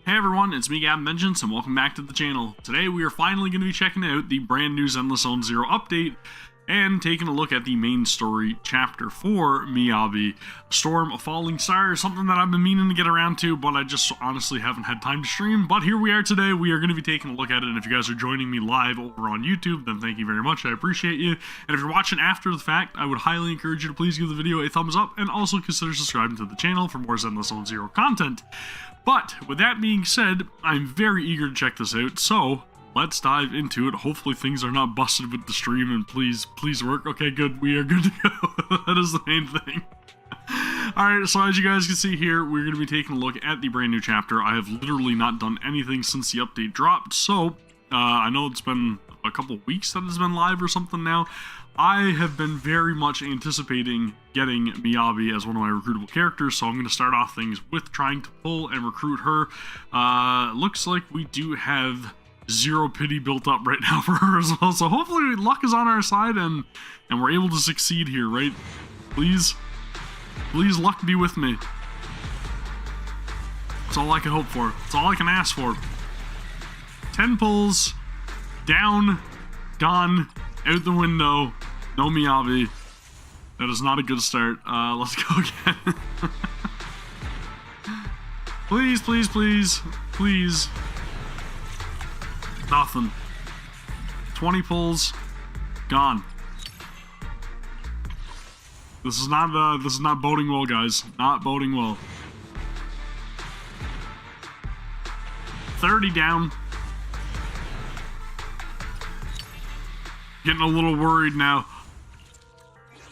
Hey everyone, it's me Gavin and welcome back to the channel. Today we are finally going to be checking out the brand new Zenless Zone 0 update and taking a look at the main story chapter for Miyabi. Storm of Falling Stars, something that I've been meaning to get around to, but I just honestly haven't had time to stream. But here we are today, we are going to be taking a look at it, and if you guys are joining me live over on YouTube, then thank you very much, I appreciate you. And if you're watching after the fact, I would highly encourage you to please give the video a thumbs up, and also consider subscribing to the channel for more Zenless Zone 0 content. But, with that being said, I'm very eager to check this out, so let's dive into it. Hopefully things are not busted with the stream, and please work. Okay, good. We are good to go. That is the main thing. Alright, so as you guys can see here, we're going to be taking a look at the brand new chapter. I have literally not done anything since the update dropped, so I know it's been a couple weeks that it's been live or something now. I have been very much anticipating getting Miyabi as one of my recruitable characters, so I'm going to start off things with trying to pull and recruit her. Looks like we do have zero pity built up right now for her as well, so hopefully luck is on our side and we're able to succeed here, right? Please luck be with me. That's all I can hope for. That's all I can ask for. 10 pulls, down, gone, out the window, no Miyabi. That is not a good start. Let's go again. Please. Nothing. 20 pulls, gone. This is not boding well, guys. Not boding well. 30 down. Getting a little worried now.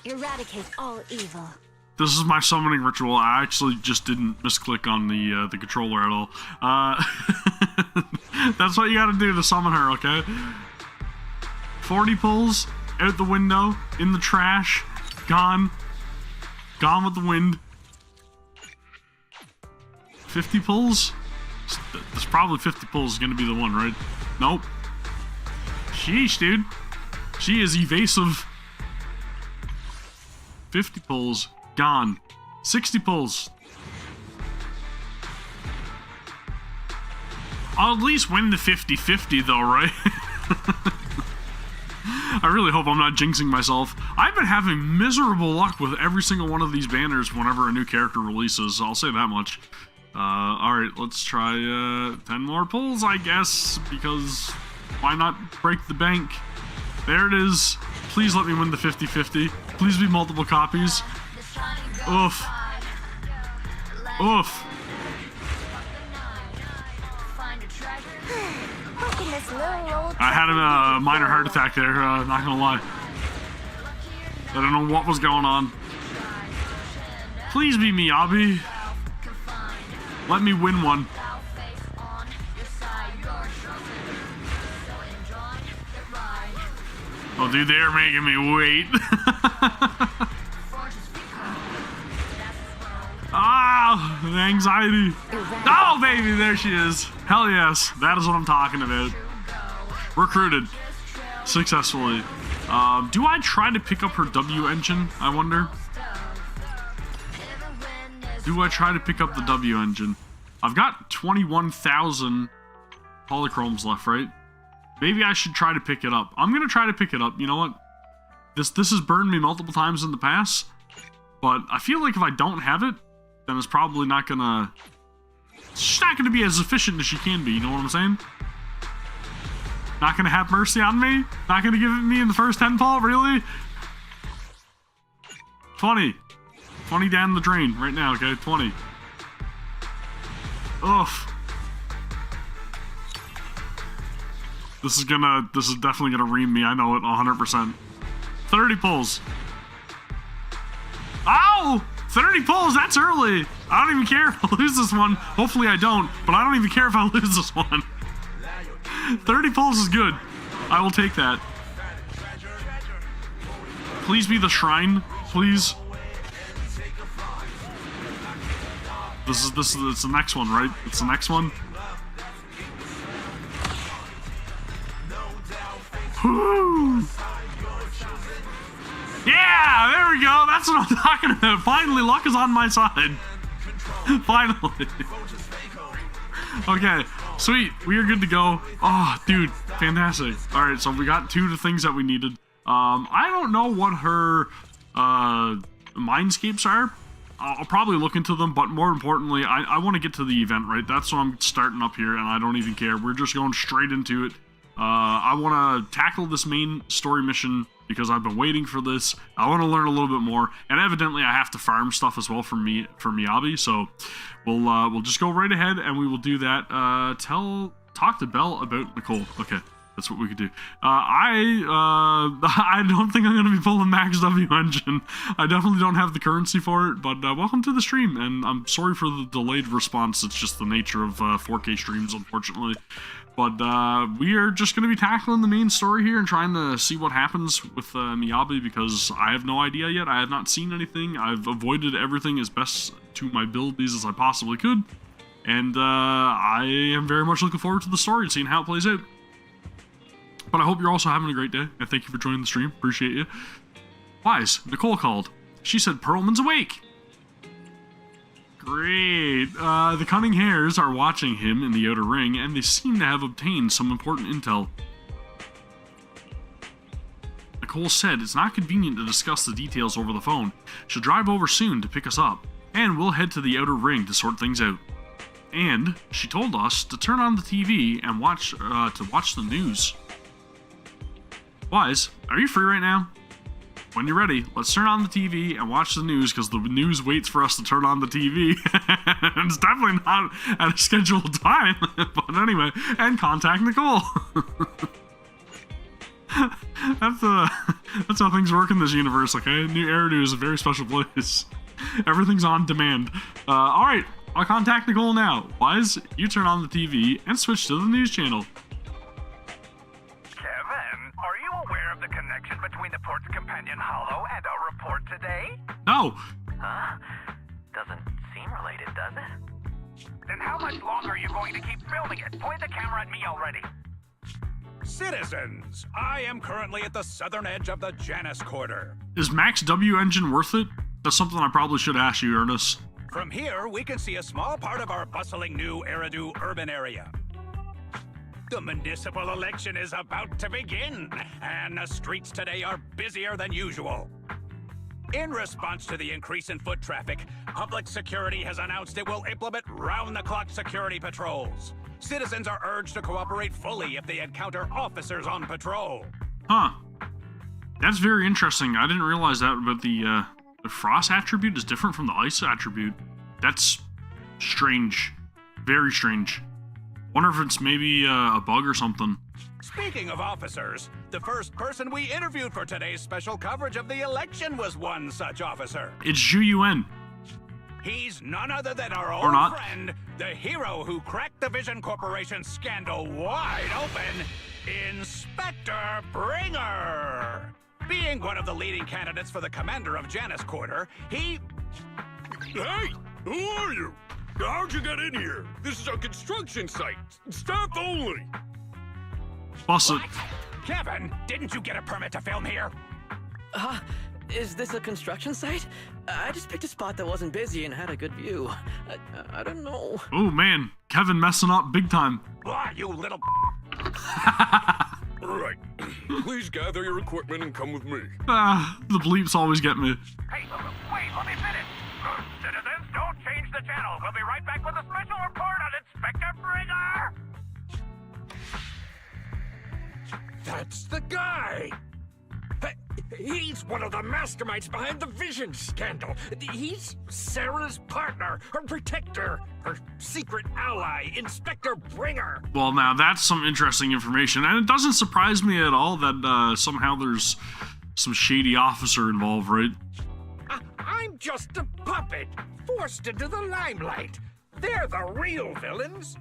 Eradicate all evil. This is my summoning ritual. I actually just didn't misclick on the controller at all. That's what you gotta do to summon her, okay? 40 pulls, out the window, in the trash, gone. Gone with the wind. 50 pulls? There's probably 50 pulls is gonna be the one, right? Nope. Sheesh, dude. She is evasive. 50 pulls, gone. 60 pulls. I'll at least win the 50-50 though, right? I really hope I'm not jinxing myself. I've been having miserable luck with every single one of these banners whenever a new character releases, I'll say that much. Alright, let's try 10 more pulls, I guess, because why not break the bank? There it is. Please let me win the 50-50. Please be multiple copies. Oof. Oof. I had a minor heart attack there, not gonna lie. I don't know what was going on. Please be Miyabi. Let me win one. Oh, dude, they're making me wait. Ah, the anxiety. Oh, baby, there she is. Hell yes, that is what I'm talking about. Recruited successfully. Do I try to pick up her W engine, I wonder? Do I try to pick up the W engine? I've got 21,000 polychromes left, right? Maybe I should try to pick it up. I'm gonna try to pick it up. You know what? This has burned me multiple times in the past, but I feel like if I don't have it, then it's probably not gonna... She's not gonna be as efficient as she can be, you know what I'm saying? Not gonna have mercy on me? Not gonna give it me in the first 10 pull? Really? 20. 20 down the drain right now, okay? 20. Oof. This is definitely gonna ream me, I know it, 100%. 30 pulls. Ow! 30 pulls, that's early! I don't even care if I lose this one. Hopefully I don't, but I don't even care if I lose this one. 30 pulls is good. I will take that. Please be the shrine, please. It's the next one, right? It's the next one. Woo! Yeah, there we go. That's what I'm talking about. Finally, luck is on my side. Finally. Okay, sweet. We are good to go. Oh, dude, fantastic. All right, so we got 2 of the things that we needed. I don't know what her mindscapes are. I'll probably look into them, but more importantly, I want to get to the event, right? That's what I'm starting up here, and I don't even care. We're just going straight into it. I want to tackle this main story mission because I've been waiting for this. I want to learn a little bit more, and evidently I have to farm stuff as well for Miyabi. So we'll just go right ahead and we will do that. Talk to Belle about Nicole. Okay. That's what we could do. I don't think I'm going to be pulling Max W engine. I definitely don't have the currency for it, but welcome to the stream, and I'm sorry for the delayed response. It's just the nature of 4K streams, unfortunately. But we are just going to be tackling the main story here and trying to see what happens with Miyabi, because I have no idea yet. I have not seen anything. I've avoided everything as best to my abilities as I possibly could, and I am very much looking forward to the story and seeing how it plays out. But I hope you're also having a great day, and thank you for joining the stream. Appreciate you. Wise, Nicole called. She said Perlman's awake. Great. The cunning hares are watching him in the outer ring, and they seem to have obtained some important intel. Nicole said it's not convenient to discuss the details over the phone. She'll drive over soon to pick us up, and we'll head to the outer ring to sort things out. And she told us to turn on the TV and watch the news. Wise, are you free right now? When you're ready, let's turn on the TV and watch the news, because the news waits for us to turn on the TV. It's definitely not at a scheduled time. But anyway, and contact Nicole. That's how things work in this universe, okay? New Eridu is a very special place. Everything's on demand. Alright, I'll contact Nicole now. Wise, you turn on the TV and switch to the news channel. Connection between the port's companion Hollow and our report today? No. Huh? Doesn't seem related, does it? Then how much longer are you going to keep filming it? Point the camera at me already. Citizens, I am currently at the southern edge of the Janus Quarter. Is Max W engine worth it? That's something I probably should ask you, Ernest. From here, we can see a small part of our bustling new Eridu urban area. The municipal election is about to begin, and the streets today are busier than usual. In response to the increase in foot traffic, public security has announced it will implement round-the-clock security patrols. Citizens are urged to cooperate fully if they encounter officers on patrol. Huh. That's very interesting. I didn't realize that, but the frost attribute is different from the ice attribute. That's strange. Very strange. Wonder if it's maybe a bug or something. Speaking of officers, the first person we interviewed for today's special coverage of the election was one such officer. It's Zhu Yuan. He's none other than our old friend, the hero who cracked the Vision Corporation scandal wide open, Inspector Bringer. Being one of the leading candidates for the commander of Janus Quarter, he... Hey, who are you? How'd you get in here? This is a construction site. Staff only. Bust it. Gavin, didn't you get a permit to film here? Is this a construction site? I just picked a spot that wasn't busy and had a good view. I don't know. Oh man, Kevin messing up big time. Why, you little... Right. Please gather your equipment and come with me. The bleeps always get me. Hey, wait, let me finish. Citizens, don't change the channel. We'll be right back with a special report on Inspector Bringer. That's the guy! He's one of the masterminds behind the Vision scandal. He's Sarah's partner, her protector, her secret ally, Inspector Bringer. Well, now that's some interesting information, and it doesn't surprise me at all that somehow there's some shady officer involved, right? I'm just a puppet, forced into the limelight. They're the real villains.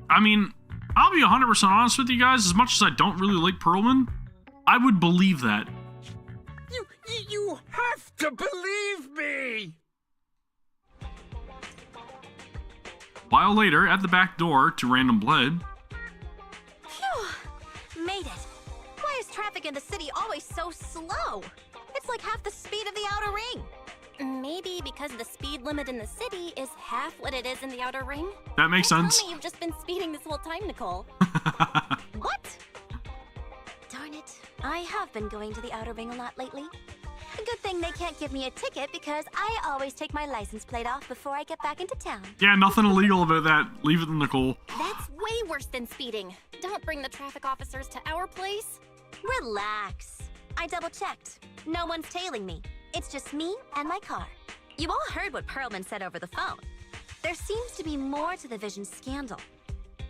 I mean, I'll be 100% honest with you guys, as much as I don't really like Perlman, I would believe that. You have to believe me! While later, at the back door to Random Blade. Phew! Made it. Why is traffic in the city always so slow? It's like half the speed of the outer ring. Maybe because because the speed limit in the city is half what it is in the outer ring? That makes Don't sense. Tell me you've just been speeding this whole time, Nicole. What? Darn it. I have been going to the outer ring a lot lately. A good thing they can't give me a ticket because I always take my license plate off before I get back into town. Yeah, nothing illegal about that. Leave it to Nicole. That's way worse than speeding. Don't bring the traffic officers to our place. Relax. I double-checked. No one's tailing me. It's just me and my car. You all heard what Perlman said over the phone. There seems to be more to the Vision scandal.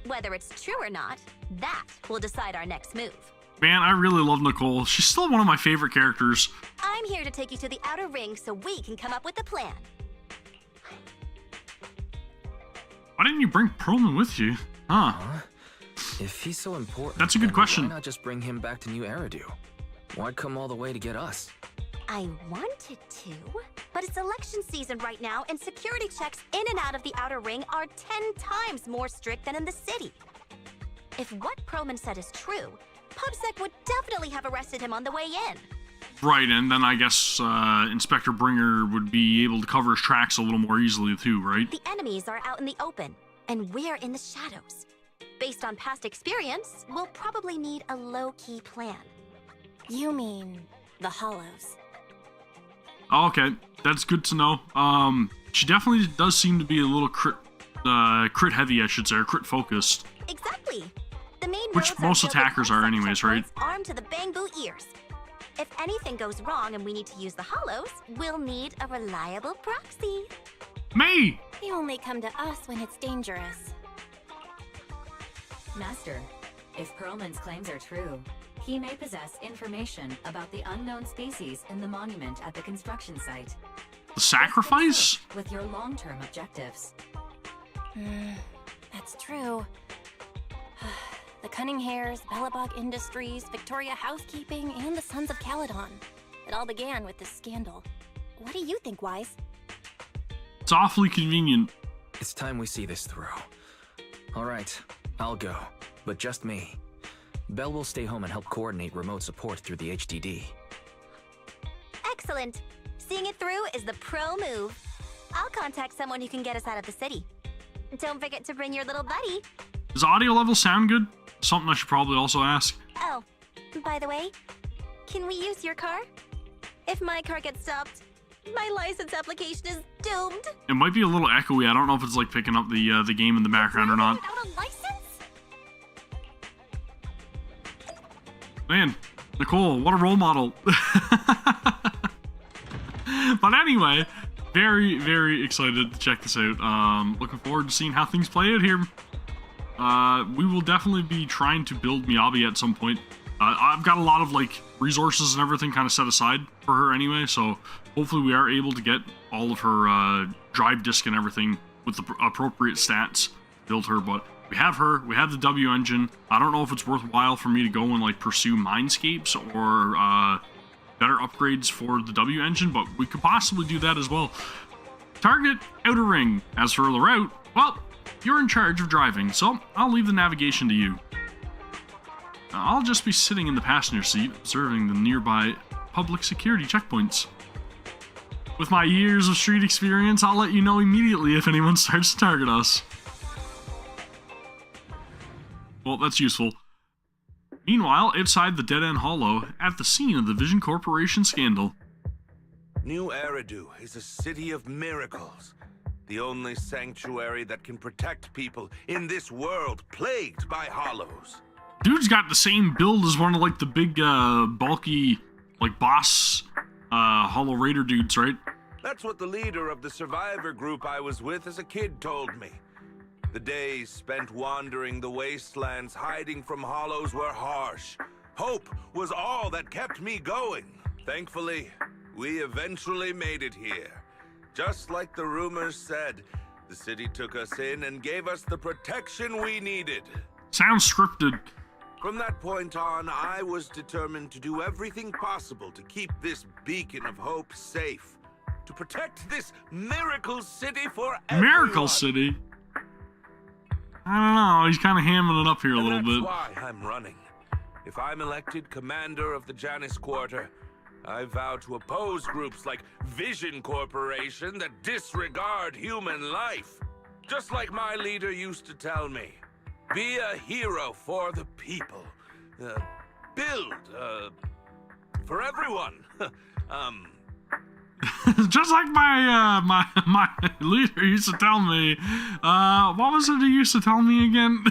Whether it's true or not, that will decide our next move. Man, I really love Nicole. She's still one of my favorite characters. I'm here to take you to the outer ring so we can come up with a plan. Why didn't you bring Perlman with you? Huh? If he's so important, That's a good then question. Why not just bring him back to New Eridu? Why come all the way to get us? I wanted to, but it's election season right now, and security checks in and out of the outer ring are 10 times more strict than in the city. If what Perlman said is true, PubSec would definitely have arrested him on the way in. Right, and then I guess Inspector Bringer would be able to cover his tracks a little more easily too, right? The enemies are out in the open, and we're in the shadows. Based on past experience, we'll probably need a low-key plan. You mean the Hollows? Oh, okay, that's good to know. She definitely does seem to be a little crit heavy, I should say, or crit focused. Exactly. The main Which roads most filled with attackers are PubSec anyways, right? checkpoints armed to the bamboo ears. If anything goes wrong and we need to use the Hollows, we'll need a reliable proxy. Me! They only come to us when it's dangerous. Master, if Perlman's claims are true, he may possess information about the unknown species in the monument at the construction site. The sacrifice? With your long-term objectives. That's true. The Cunning Hairs, Bellabog Industries, Victoria Housekeeping, and the Sons of Caledon. It all began with this scandal. What do you think, Wise? It's awfully convenient. It's time we see this through. All right, I'll go, but just me. Bell will stay home and help coordinate remote support through the HDD. Excellent. Seeing it through is the pro move. I'll contact someone who can get us out of the city. Don't forget to bring your little buddy. Does audio level sound good? Something I should probably also ask. Oh, by the way, can we use your car? If my car gets stopped, my license application is doomed. It might be a little echoey. I don't know if it's like picking up the game in the background or not. Without a license? Man, Nicole, what a role model. But anyway, very, very excited to check this out. Looking forward to seeing how things play out here. We will definitely be trying to build Miyabi at some point. I've got a lot of like resources and everything kind of set aside for her anyway, so hopefully we are able to get all of her drive disk and everything with the appropriate stats, build her. But we have her, we have the W engine. I don't know if it's worthwhile for me to go and like pursue Mindscapes or better upgrades for the W engine, but we could possibly do that as well. Target, outer ring. As for the route, well, you're in charge of driving, so I'll leave the navigation to you. I'll just be sitting in the passenger seat, observing the nearby public security checkpoints. With my years of street experience, I'll let you know immediately if anyone starts to target us. Well, that's useful. Meanwhile, outside the Dead End Hollow, at the scene of the Vision Corporation scandal. New Eridu is a city of miracles. The only sanctuary that can protect people in this world plagued by hollows. Dude's got the same build as one of like the big bulky like boss Hollow Raider dudes, right? That's what the leader of the survivor group I was with as a kid told me. The days spent wandering the wastelands hiding from hollows were harsh. Hope was all that kept me going. Thankfully, we eventually made it here. Just like the rumors said, the city took us in and gave us the protection we needed. Sounds scripted. From that point on, I was determined to do everything possible to keep this beacon of hope safe. To protect this miracle city for everyone. Miracle City? I don't know, he's kind of hamming it up here a little bit. That's why I'm running. If I'm elected commander of the Janus Quarter, I vow to oppose groups like Vision Corporation that disregard human life. Just like my leader used to tell me. Be a hero for the people. Build, for everyone. Just like my leader used to tell me. What was it he used to tell me again?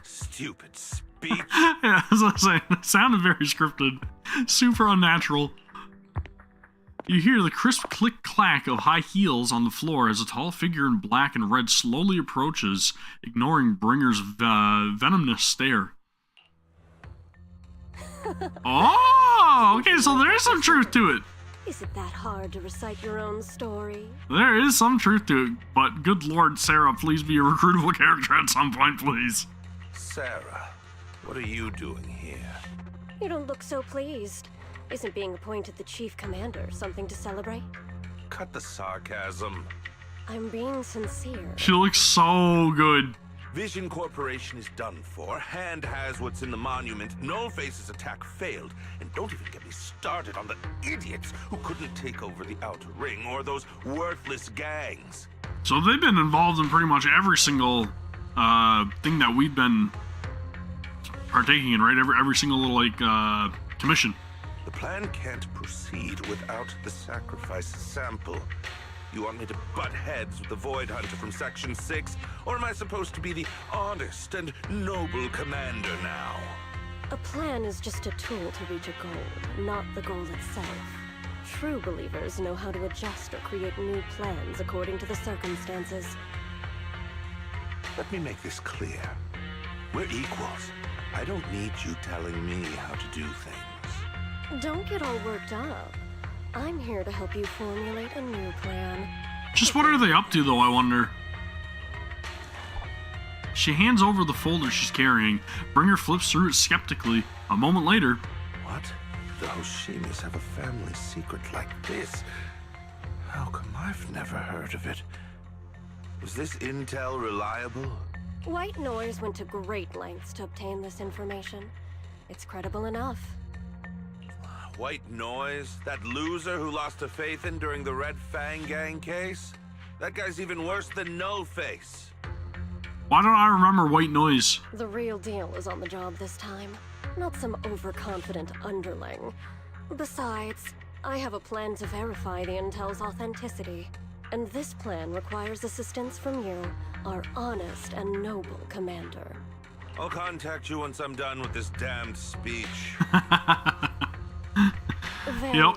Stupid speech. Yeah, as I was saying, it sounded very scripted. Super unnatural. You hear the crisp click-clack of high heels on the floor as a tall figure in black and red slowly approaches, ignoring Bringer's venomous stare. Oh, okay, so there is some truth to it. Is it that hard to recite your own story? There is some truth to it, but good lord, Sarah, please be a recruitable character at some point, please. Sarah, what are you doing here? You don't look so pleased. Isn't being appointed the chief commander something to celebrate? Cut the sarcasm. I'm being sincere. She looks so good. Vision Corporation is done for. Hand has what's in the monument. Nullface's attack failed. And don't even get me started on the idiots who couldn't take over the Outer Ring or those worthless gangs. So they've been involved in pretty much every single thing that we've been partaking in, right? Every single little, like, commission. The plan can't proceed without the sacrifice sample. You want me to butt heads with the Void Hunter from Section 6? Or am I supposed to be the honest and noble commander now? A plan is just a tool to reach a goal, not the goal itself. True believers know how to adjust or create new plans according to the circumstances. Let me make this clear. We're equals. I don't need you telling me how to do things. Don't get all worked up. I'm here to help you formulate a new plan. Just what are they up to, though, I wonder? She hands over the folder she's carrying. Bringer flips through it skeptically. A moment later... What? The Hoshimis have a family secret like this? How come I've never heard of it? Was this intel reliable? White Noise went to great lengths to obtain this information. It's credible enough. White Noise? That loser who lost a faith in during the Red Fang Gang case? That guy's even worse than Nullface. Why don't I remember White Noise? The real deal is on the job this time. Not some overconfident underling. Besides, I have a plan to verify the intel's authenticity. And this plan requires assistance from you, our honest and noble commander. I'll contact you once I'm done with this damned speech. Very well.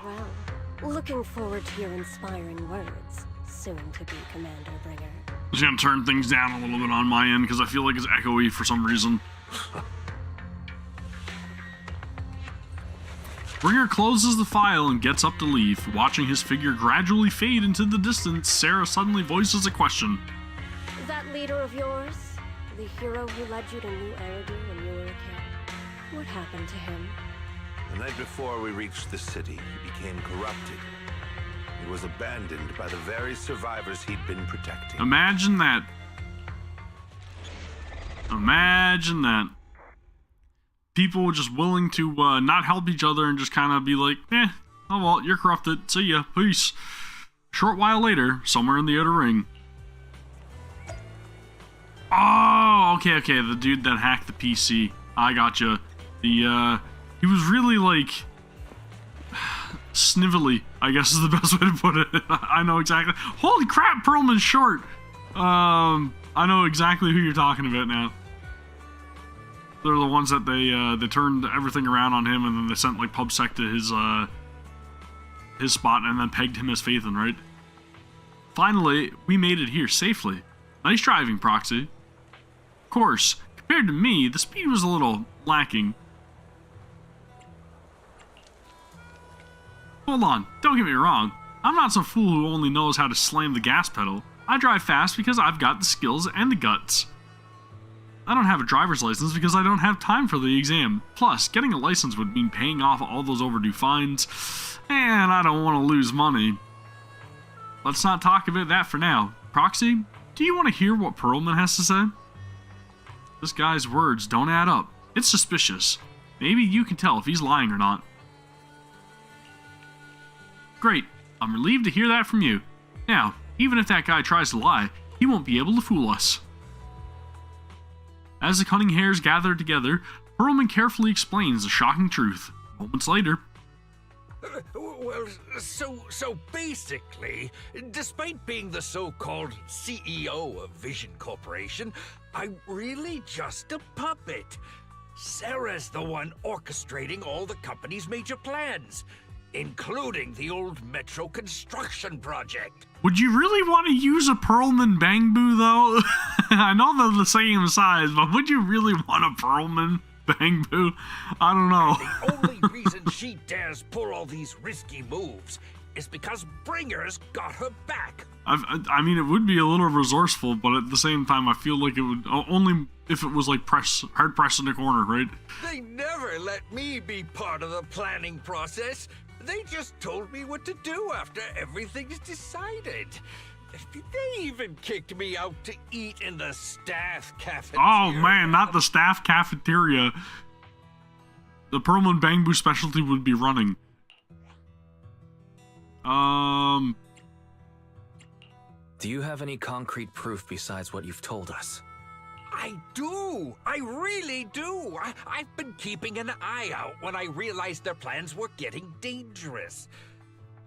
Looking forward to your inspiring words, soon to be Commander Bringer. I'm just gonna turn things down a little bit on my end because I feel like it's echoey for some reason. Bringer closes the file and gets up to leave. Watching his figure gradually fade into the distance, Sarah suddenly voices a question. That leader of yours, the hero who led you to New Eridu when you were a kid, what happened to him? The night before we reached the city, he became corrupted. He was abandoned by the very survivors he'd been protecting. Imagine that. Imagine that. People just willing to not help each other and just kind of be like, oh well, you're corrupted. See ya. Peace. Short while later, somewhere in the Outer Ring. Oh, okay. The dude that hacked the PC. I gotcha. He was really, like, snivelly, I guess is the best way to put it. I know exactly. Holy crap, Perlman's short. I know exactly who you're talking about now. They're the ones that they turned everything around on him, and then they sent, like, PubSec to his spot and then pegged him as Phaethon, right? Finally, we made it here safely. Nice driving, Proxy. Of course, compared to me, the speed was a little lacking. Hold on, don't get me wrong. I'm not some fool who only knows how to slam the gas pedal. I drive fast because I've got the skills and the guts. I don't have a driver's license because I don't have time for the exam. Plus, getting a license would mean paying off all those overdue fines, and I don't want to lose money. Let's not talk about that for now. Proxy, do you want to hear what Perlman has to say? This guy's words don't add up. It's suspicious. Maybe you can tell if he's lying or not. Great. I'm relieved to hear that from you. Now, even if that guy tries to lie, he won't be able to fool us. As the cunning hares gather together, Heroman carefully explains the shocking truth. Moments later, Well, so basically, despite being the so-called CEO of Vision Corporation, I'm really just a puppet. Sarah's the one orchestrating all the company's major plans, including the old metro construction project. would you really want to use a Perlman Bangbu, though? I know they're the same size, but would you really want a Perlman Bangbu? I don't know. The only reason she dares pull all these risky moves is because Bringer's got her back. I mean, it would be a little resourceful, but at the same time, I feel like it would only if it was like hard pressed in the corner, right? They never let me be part of the planning process. They just told me what to do after everything's decided. They even kicked me out to eat in the staff cafeteria. Oh man, not the staff cafeteria. The Perlman Bangbu specialty would be running. Do you have any concrete proof besides what you've told us? I do. I really do. I've been keeping an eye out when I realized their plans were getting dangerous.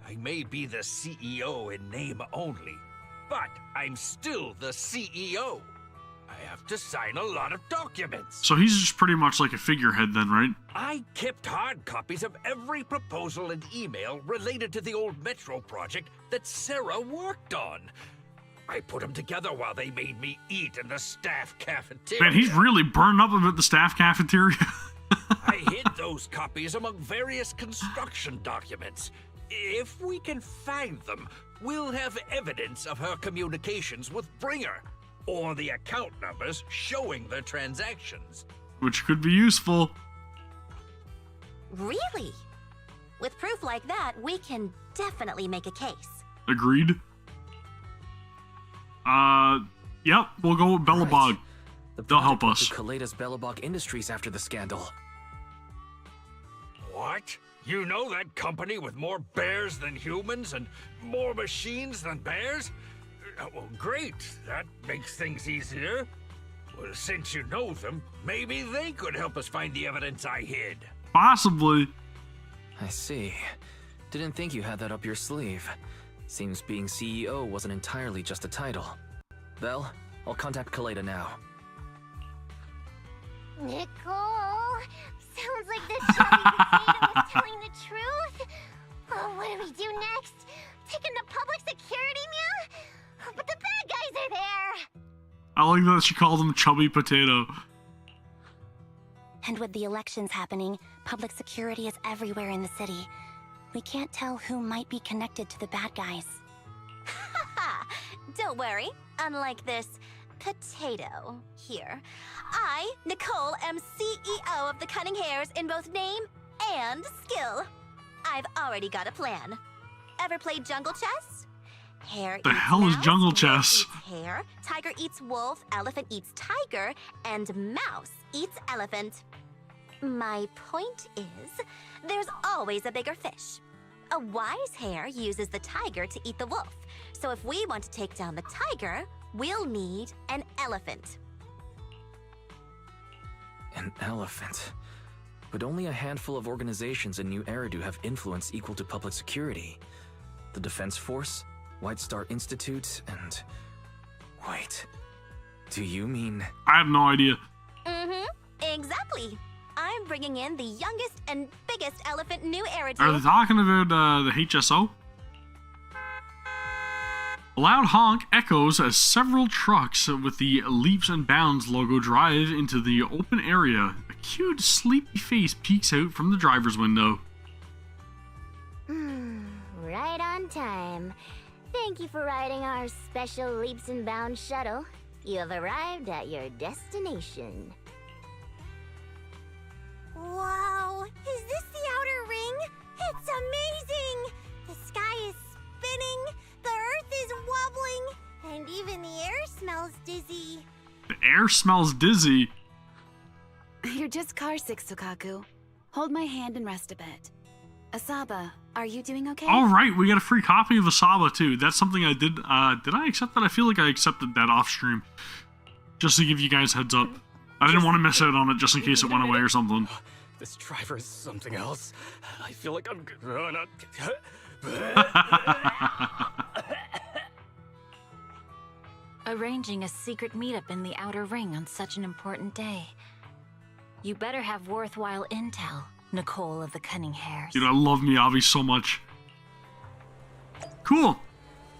I may be the CEO in name only, but I'm still the CEO. I have to sign a lot of documents. So he's just pretty much like a figurehead then, right? I kept hard copies of every proposal and email related to the old metro project that Sarah worked on. I put them together while they made me eat in the staff cafeteria. Man, he's really burned up about the staff cafeteria. I hid those copies among various construction documents. If we can find them, we'll have evidence of her communications with Bringer, or the account numbers showing the transactions. Which could be useful. Really? With proof like that, we can definitely make a case. Agreed. Yep, we'll go with Bellabog. The They'll help project us. went to Kaleda's Bellabog Industries after the scandal. What? You know that company with more bears than humans and more machines than bears? Well, great. That makes things easier. Well, since you know them, maybe they could help us find the evidence I hid. Possibly. I see. Didn't think you had that up your sleeve. Seems being CEO wasn't entirely just a title. Belle, I'll contact Kaleda now. Nicole! Sounds like the chubby potato was telling the truth. Oh, what do we do next? Take him to public security, meow? But the bad guys are there! I like that she called him Chubby Potato. And with the elections happening, public security is everywhere in the city. We can't tell who might be connected to the bad guys. Haha! Don't worry. Unlike this potato here, I, Nicole, am CEO of the Cunning Hares in both name and skill. I've already got a plan. Ever played jungle chess? Hare The eats hell is mouse, jungle wolf chess? eats hare, tiger eats wolf, elephant eats tiger, and mouse eats elephant. My point is, there's always a bigger fish. A wise hare uses the tiger to eat the wolf. So if we want to take down the tiger, we'll need an elephant. An elephant. But only a handful of organizations in New Eridu have influence equal to public security. The Defense Force, White Star Institute, and... Wait. Do you mean... I have no idea. Mm-hmm. Exactly. I'm bringing in the youngest and biggest elephant New Eridu. Are they talking about the HSO? A loud honk echoes as several trucks with the Leaps and Bounds logo drive into the open area. A cute, sleepy face peeks out from the driver's window. Right on time. Thank you for riding our special Leaps and Bounds shuttle. You have arrived at your destination. Wow, is this the outer ring? It's amazing! The sky is spinning, the earth is wobbling, and even the air smells dizzy. The air smells dizzy. You're just car sick, Sukaku. Hold my hand and rest a bit. Asaba, are you doing okay? All right, we got a free copy of Asaba too. That's something I did. Did I accept that? I feel like I accepted that off stream, just to give you guys heads up. I didn't want to miss out on it just in case it went away or something. This driver is something else. I feel like I'm gonna... Arranging a secret meetup in the Outer Ring on such an important day. You better have worthwhile intel, Nicole of the Cunning Hairs. Dude, I love Miyabi so much. Cool.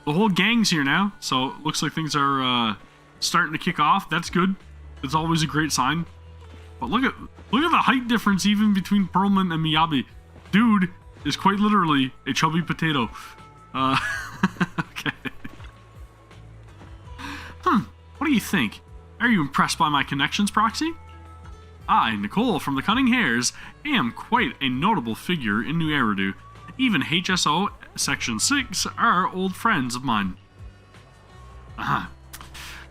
The whole gang's here now, so looks like things are starting to kick off. That's good. It's always a great sign. But look at the height difference even between Perlman and Miyabi. Dude is quite literally a chubby potato. Okay. What do you think? Are you impressed by my connections, Proxy? I, Nicole from the Cunning Hairs, am quite a notable figure in New Eridu. Even HSO Section 6 are old friends of mine.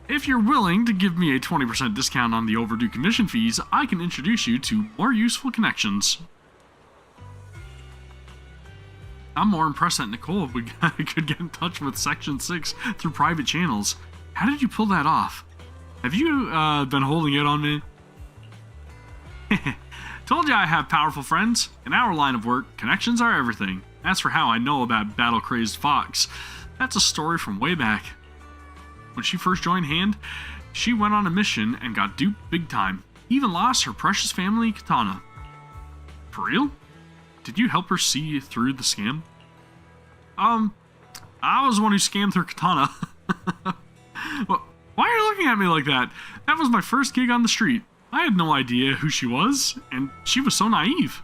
If you're willing to give me a 20% discount on the overdue commission fees, I can introduce you to more useful connections. I'm more impressed that Nicole could get in touch with Section 6 through private channels. How did you pull that off? Have you been holding it on me? Told you I have powerful friends. In our line of work, connections are everything. As for how I know about battle-crazed Fox, that's a story from way back. When she first joined Hand, she went on a mission and got duped big time. Even lost her precious family katana. For real? Did you help her see through the scam? I was the one who scammed her katana. Well, why are you looking at me like that? That was my first gig on the street. I had no idea who she was, and she was so naive.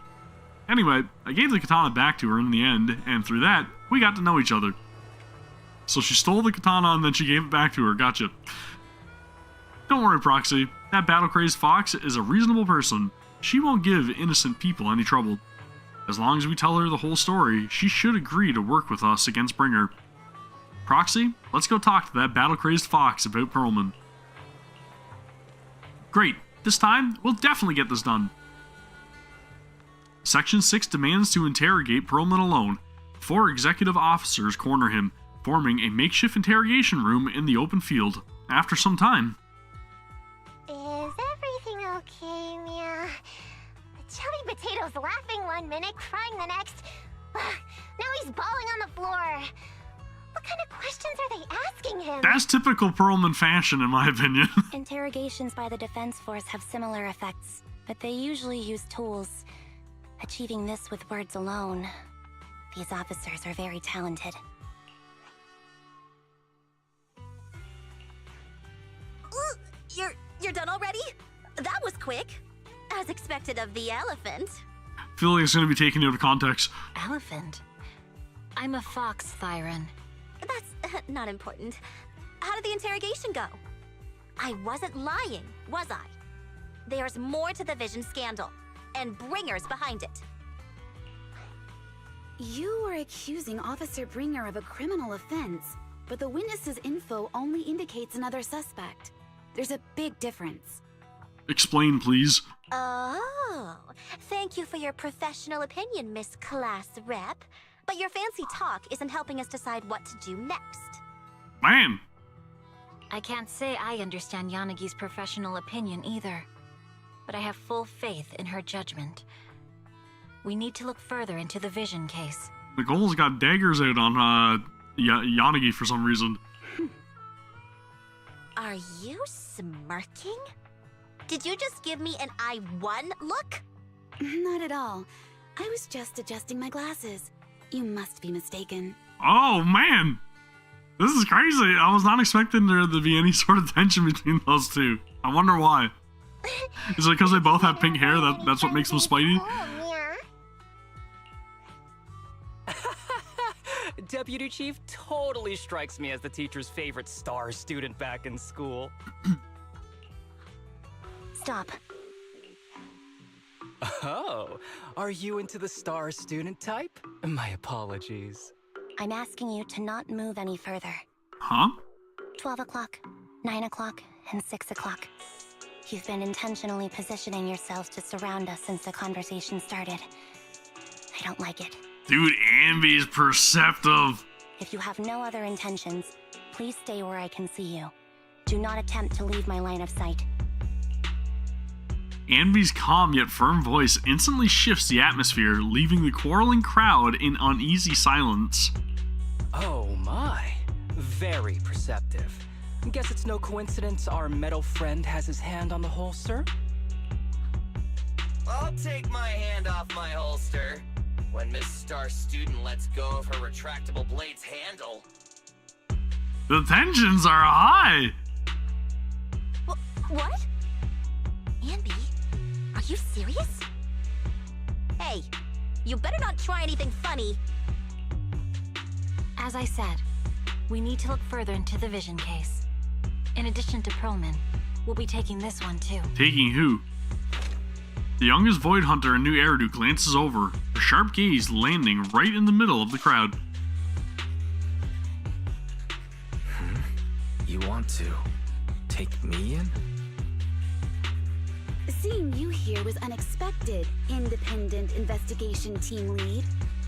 Anyway, I gave the katana back to her in the end, and through that, we got to know each other. So she stole the katana and then she gave it back to her. Gotcha. Don't worry, Proxy. That battle-crazed Fox is a reasonable person. She won't give innocent people any trouble. As long as we tell her the whole story, she should agree to work with us against Bringer. Proxy, let's go talk to that battle-crazed Fox about Perlman. Great. This time, we'll definitely get this done. Section 6 demands to interrogate Perlman alone. 4 executive officers corner him, forming a makeshift interrogation room in the open field. After some time... Is everything okay, Mia? The chubby potato's laughing one minute, crying the next. Now he's bawling on the floor. What kind of questions are they asking him? That's typical Perlman fashion, in my opinion. Interrogations by the Defense Force have similar effects, but they usually use tools. Achieving this with words alone. These officers are very talented. You're done already? That was quick. As expected of the elephant. I feel like it's going to be taken out of context. Elephant? I'm a fox, Thyron. That's not important. How did the interrogation go? I wasn't lying, was I? There's more to the Vision scandal, and Bringer's behind it. You were accusing Officer Bringer of a criminal offense, but the witness's info only indicates another suspect. There's a big difference. Explain, please. Oh, thank you for your professional opinion, Miss Class Rep. But your fancy talk isn't helping us decide what to do next. Man! I can't say I understand Yanagi's professional opinion either, but I have full faith in her judgment. We need to look further into the Vision case. Nicole's got daggers out on Yanagi for some reason. Are you smirking? Did you just give me an I won look? Not at all. I was just adjusting my glasses. You must be mistaken. Oh, man! This is crazy. I was not expecting there to be any sort of tension between those two. I wonder why. Is it because they both have pink hair? That's what makes them Spidey? Deputy Chief totally strikes me as the teacher's favorite star student back in school. Stop. Oh, are you into the star student type? My apologies. I'm asking you to not move any further. Huh? 12 o'clock, 9 o'clock, and 6 o'clock. You've been intentionally positioning yourselves to surround us since the conversation started. I don't like it. Dude, Ambi's perceptive. If you have no other intentions, please stay where I can see you. Do not attempt to leave my line of sight. Ambi's calm yet firm voice instantly shifts the atmosphere, leaving the quarreling crowd in uneasy silence. Oh my. Very perceptive. Guess it's no coincidence our metal friend has his hand on the holster? I'll take my hand off my holster when Miss Star Student lets go of her retractable blade's handle. The tensions are high! What? Ambi? Are you serious? Hey, you better not try anything funny. As I said, we need to look further into the vision case. In addition to Perlman, we'll be taking this one too. Taking who? The youngest Void Hunter in New Eridu glances over, her sharp gaze landing right in the middle of the crowd. You want to take me in? Seeing you here was unexpected, independent investigation team lead.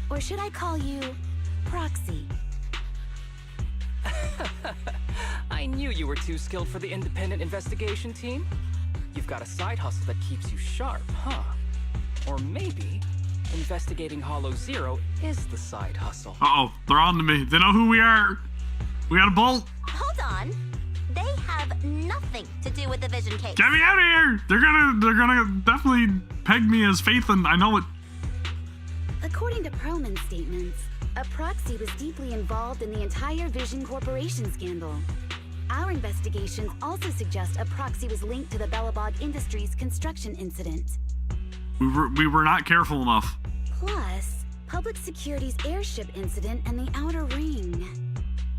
Or should I call you Proxy? I knew you were too skilled for the independent investigation team. You've got a side hustle that keeps you sharp, huh? Or maybe investigating Hollow Zero is the side hustle. Uh-oh, they're on to me. They know who we are. We got a bolt. Hold on. They have nothing to do with the vision case. Get me out of here! They're gonna definitely peg me as Faith, and I know it. According to Perlman's statements, a proxy was deeply involved in the entire Vision Corporation scandal. Our investigations also suggest a proxy was linked to the Bellabog Industries construction incident. We were not careful enough. Plus, Public Security's airship incident and the Outer Ring.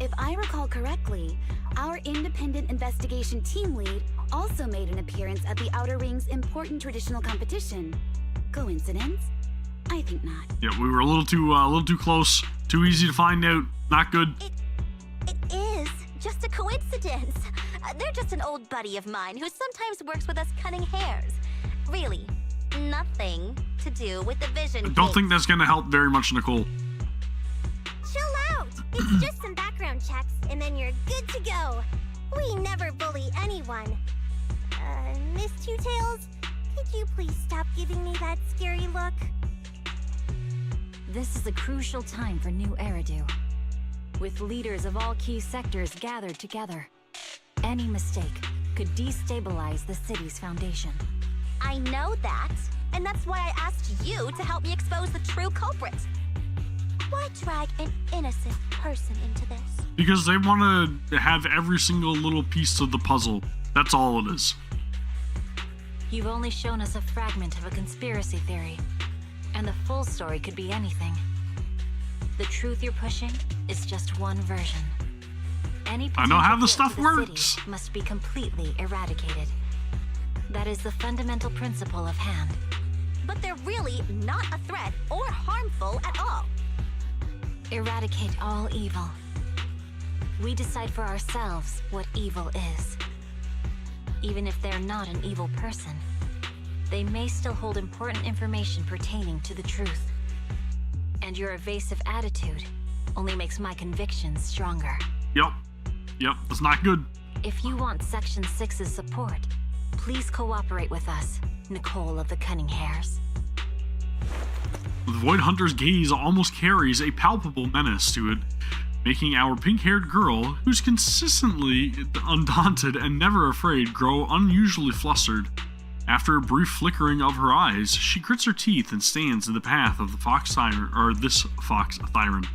If I recall correctly, our independent investigation team lead also made an appearance at the Outer Ring's important traditional competition. Coincidence? I think not. Yeah, we were a little too close. Too easy to find out. Not good. It is just a coincidence. They're just an old buddy of mine who sometimes works with us cutting hairs. Really, nothing to do with the vision. I don't think that's gonna help very much, Nicole. Chill out! It's just some background checks, and then you're good to go. We never bully anyone. Miss Two Tails, could you please stop giving me that scary look? This is a crucial time for New Eridu, with leaders of all key sectors gathered together. Any mistake could destabilize the city's foundation. I know that, and that's why I asked you to help me expose the true culprit. Why drag an innocent person into this? Because they want to have every single little piece of the puzzle. That's all it is. You've only shown us a fragment of a conspiracy theory, and the full story could be anything. The truth you're pushing is just one version. Any I know how the stuff potential threat to the works. city must be completely eradicated. That is the fundamental principle of hand. But they're really not a threat or harmful at all. Eradicate all evil. We decide for ourselves what evil is. Even if they're not an evil person, they may still hold important information pertaining to the truth. And your evasive attitude only makes my convictions stronger. Yep, that's not good. If you want Section 6's support, please cooperate with us, Nicole of the Cunning Hairs. The Void Hunter's gaze almost carries a palpable menace to it, making our pink-haired girl, who's consistently undaunted and never afraid, grow unusually flustered. After a brief flickering of her eyes, she grits her teeth and stands in the path of the Fox Siren, or this Fox Thyron.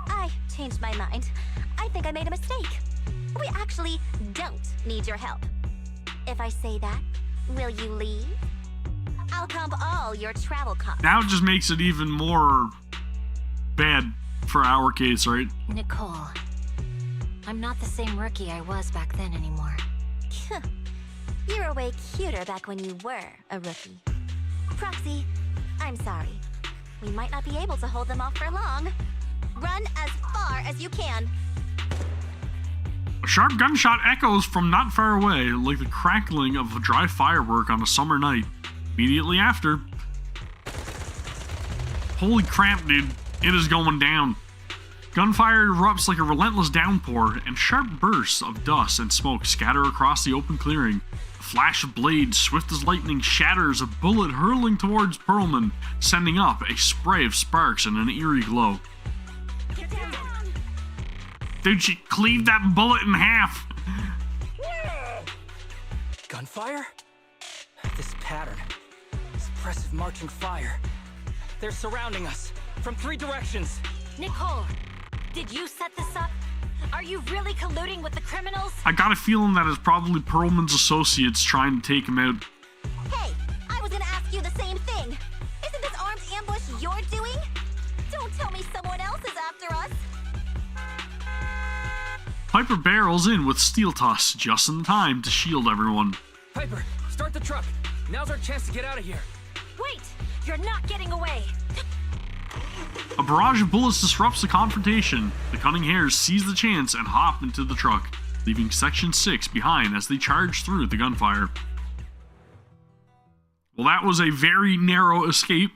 I changed my mind. I think I made a mistake. We actually don't need your help. If I say that, will you leave? I'll comp all your travel costs. Now it just makes it even more bad for our case, right? Nicole, I'm not the same rookie I was back then anymore. You were way cuter back when you were a rookie. Proxy, I'm sorry. We might not be able to hold them off for long. Run as far as you can. A sharp gunshot echoes from not far away, like the crackling of a dry firework on a summer night. Immediately after... Holy crap, dude. It is going down. Gunfire erupts like a relentless downpour, and sharp bursts of dust and smoke scatter across the open clearing. A flash of blades, swift as lightning, shatters a bullet hurling towards Perlman, sending up a spray of sparks and an eerie glow. Dude, she cleaved that bullet in half! Gunfire? This pattern. Suppressive marching fire. They're surrounding us from 3 directions. Nicole, did you set this up? Are you really colluding with the criminals? I got a feeling that it's probably Perlman's associates trying to take him out. Hey, I was gonna ask you the same thing. Isn't this armed ambush you're doing? Don't tell me someone else is after us. Piper barrels in with Steel Tusk just in time to shield everyone. Piper, start the truck. Now's our chance to get out of here. Wait, you're not getting away. A barrage of bullets disrupts the confrontation. The Cunning Hares seize the chance and hop into the truck, leaving Section 6 behind as they charge through the gunfire. Well, that was a very narrow escape.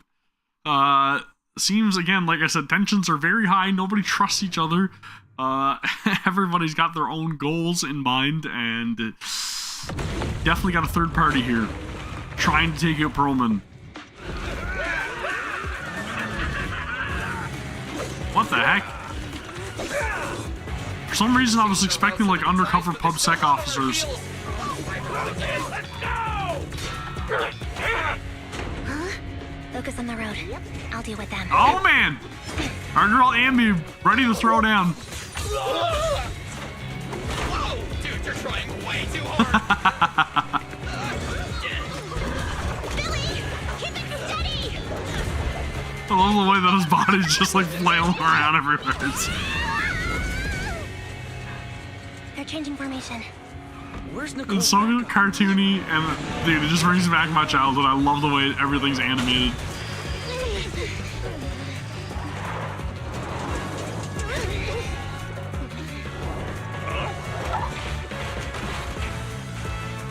Seems, again, like I said, tensions are very high. Nobody trusts each other. Everybody's got their own goals in mind, and definitely got a third party here trying to take out Perlman. What the heck? For some reason, I was expecting like undercover PubSec officers. Focus on the road. I'll deal with them. Oh man! Our girl Ambi ready to throw down. Whoa! Dude, you're trying way too hard! Billy! Keep it steady! I love the way that his body's just like flailing around everywhere. They're changing formation. Where's Nicole? It's so cartoony, and dude, it just brings me back to my childhood. I love the way everything's animated.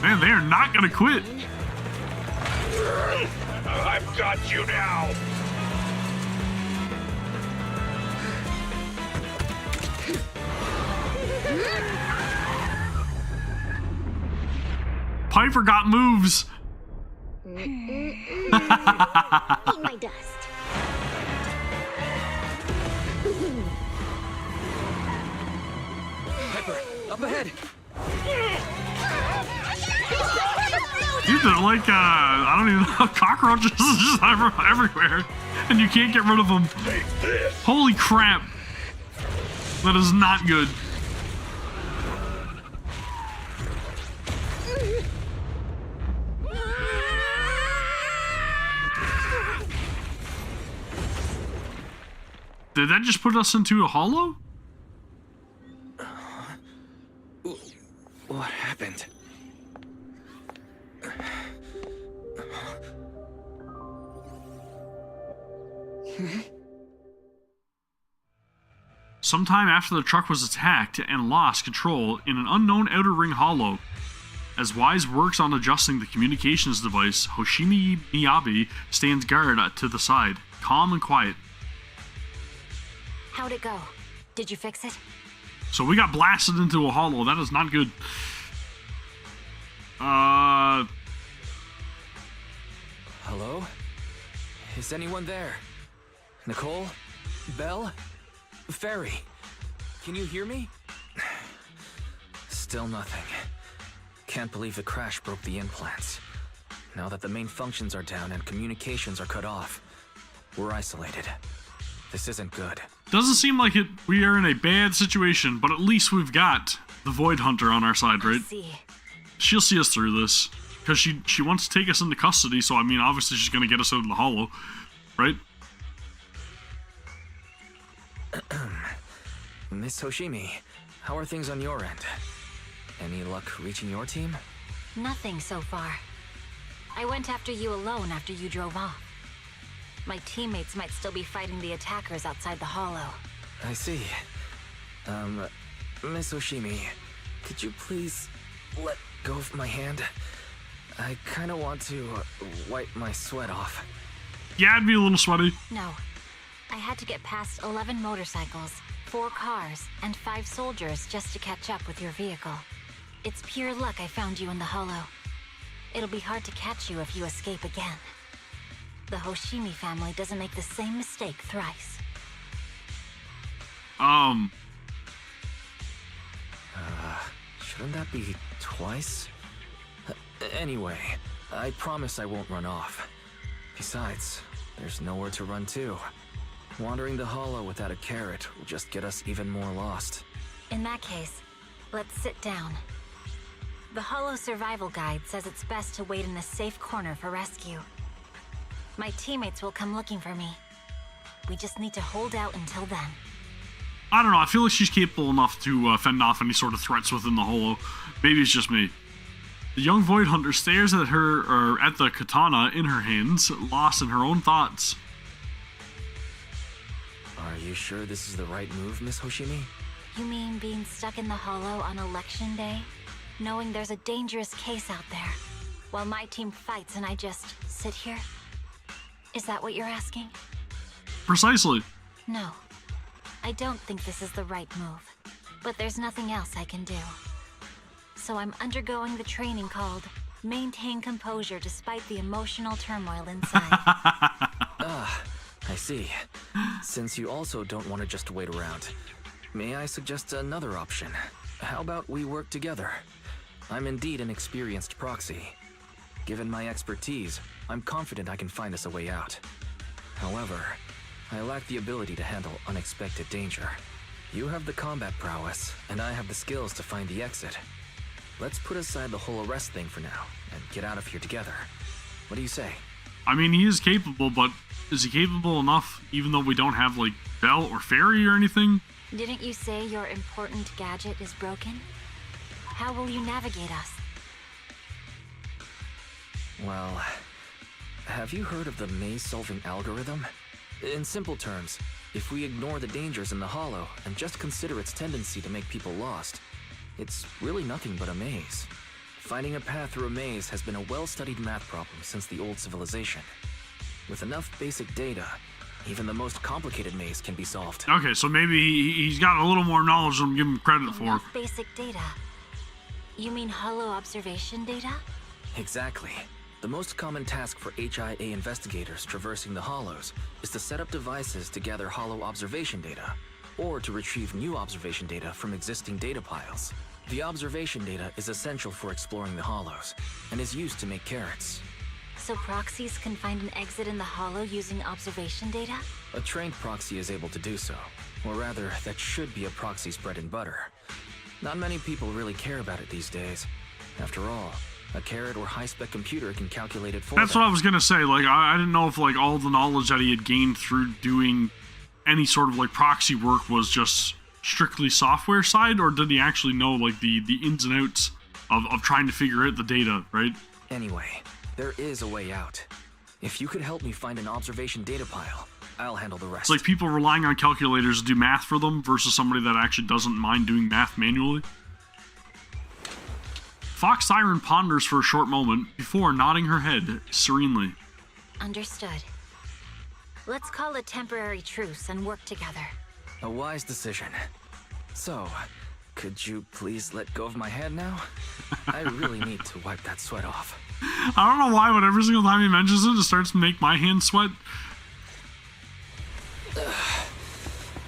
Man, they are not gonna quit. I've got you now. Piper got moves. Eat my dust. Piper, up ahead. Dude, they're like, I don't even know, cockroaches just everywhere, and you can't get rid of them. Holy crap. That is not good. Did that just put us into a hollow? What happened? Sometime after the truck was attacked and lost control in an unknown outer ring hollow. As Wise works on adjusting the communications device, Hoshimi Miyabi stands guard to the side, calm and quiet. How'd it go? Did you fix it? So we got blasted into a hollow. That is not good. Hello? Is anyone there? Nicole? Belle? Ferry? Can you hear me? Still nothing. Can't believe the crash broke the implants. Now that the main functions are down and communications are cut off, we're isolated. This isn't good. Doesn't seem like it. We are in a bad situation, but at least we've got the Void Hunter on our side, right? She'll see us through this. Because she wants to take us into custody, so I mean, obviously she's going to get us out of the hollow, right? Miss Hoshimi, how are things on your end? Any luck reaching your team? Nothing so far. I went after you alone after you drove off. My teammates might still be fighting the attackers outside the hollow. I see. Miss Hoshimi, could you please let go of my hand? I kinda want to wipe my sweat off. Yeah, I'd be a little sweaty. No. I had to get past 11 motorcycles, 4 cars, and 5 soldiers just to catch up with your vehicle. It's pure luck I found you in the Hollow. It'll be hard to catch you if you escape again. The Hoshimi family doesn't make the same mistake thrice. Shouldn't that be twice? Anyway, I promise I won't run off. Besides, there's nowhere to run to. Wandering the Hollow without a carrot will just get us even more lost. In that case, let's sit down. The Hollow Survival Guide says it's best to wait in a safe corner for rescue. My teammates will come looking for me. We just need to hold out until then. I don't know, I feel like she's capable enough to fend off any sort of threats within the Hollow. Maybe it's just me. The young Void Hunter stares at her, or at the katana in her hands, lost in her own thoughts. Are you sure this is the right move, Miss Hoshimi? You mean being stuck in the Hollow on election day? Knowing there's a dangerous case out there, while my team fights and I just sit here? Is that what you're asking? Precisely. No. I don't think this is the right move, but there's nothing else I can do. So I'm undergoing the training called Maintain Composure Despite the Emotional Turmoil Inside. I see. Since you also don't want to just wait around, may I suggest another option? How about we work together? I'm indeed an experienced proxy. Given my expertise, I'm confident I can find us a way out. However, I lack the ability to handle unexpected danger. You have the combat prowess, and I have the skills to find the exit. Let's put aside the whole arrest thing for now, and get out of here together. What do you say? I mean, he is capable, but is he capable enough even though we don't have, like, Bell or Fairy or anything? Didn't you say your important gadget is broken? How will you navigate us? Well, have you heard of the maze-solving algorithm? In simple terms, if we ignore the dangers in the Hollow and just consider its tendency to make people lost, it's really nothing but a maze. Finding a path through a maze has been a well-studied math problem since the old civilization. With enough basic data, even the most complicated maze can be solved. Okay, so maybe he's got a little more knowledge than we give him credit for. Enough basic data? You mean Hollow observation data? Exactly. The most common task for HIA investigators traversing the Hollows is to set up devices to gather Hollow observation data, or to retrieve new observation data from existing data piles. The observation data is essential for exploring the Hollows, and is used to make carrots. So proxies can find an exit in the Hollow using observation data? A trained proxy is able to do so, or rather, that should be a proxy's bread and butter. Not many people really care about it these days. After all, a carrot or high-spec computer can calculate it for That's them. what I was gonna say, like, I didn't know if, like, all the knowledge that he had gained through doing any sort of, like, proxy work was just strictly software side, or did he actually know, like, the ins and outs of trying to figure out the data, right? Anyway, there is a way out. If you could help me find an observation data pile, I'll handle the rest. It's like people relying on calculators to do math for them versus somebody that actually doesn't mind doing math manually. Fox Siren ponders for a short moment before nodding her head serenely. Understood. Let's call a temporary truce and work together. A wise decision. So, could you please let go of my hand now? I really need to wipe that sweat off. I don't know why, but every single time he mentions it, it starts to make my hand sweat.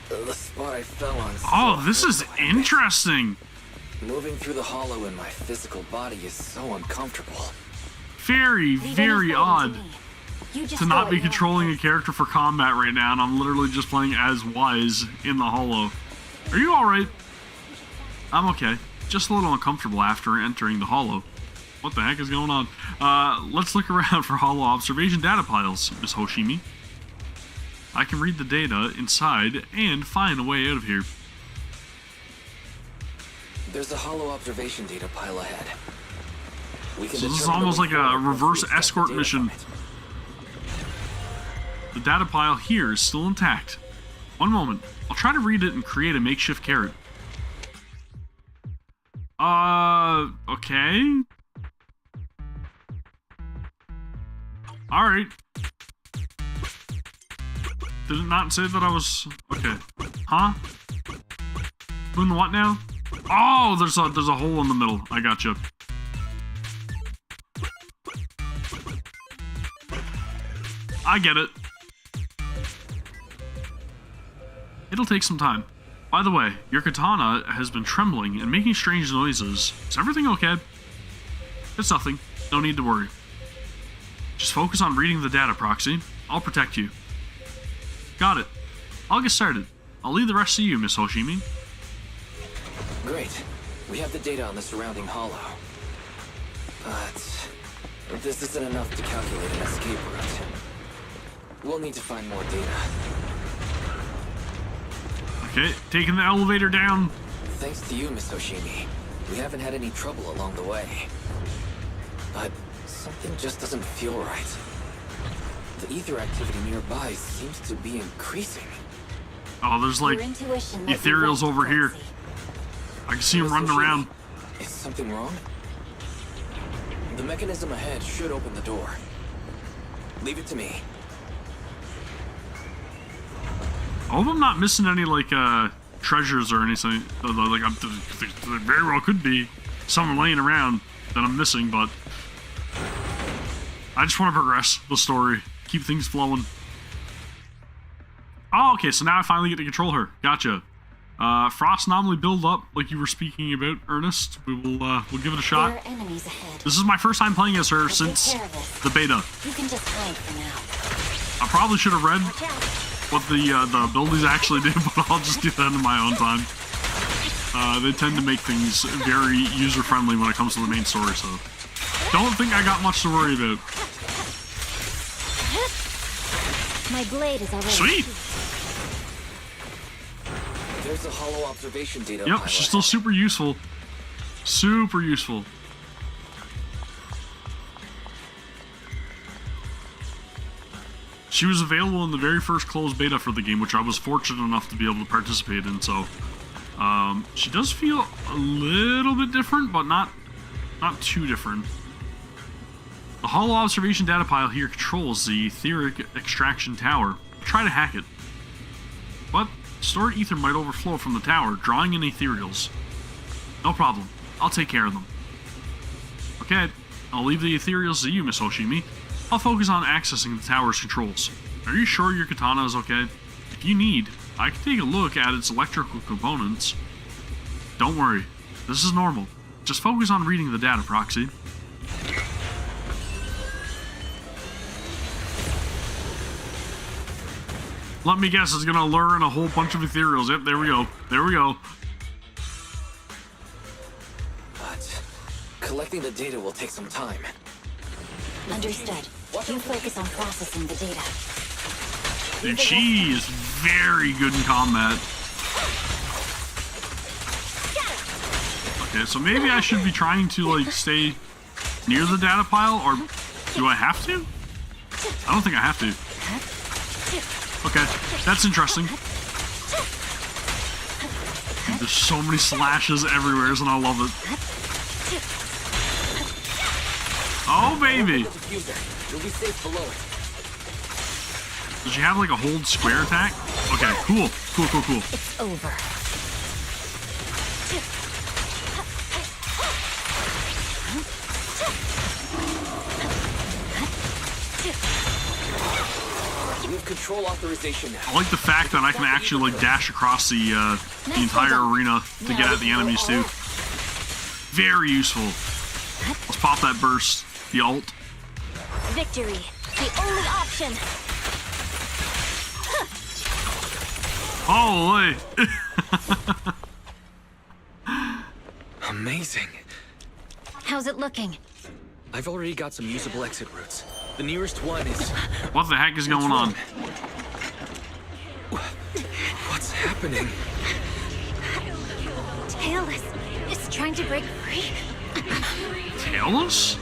The spot I fell on. Oh, this is interesting. Moving through the Hollow in my physical body is so uncomfortable. Very, very odd to not be controlling a character for combat right now, and I'm literally just playing as Wise in the Hollow. Are you alright? I'm okay. Just a little uncomfortable after entering the Hollow. What the heck is going on? Let's look around for Hollow observation data piles, Miss Hoshimi. I can read the data inside and find a way out of here. There's a Hollow observation data pile ahead. We can So this is almost like a reverse escort mission. The data pile here is still intact. One moment. I'll try to read it and create a makeshift carrot. Okay. Did it not say that I was... Okay. Huh? Doing the what now? Oh, there's a hole in the middle. I gotcha. I get it. It'll take some time. By the way, your katana has been trembling and making strange noises. Is everything okay? It's nothing. No need to worry. Just focus on reading the data proxy. I'll protect you. Got it. I'll get started. I'll leave the rest to you, Miss Hoshimi. Great. We have the data on the surrounding hollow. But this isn't enough to calculate an escape route. We'll need to find more data. Okay, taking the elevator down. Thanks to you, Miss Hoshimi. We haven't had any trouble along the way. But something just doesn't feel right. The ether activity nearby seems to be increasing. Oh, there's like ethereals over here. I can see them running around. Is something wrong? The mechanism ahead should open the door. Leave it to me. I hope I'm not missing any like treasures or anything. Like there very well could be something laying around that I'm missing, but I just want to progress the story, keep things flowing. Oh, okay, so now I finally get to control her. Gotcha. Frost anomaly build up, like you were speaking about, Ernest. We'll give it a shot. There are enemies ahead. This is my first time playing as her since the beta. You can just hide for now. I probably should have read what the abilities actually do, but I'll just do that in my own time. They tend to make things very user-friendly when it comes to the main story, so don't think I got much to worry about. My blade is already sweet. There's a hollow observation data. Yep, she's still super useful. Super useful. She was available in the very first closed beta for the game, which I was fortunate enough to be able to participate in, so she does feel a little bit different, but not too different. The hollow observation data pile here controls the etheric extraction tower. Try to hack it. But stored ether might overflow from the tower, drawing in ethereals. No problem. I'll take care of them. Okay, I'll leave the ethereals to you, Miss Hoshimi. I'll focus on accessing the tower's controls. Are you sure your katana is okay? If you need, I can take a look at its electrical components. Don't worry, this is normal. Just focus on reading the data proxy. Let me guess, it's gonna lure in a whole bunch of ethereals. Yep, there we go. There we go. But collecting the data will take some time. Understood. You focus on processing the data. Dude, she is very good in combat. Okay, so maybe I should be trying to, like, stay near the data pile, or do I have to? I don't think I have to. Okay, that's interesting. Dude, there's so many slashes everywhere, and I love it. Oh, baby! You'll be safe below it. Does she have like a hold square attack? Okay, cool. Cool, cool, cool. It's over. We have control authorization now. I like the fact that I can actually like dash across the entire arena to get at the enemies too. Very useful. Let's pop that burst. The ult. Victory, the only option. Holy! Amazing. How's it looking? I've already got some usable exit routes. The nearest one is... What the heck is going on? What's happening? Tailless is trying to break free. Tailless?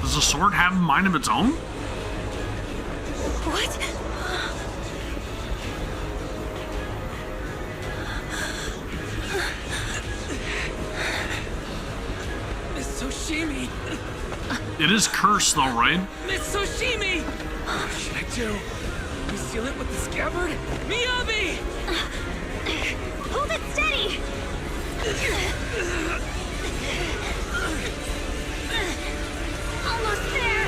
Does the sword have a mind of its own? What? It is cursed though, right? Miss Soshimi! What should I do? Reseal it with the scabbard? Miyabi! Hold it steady! Almost there!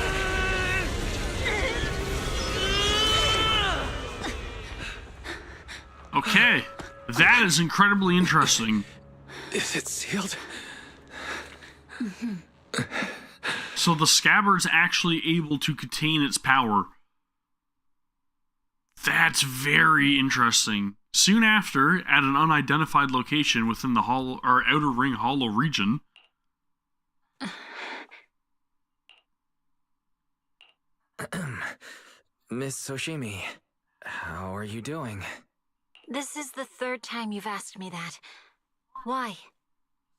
Okay, that is incredibly interesting. Is it sealed? So the Scabbard's actually able to contain its power. That's very interesting. Soon after, at an unidentified location within the Outer Ring Hollow region, Miss Soshimi, how are you doing? This is the third time you've asked me that. Why?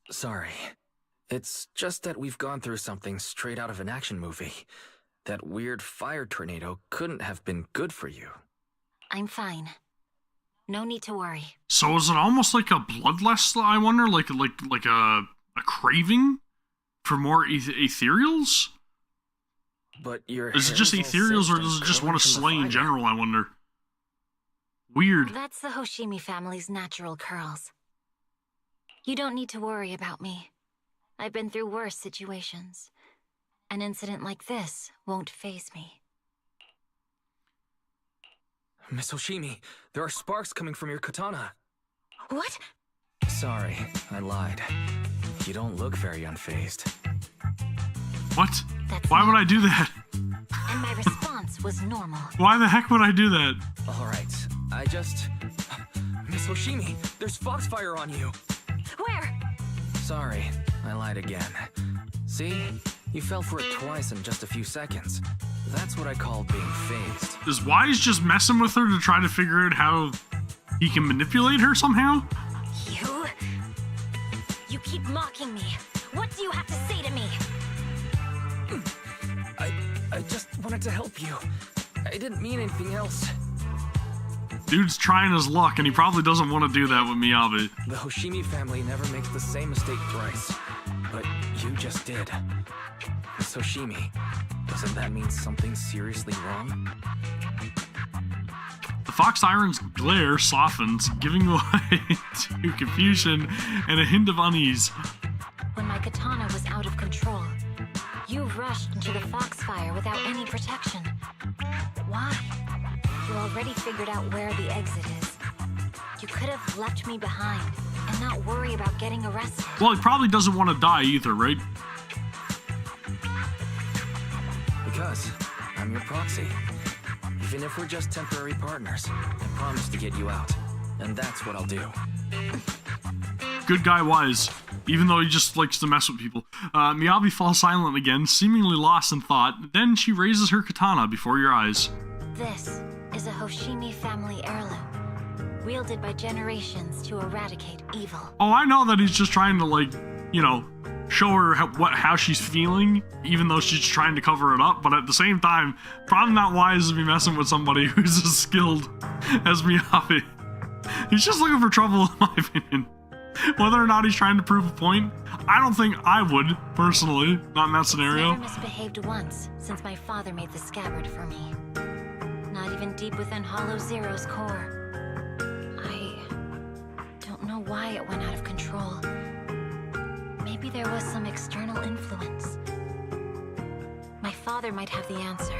Sorry. It's just that we've gone through something straight out of an action movie. That weird fire tornado couldn't have been good for you. I'm fine. No need to worry. So is it almost like a bloodlust, I wonder? Like a craving for more ethereals? But your Is it just ethereals, or does it just want to slay in general, I wonder? Weird. That's the Hoshimi family's natural curls. You don't need to worry about me. I've been through worse situations. An incident like this won't faze me. Miss Hoshimi, there are sparks coming from your katana. What? Sorry, I lied. You don't look very unfazed. What? Why would I do that? And my response was normal. Why the heck would I do that? Alright, Miss Hoshimi, there's foxfire on you. Where? Sorry, I lied again. See? You fell for it twice in just a few seconds. That's what I call being phased. Is Wise just messing with her to try to figure out how he can manipulate her somehow? You keep mocking me. What do you have to say to me? I just wanted to help you. I didn't mean anything else. Dude's trying his luck, and he probably doesn't want to do that with Miyabi. The Hoshimi family never makes the same mistake thrice. But you just did. Miss Hoshimi, doesn't that mean something seriously wrong? The Fox Siren's glare softens, giving way to confusion and a hint of unease. When my katana was out of control, you rushed into the foxfire without any protection. Why? You already figured out where the exit is. You could have left me behind and not worry about getting arrested. Well, he probably doesn't want to die either, right? Because I'm your proxy. Even if we're just temporary partners, I promise to get you out. And that's what I'll do. Good guy Wise, even though he just likes to mess with people. Miyabi falls silent again, seemingly lost in thought. Then she raises her katana before your eyes. This is a Hoshimi family heirloom, wielded by generations to eradicate evil. Oh, I know that he's just trying to, like, you know, show her how she's feeling, even though she's trying to cover it up. But at the same time, probably not wise to be messing with somebody who's as skilled as Miyabi. He's just looking for trouble, in my opinion. Whether or not he's trying to prove a point, I don't think I would, personally, not in that scenario. I've never misbehaved once since my father made the scabbard for me. Not even deep within Hollow Zero's core. I don't know why it went out of control. Maybe there was some external influence. My father might have the answer,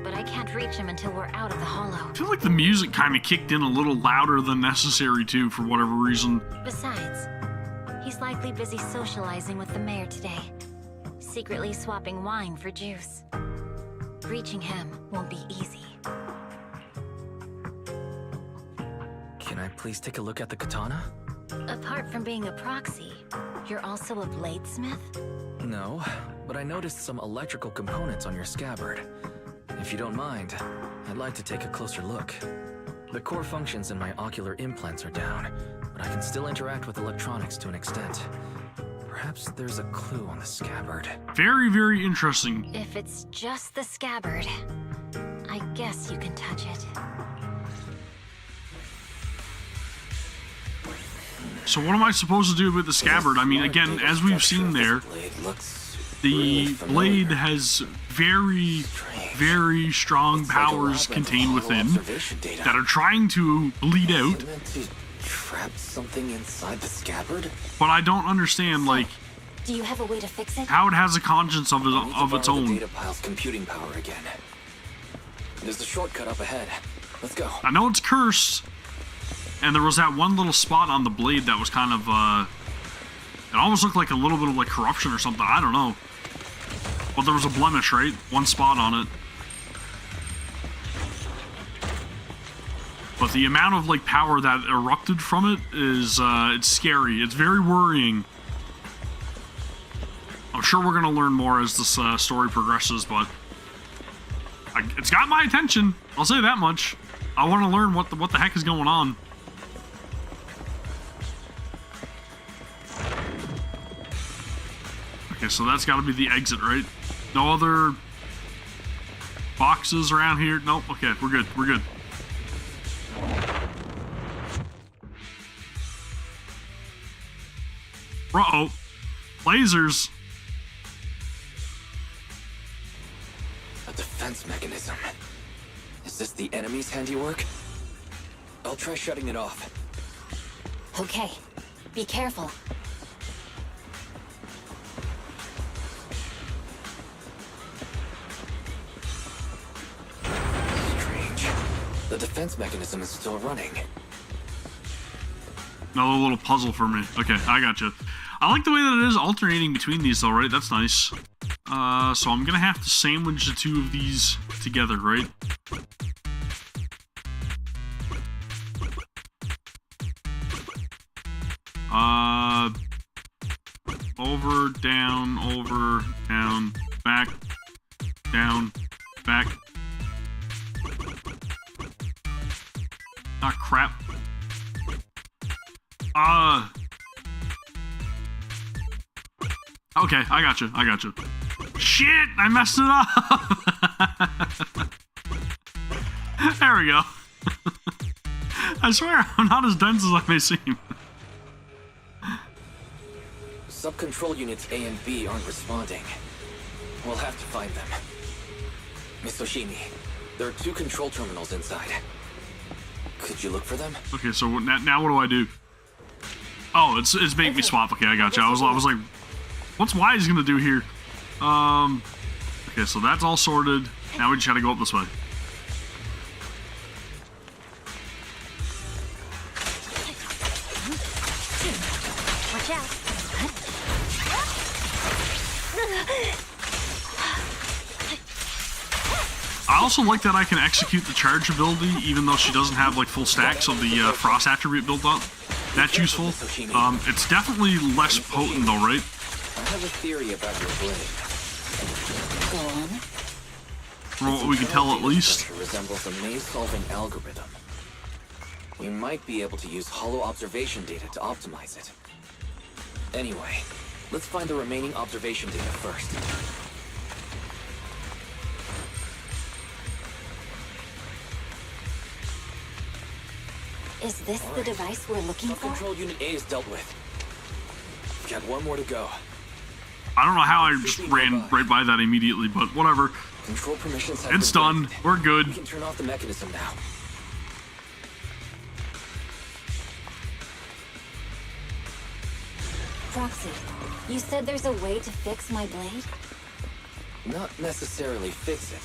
but I can't reach him until we're out of the hollow. I feel like the music kind of kicked in a little louder than necessary, too, for whatever reason. Besides, he's likely busy socializing with the mayor today, secretly swapping wine for juice. Reaching him won't be easy. Can I please take a look at the katana? Apart from being a proxy, you're also a bladesmith? No, but I noticed some electrical components on your scabbard. If you don't mind, I'd like to take a closer look. The core functions in my ocular implants are down, but I can still interact with electronics to an extent. Perhaps there's a clue on the scabbard. Very, very interesting. If it's just the scabbard, I guess you can touch it. So what am I supposed to do with the scabbard? I mean, again, as we've seen there, blade looks The blade has very, very strong powers contained within that are trying to bleed out. Trap something inside the scabbard? But I don't understand, like, do you have a way to fix it? how it has a conscience of its own. The data pile's computing power again. There's a shortcut up ahead. Let's go. I know it's cursed, and there was that one little spot on the blade that was kind of, it almost looked like a little bit of, like, corruption or something. I don't know. But there was a blemish, right? One spot on it. But the amount of, like, power that erupted from it is, it's scary. It's very worrying. I'm sure we're gonna learn more as this story progresses, but it's got my attention. I'll say that much. I want to learn what the heck is going on. Okay, so that's got to be the exit, right? No other boxes around here? Nope. Okay, we're good. We're good. Uh-oh. Lasers. A defense mechanism. Is this the enemy's handiwork? I'll try shutting it off. Okay. Be careful. Strange. The defense mechanism is still running. Another little puzzle for me. Okay, I gotcha. I like the way that it is alternating between these though, right? That's nice. So I'm gonna have to sandwich the two of these together, right? Over, down, back, down, back. Ah, crap. Okay, I gotcha. Shit, I messed it up. There we go. I swear, I'm not as dense as I may seem. Sub-control units A and B aren't responding. We'll have to find them. Miss Oshimi, there are 2 control terminals inside. Could you look for them? Okay, so now what do I do? Oh, it's making me swap. Okay, I gotcha. I was like, what's Wise gonna do here? Okay, so that's all sorted. Now we just gotta go up this way. Watch out. I also like that I can execute the charge ability even though she doesn't have like full stacks of the frost attribute built up. That's useful. It's definitely less potent though, right? I have a theory about your blade. Go on. From what we can tell at least. It resembles a maze-solving algorithm. We might be able to use hollow observation data to optimize it. Anyway, let's find the remaining observation data first. Is this the device we're looking for? Control Unit A is dealt with. We've got 1 more to go. I don't know how I just ran right by that immediately, but whatever. Control permissions have It's been done. granted. We're good. We can turn off the mechanism now. Proxy, you said there's a way to fix my blade? Not necessarily fix it.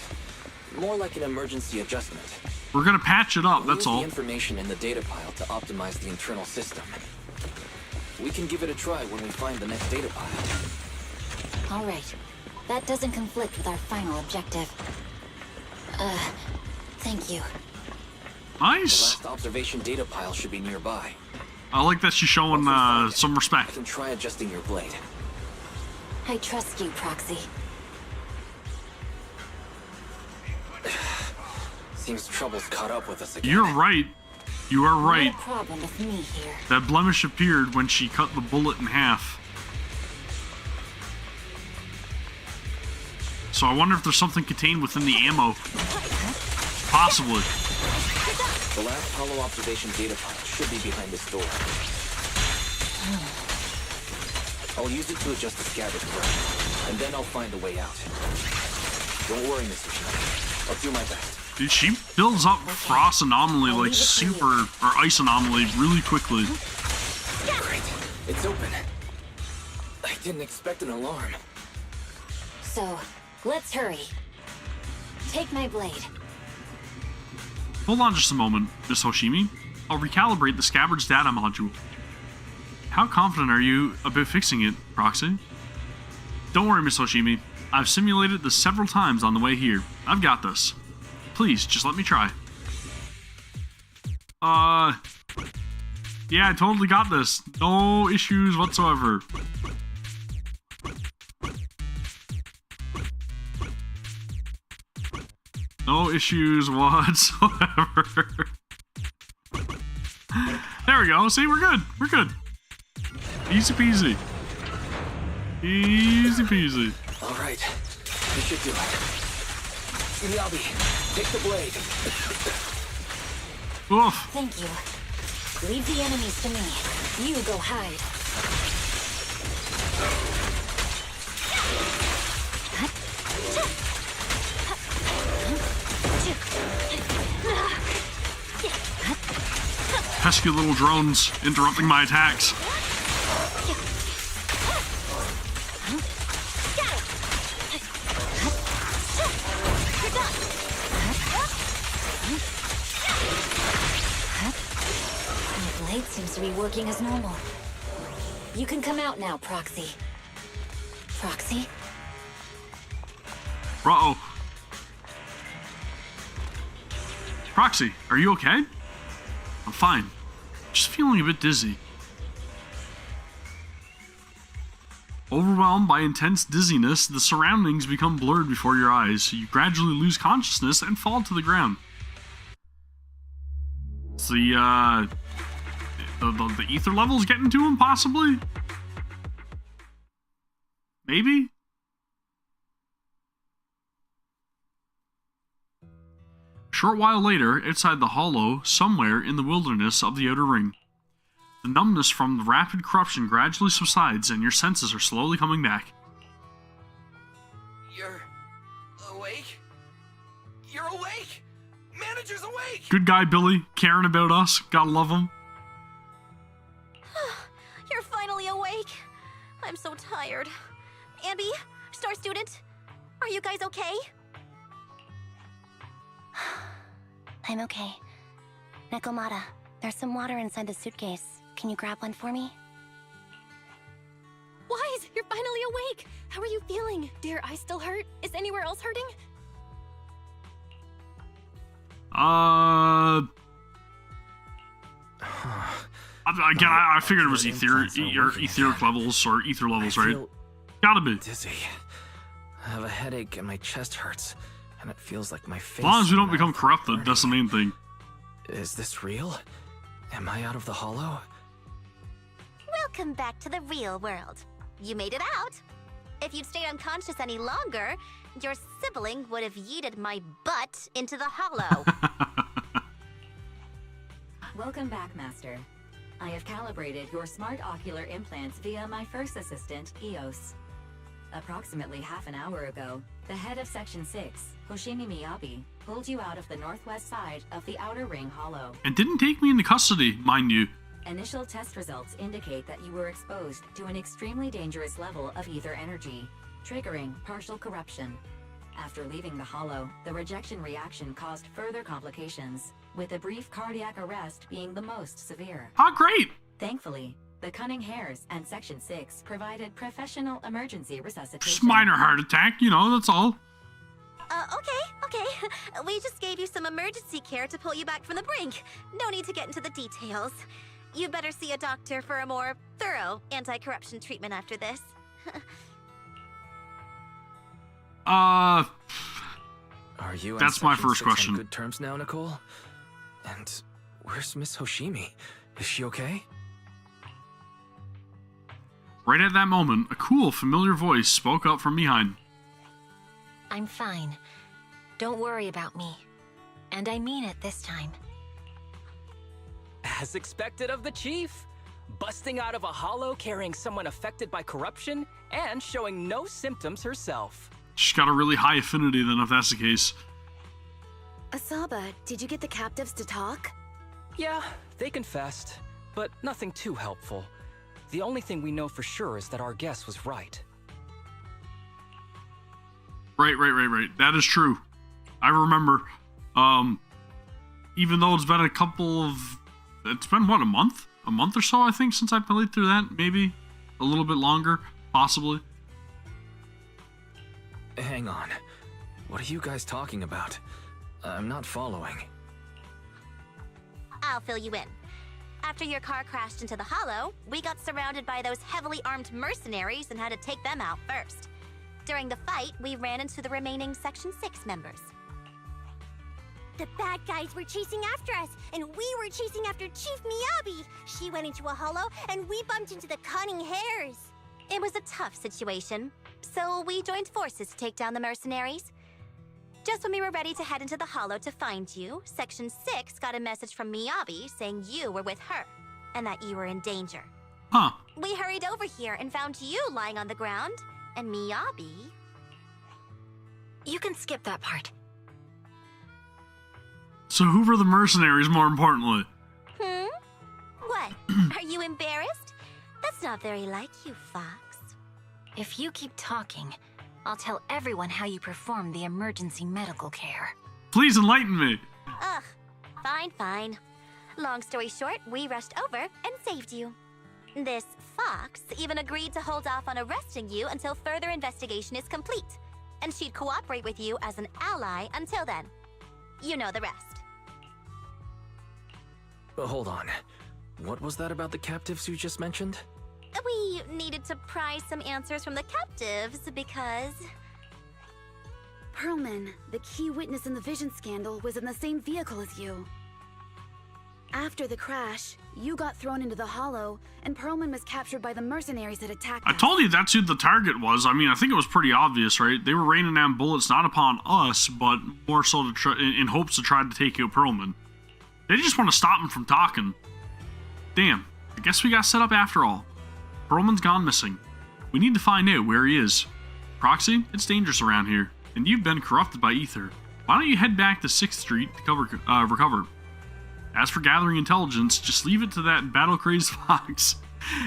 More like an emergency adjustment. We're gonna patch it up, that's We'll all. use the information in the data pile to optimize the internal system. We can give it a try when we find the next data pile. All right. That doesn't conflict with our final objective. Thank you. Nice. The last observation data pile should be nearby. I like that she's showing some I respect. can try adjusting your blade. I trust you, Proxy. Seems trouble's caught up with us again. You're right. You are right. No problem with me here. That blemish appeared when she cut the bullet in half. So I wonder if there's something contained within the ammo. Possibly. The last hollow observation data file should be behind this door. I'll use it to adjust the Scabbard grip, and then I'll find a way out. Don't worry, Mr. Schneider. I'll do my best. Dude, she builds up frost anomaly like super, or ice anomaly really quickly. Great. It's open. I didn't expect an alarm. So, let's hurry. Take my blade. Hold on just a moment, Miss Hoshimi. I'll recalibrate the Scabbard's data module. How confident are you about fixing it, Proxy? Don't worry, Miss Hoshimi. I've simulated this several times on the way here. I've got this. Please, just let me try. Yeah, I totally got this. No issues whatsoever. No issues whatsoever. There we go. See, we're good. We're good. Easy peasy. Easy peasy. All right. This should do it. Miyabi, take the blade. Oof. Thank you. Leave the enemies to me. You go hide. Pesky little drones interrupting my attacks. My blade seems to be working as normal. You can come out now, Proxy. Proxy? Uh-oh. Proxy, are you okay? I'm fine. Just feeling a bit dizzy. Overwhelmed by intense dizziness, the surroundings become blurred before your eyes. You gradually lose consciousness and fall to the ground. It's the ether levels getting to him, possibly? Maybe? A short while later, outside the hollow, somewhere in the wilderness of the Outer Ring. The numbness from the rapid corruption gradually subsides and your senses are slowly coming back. You're awake? You're awake! Manager's awake! Good guy, Billy. Caring about us. Gotta love him. You're finally awake. I'm so tired. Ambi, Star Student, are you guys okay? I'm okay. Nekomata, there's some water inside the suitcase. Can you grab one for me? Wise, you're finally awake! How are you feeling? Do your eyes still hurt? Is anywhere else hurting? Again, I figured it was etheric levels or ether levels, right? Gotta be. Dizzy. I have a headache and my chest hurts, and it feels like my face. As long as we don't become corrupted, that's the main thing. Is this real? Am I out of the hollow? Welcome back to the real world. You made it out. If you'd stayed unconscious any longer, your sibling would have yeeted my butt into the hollow. Welcome back, Master. I have calibrated your smart ocular implants via my first assistant, EOS. Approximately half an hour ago, the head of Section 6, Hoshimi Miyabi, pulled you out of the northwest side of the Outer Ring Hollow. And didn't take me into custody, mind you. Initial test results indicate that you were exposed to an extremely dangerous level of ether energy, triggering partial corruption. After leaving the hollow, the rejection reaction caused further complications, with a brief cardiac arrest being the most severe. Ah, great! Thankfully, the Cunning Hares and Section 6 provided professional emergency resuscitation. Just minor heart attack, you know, that's all. Okay. We just gave you some emergency care to pull you back from the brink. No need to get into the details. You better see a doctor for a more thorough anti-corruption treatment after this. Are you? That's my first question. On good terms now, Nicole? And where's Miss Hoshimi? Is she okay? Right at that moment, a cool, familiar voice spoke up from behind. I'm fine. Don't worry about me. And I mean it this time. As expected of the Chief, busting out of a hollow carrying someone affected by corruption and showing no symptoms herself. She's got a really high affinity then, if that's the case. Asaba, did you get the captives to talk? Yeah, they confessed, but nothing too helpful. The only thing we know for sure is that our guess was right. Right. That is true. I remember, even though it's been it's been what, a month? A month or so, I think, since I played through that. Maybe a little bit longer, possibly. Hang on. What are you guys talking about? I'm not following. I'll fill you in. After your car crashed into the hollow, we got surrounded by those heavily armed mercenaries and had to take them out first. During the fight, we ran into the remaining Section 6 members. The bad guys were chasing after us, and we were chasing after Chief Miyabi. She went into a hollow, and we bumped into the cunning hares. It was a tough situation, so we joined forces to take down the mercenaries. Just when we were ready to head into the hollow to find you, Section 6 got a message from Miyabi saying you were with her, and that you were in danger. Huh. We hurried over here and found you lying on the ground, and Miyabi... You can skip that part. So who were the mercenaries, more importantly? What? Are you embarrassed? That's not very like you, Fox. If you keep talking, I'll tell everyone how you performed the emergency medical care. Please enlighten me. Ugh, fine. Long story short, we rushed over and saved you. This Fox even agreed to hold off on arresting you until further investigation is complete. And she'd cooperate with you as an ally until then. You know the rest. Hold on. What was that about the captives you just mentioned? We needed to pry some answers from the captives because... Perlman, the key witness in the Vision scandal, was in the same vehicle as you. After the crash, you got thrown into the hollow, and Perlman was captured by the mercenaries that attacked us. I told you that's who the target was. I mean, I think it was pretty obvious, right? They were raining down bullets not upon us, but more so in hopes to try to take out Perlman. They just want to stop him from talking. Damn, I guess we got set up after all. Perlman's gone missing. We need to find out where he is. Proxy, it's dangerous around here, and you've been corrupted by Ether. Why don't you head back to 6th Street to recover? As for gathering intelligence, just leave it to that battle-crazed Fox.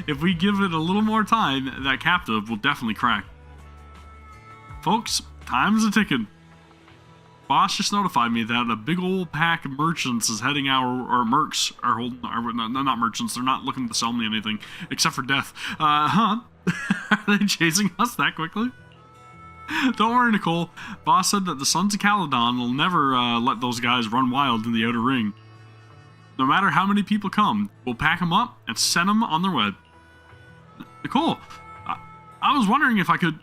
If we give it a little more time, that captive will definitely crack. Folks, time's a-ticking. Boss just notified me that a big old pack of merchants is heading our mercs are holding, not merchants, they're not looking to sell me anything, except for death. Are they chasing us that quickly? Don't worry, Nicole. Boss said that the Sons of Caledon will never let those guys run wild in the outer ring. No matter how many people come, we'll pack them up and send them on their way. Nicole, I was wondering if I could...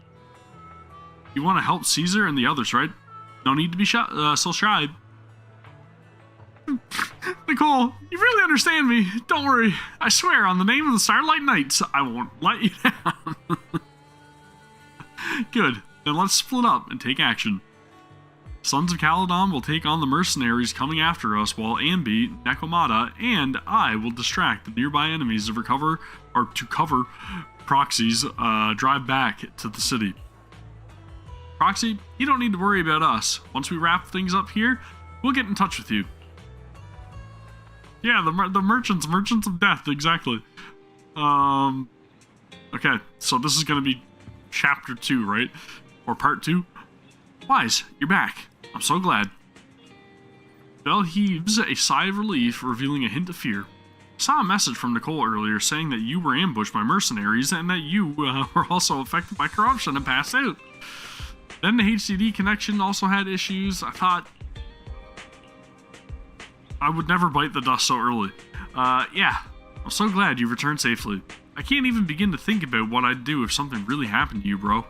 You want to help Caesar and the others, right? No need to be so shy. Nicole, you really understand me. Don't worry. I swear on the name of the Starlight Knights, I won't let you down. Good. Then let's split up and take action. Sons of Caledon will take on the mercenaries coming after us, while Ambi, Nekomata, and I will distract the nearby enemies to cover Proxy's drive back to the city. Proxy, you don't need to worry about us. Once we wrap things up here, we'll get in touch with you. Yeah, the merchants of death, exactly. Okay, so this is gonna be chapter 2, right? Or part 2? Wise, you're back. I'm so glad. Belle heaves a sigh of relief, revealing a hint of fear. Saw a message from Nicole earlier saying that you were ambushed by mercenaries and that you were also affected by corruption and passed out. Then the HDD connection also had issues. I thought I would never bite the dust so early. Yeah, I'm so glad you returned safely. I can't even begin to think about what I'd do if something really happened to you, bro.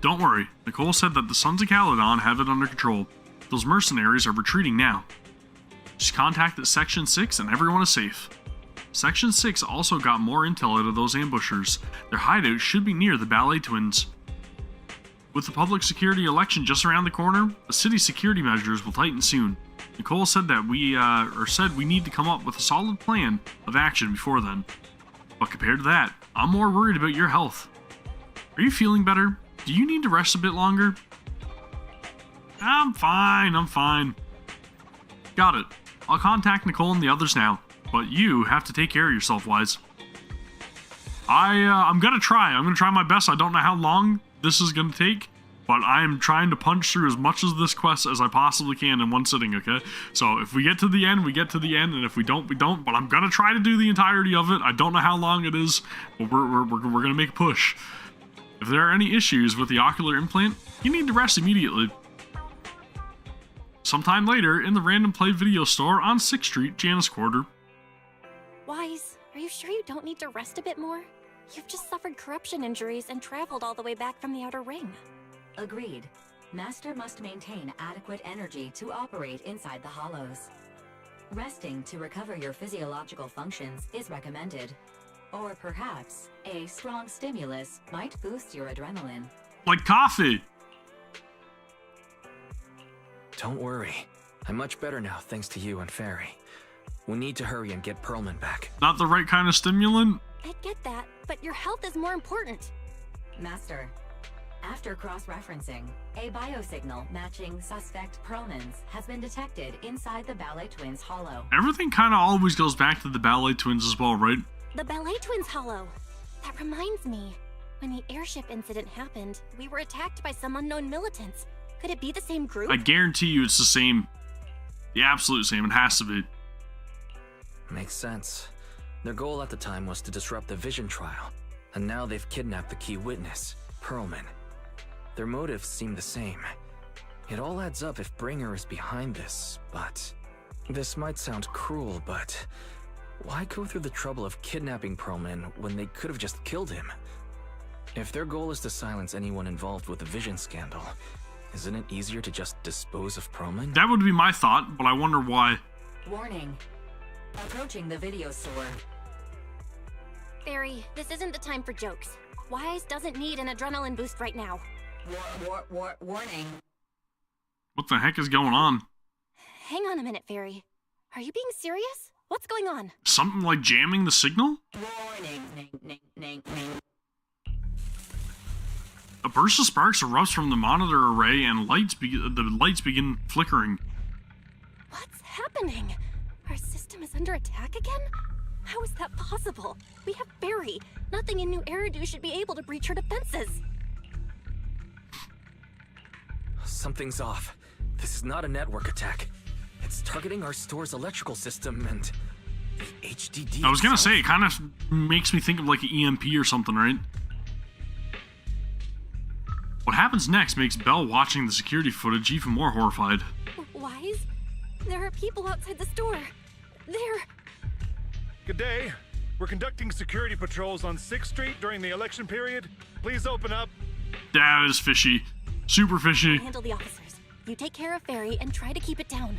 Don't worry, Nicole said that the Sons of Caledon have it under control. Those mercenaries are retreating now. Just contacted Section 6 and everyone is safe. Section 6 also got more intel out of those ambushers. Their hideout should be near the Ballet Twins. With the public security election just around the corner, the city's security measures will tighten soon. Nicole said that we need to come up with a solid plan of action before then. But compared to that, I'm more worried about your health. Are you feeling better? Do you need to rest a bit longer? I'm fine. Got it. I'll contact Nicole and the others now, but you have to take care of yourself, Wise. I'm gonna try. I'm gonna try my best. I don't know how long this is gonna take, but I'm trying to punch through as much of this quest as I possibly can in one sitting, okay? So if we get to the end, we get to the end, and if we don't, we don't, but I'm gonna try to do the entirety of it. I don't know how long it is, but we're gonna make a push. If there are any issues with the ocular implant, you need to rest immediately. Sometime later, in the Random Play video store on 6th Street, Janice Quarter. Wise, are you sure you don't need to rest a bit more? You've just suffered corruption injuries and traveled all the way back from the Outer Ring. Agreed. Master must maintain adequate energy to operate inside the hollows. Resting to recover your physiological functions is recommended. Or perhaps, a strong stimulus might boost your adrenaline. Like coffee! Don't worry. I'm much better now thanks to you and Fairy. We need to hurry and get Perlman back. Not the right kind of stimulant? I get that, but your health is more important. Master, after cross-referencing, a biosignal matching suspect Perlman's has been detected inside the Ballet Twins hollow. Everything kind of always goes back to the Ballet Twins as well, right? The Ballet Twins hollow. That reminds me. When the airship incident happened, we were attacked by some unknown militants. Could it be the same group? I guarantee you it's the same. The absolute same. It has to be. Makes sense. Their goal at the time was to disrupt the Vision trial, and now they've kidnapped the key witness, Perlman. Their motives seem the same. It all adds up if Bringer is behind this, but... This might sound cruel, but... Why go through the trouble of kidnapping Perlman when they could have just killed him? If their goal is to silence anyone involved with the Vision scandal, isn't it easier to just dispose of Perlman? That would be my thought, but I wonder why. Warning. Approaching the video store. Barry, this isn't the time for jokes. Wise doesn't need an adrenaline boost right now. Warning. What the heck is going on? Hang on a minute, Fairy. Are you being serious? What's going on? Something like jamming the signal? Warning. A burst of sparks erupts from the monitor array and the lights begin flickering. What's happening? Our system is under attack again? How is that possible? We have Barry. Nothing in New Eridu should be able to breach her defenses. Something's off. This is not a network attack. It's targeting our store's electrical system and the HDD. I was gonna say, it kind of makes me think of like an EMP or something, right? What happens next makes Belle watching the security footage even more horrified. Wise? There are people outside the store. They're... Good day. We're conducting security patrols on 6th Street during the election period. Please open up. That is fishy. Super fishy. Handle the officers. You take care of Fairy and try to keep it down.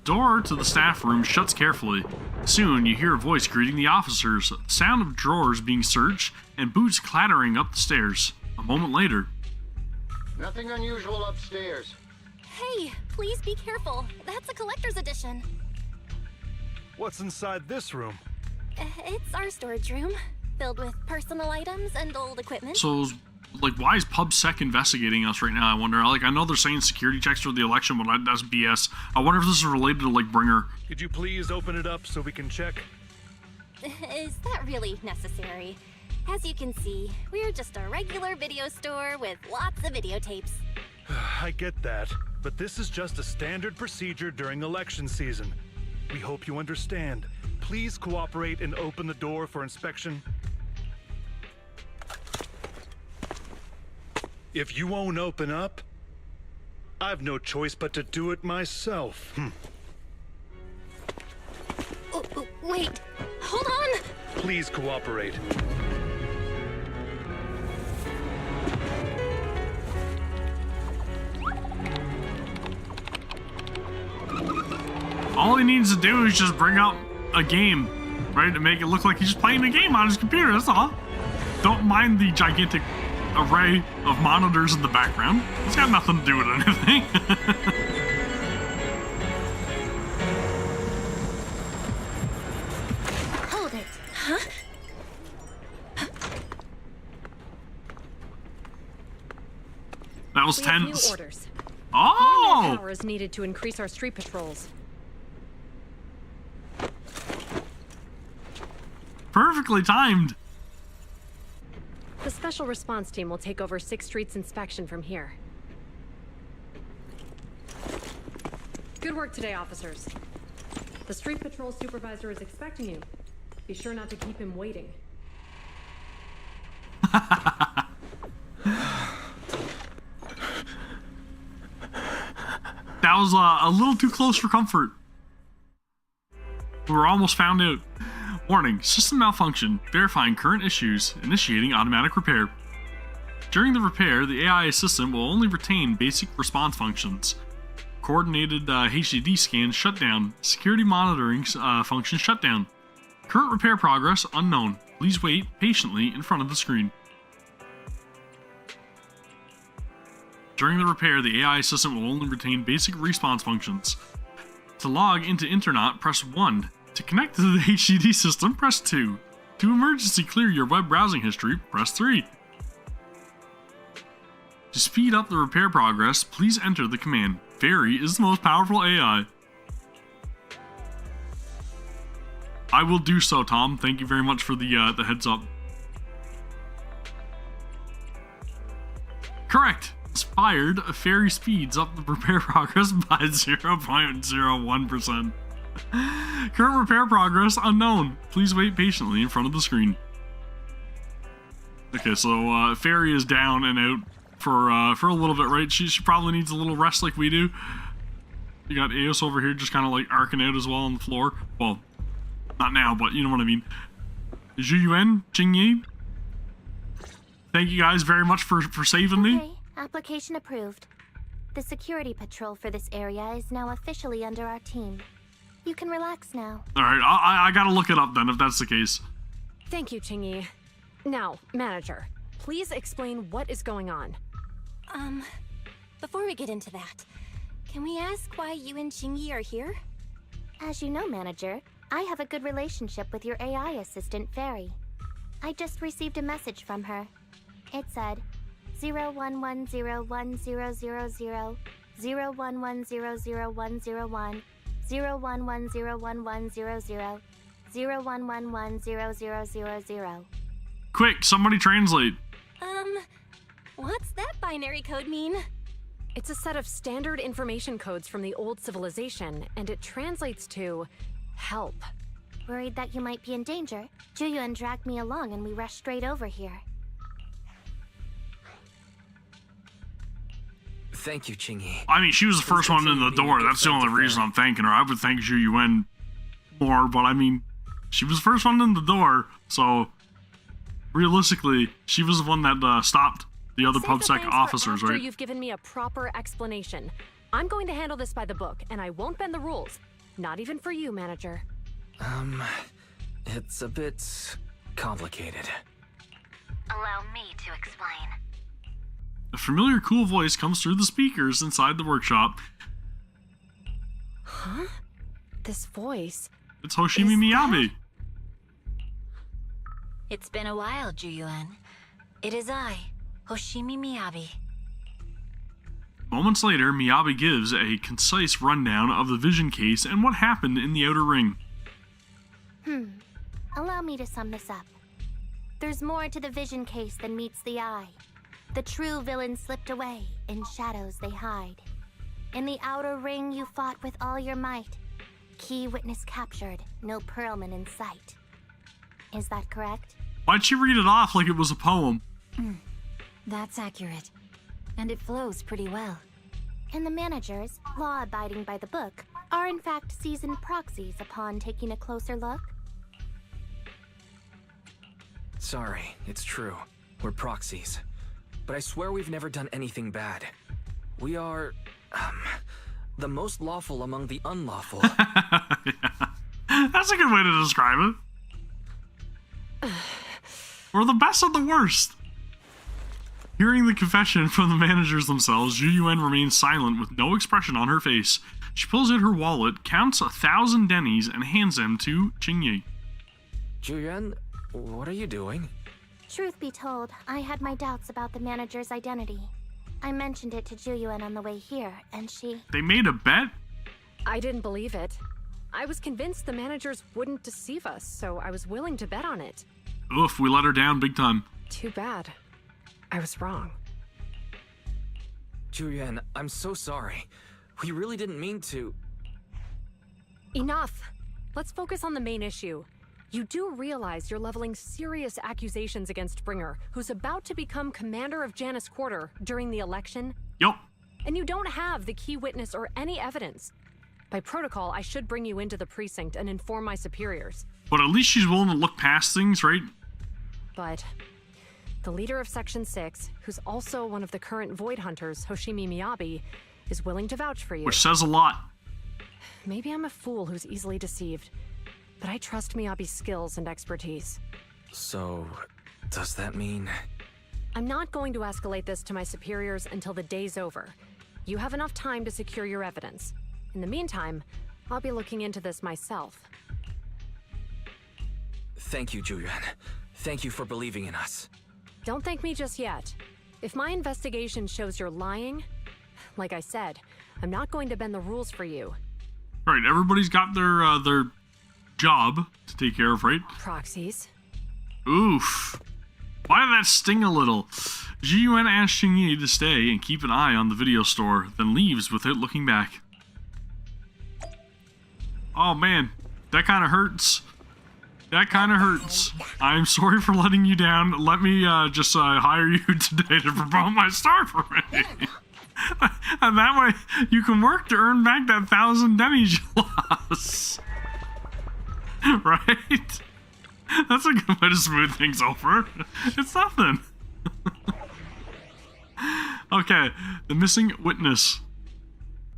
Door to the staff room shuts carefully. Soon, you hear a voice greeting the officers, the sound of drawers being searched, and boots clattering up the stairs. A moment later... Nothing unusual upstairs. Hey, please be careful. That's a collector's edition. What's inside this room? It's our storage room, filled with personal items and old equipment. So, like, why is PubSec investigating us right now, I wonder? Like, I know they're saying security checks for the election, but that's BS. I wonder if this is related to, like, Bringer. Could you please open it up so we can check? Is that really necessary? As you can see, we're just a regular video store with lots of videotapes. I get that, but this is just a standard procedure during election season. We hope you understand. Please cooperate and open the door for inspection. If you won't open up, I've no choice but to do it myself. Wait, hold on! Please cooperate. All he needs to do is just bring up a game, right? To make it look like he's just playing a game on his computer, that's all. Don't mind the gigantic array of monitors in the background. It's got nothing to do with anything. Hold it. Huh? That was We have tense. new orders. Oh! More manpower is needed to increase our street patrols. Perfectly timed. The special response team will take over 6th Street's inspection from here. Good work today, officers. The street patrol supervisor is expecting you. Be sure not to keep him waiting. That was a little too close for comfort. We were almost found out. Warning, system malfunction, verifying current issues, initiating automatic repair. During the repair, the AI assistant will only retain basic response functions. Coordinated HDD scan shut down. Security monitoring function shut down. Current repair progress unknown. Please wait patiently in front of the screen. During the repair, the AI assistant will only retain basic response functions. To log into Internet, press 1. To connect to the HDD system, press 2. To emergency clear your web browsing history, press 3. To speed up the repair progress, please enter the command. Fairy is the most powerful AI. I will do so, Tom. Thank you very much for the heads up. Correct. Inspired, Fairy speeds up the repair progress by 0.01%. Current repair progress unknown. Please wait patiently in front of the screen. Okay, so Fairy is down and out for a little bit, right? She probably needs a little rest like we do. You got Eos over here just kind of like arcing out as well on the floor. Well, not now, but you know what I mean. Zhu Yuan, Jing Yi, thank you guys very much for saving me. Application approved. The security patrol for this area is now officially under our team. You can relax now. Alright, I gotta look it up then, if that's the case. Thank you, Chingy. Now, manager, please explain what is going on. Before we get into that, can we ask why you and Chingy are here? As you know, manager, I have a good relationship with your AI assistant, Fairy. I just received a message from her. It said, 011010000, 011000101, 011011000, 0111000. Quick, somebody translate. What's that binary code mean? It's a set of standard information codes from the old civilization, and it translates to help. Worried that you might be in danger, Juyuan dragged me along and we rushed straight over here. Thank you, Chingy. I mean, she was the first one in the door. That's the only reason I'm thanking her. I would thank Zhu Yuan more, but I mean, she was the first one in the door, so realistically, she was the one that stopped the other PubSec officers, after right? You've given me a proper explanation. I'm going to handle this by the book, and I won't bend the rules. Not even for you, manager. It's a bit complicated. Allow me to explain. A familiar cool voice comes through the speakers inside the workshop. Huh? This voice? It's Hoshimi Miyabi. It's been a while, Juyuan. It is I, Hoshimi Miyabi. Moments later, Miyabi gives a concise rundown of the vision case and what happened in the outer ring. Allow me to sum this up. There's more to the vision case than meets the eye. The true villain slipped away, in shadows they hide. In the outer ring you fought with all your might. Key witness captured, no Pearlman in sight. Is that correct? Why'd she read it off like it was a poem? That's accurate. And it flows pretty well. And the managers, law-abiding by the book, are in fact seasoned proxies upon taking a closer look? Sorry, it's true. We're proxies. But I swear we've never done anything bad. We are, the most lawful among the unlawful. That's a good way to describe it. We're the best of the worst. Hearing the confession from the managers themselves, Zhu Yuan remains silent with no expression on her face. She pulls out her wallet, counts 1,000 dennies, and hands them to Qingyi. Zhu Yuan, what are you doing? Truth be told, I had my doubts about the manager's identity. I mentioned it to Zhu Yuan on the way here, and she... They made a bet? I didn't believe it. I was convinced the managers wouldn't deceive us, so I was willing to bet on it. Oof, we let her down big time. Too bad. I was wrong. Zhu Yuan, I'm so sorry. We really didn't mean to... Enough! Let's focus on the main issue. You do realize you're leveling serious accusations against Bringer, who's about to become commander of Janus Quarter during the election? Yup. And you don't have the key witness or any evidence. By protocol, I should bring you into the precinct and inform my superiors. But at least she's willing to look past things, right? But the leader of Section 6, who's also one of the current Void Hunters, Hoshimi Miyabi, is willing to vouch for you. Which says a lot. Maybe I'm a fool who's easily deceived, but I trust Miyabi's skills and expertise. So, does that mean... I'm not going to escalate this to my superiors until the day's over. You have enough time to secure your evidence. In the meantime, I'll be looking into this myself. Thank you, Zhu Yuan. Thank you for believing in us. Don't thank me just yet. If my investigation shows you're lying, like I said, I'm not going to bend the rules for you. Right, everybody's got their job to take care of, right? Proxies. Oof. Why did that sting a little? Zhu Yuan asks Qingyi to stay and keep an eye on the video store, then leaves without looking back. Oh man, that kind of hurts. That kind of hurts. I'm sorry for letting you down. Let me just hire you today to promote my star for me. And that way, you can work to earn back that 1,000 dennies you lost. Right? That's a good way to smooth things over. It's nothing. Okay, the missing witness.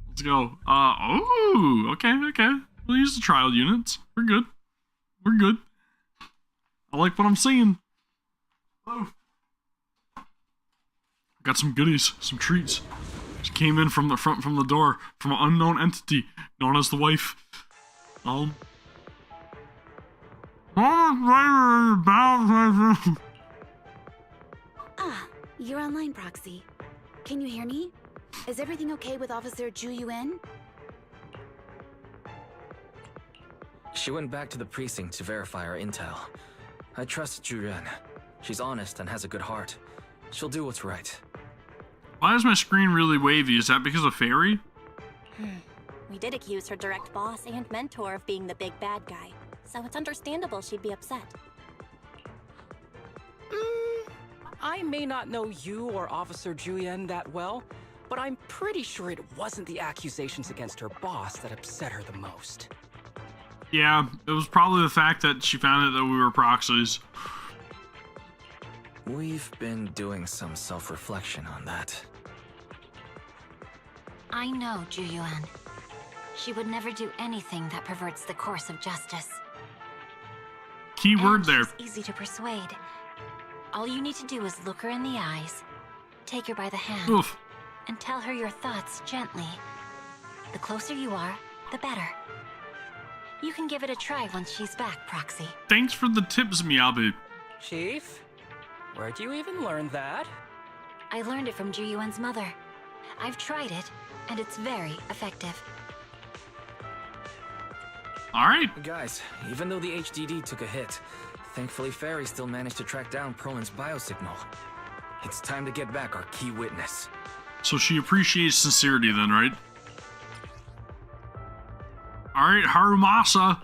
Let's go. Oh, okay. We'll use the trial units. We're good. We're good. I like what I'm seeing. Oh. Got some goodies, some treats. Just came in from the front, from the door, from an unknown entity known as the wife. You're online, Proxy. Can you hear me? Is everything okay with Officer Zhu Yuan? She went back to the precinct to verify our intel. I trust Zhu Yuan. She's honest and has a good heart. She'll do what's right. Why is my screen really wavy? Is that because of Fairy? We did accuse her direct boss and mentor of being the big bad guy, so it's understandable she'd be upset. I may not know you or Officer Zhu Yuan that well, but I'm pretty sure it wasn't the accusations against her boss that upset her the most. Yeah, it was probably the fact that she found out that we were proxies. We've been doing some self-reflection on that. I know Zhu Yuan. She would never do anything that perverts the course of justice. Key word there. She's easy to persuade. All you need to do is look her in the eyes, take her by the hand, Oof. and tell her your thoughts gently. The closer you are, the better. You can give it a try once she's back, Proxy. Thanks for the tips, Miyabi. Chief, where'd you even learn that? I learned it from Zhu Yuan's mother. I've tried it, and it's very effective. Alright. Guys, even though the HDD took a hit, thankfully Fairy still managed to track down Perlin's biosignal. It's time to get back our key witness. So she appreciates sincerity then, right? Alright, Harumasa.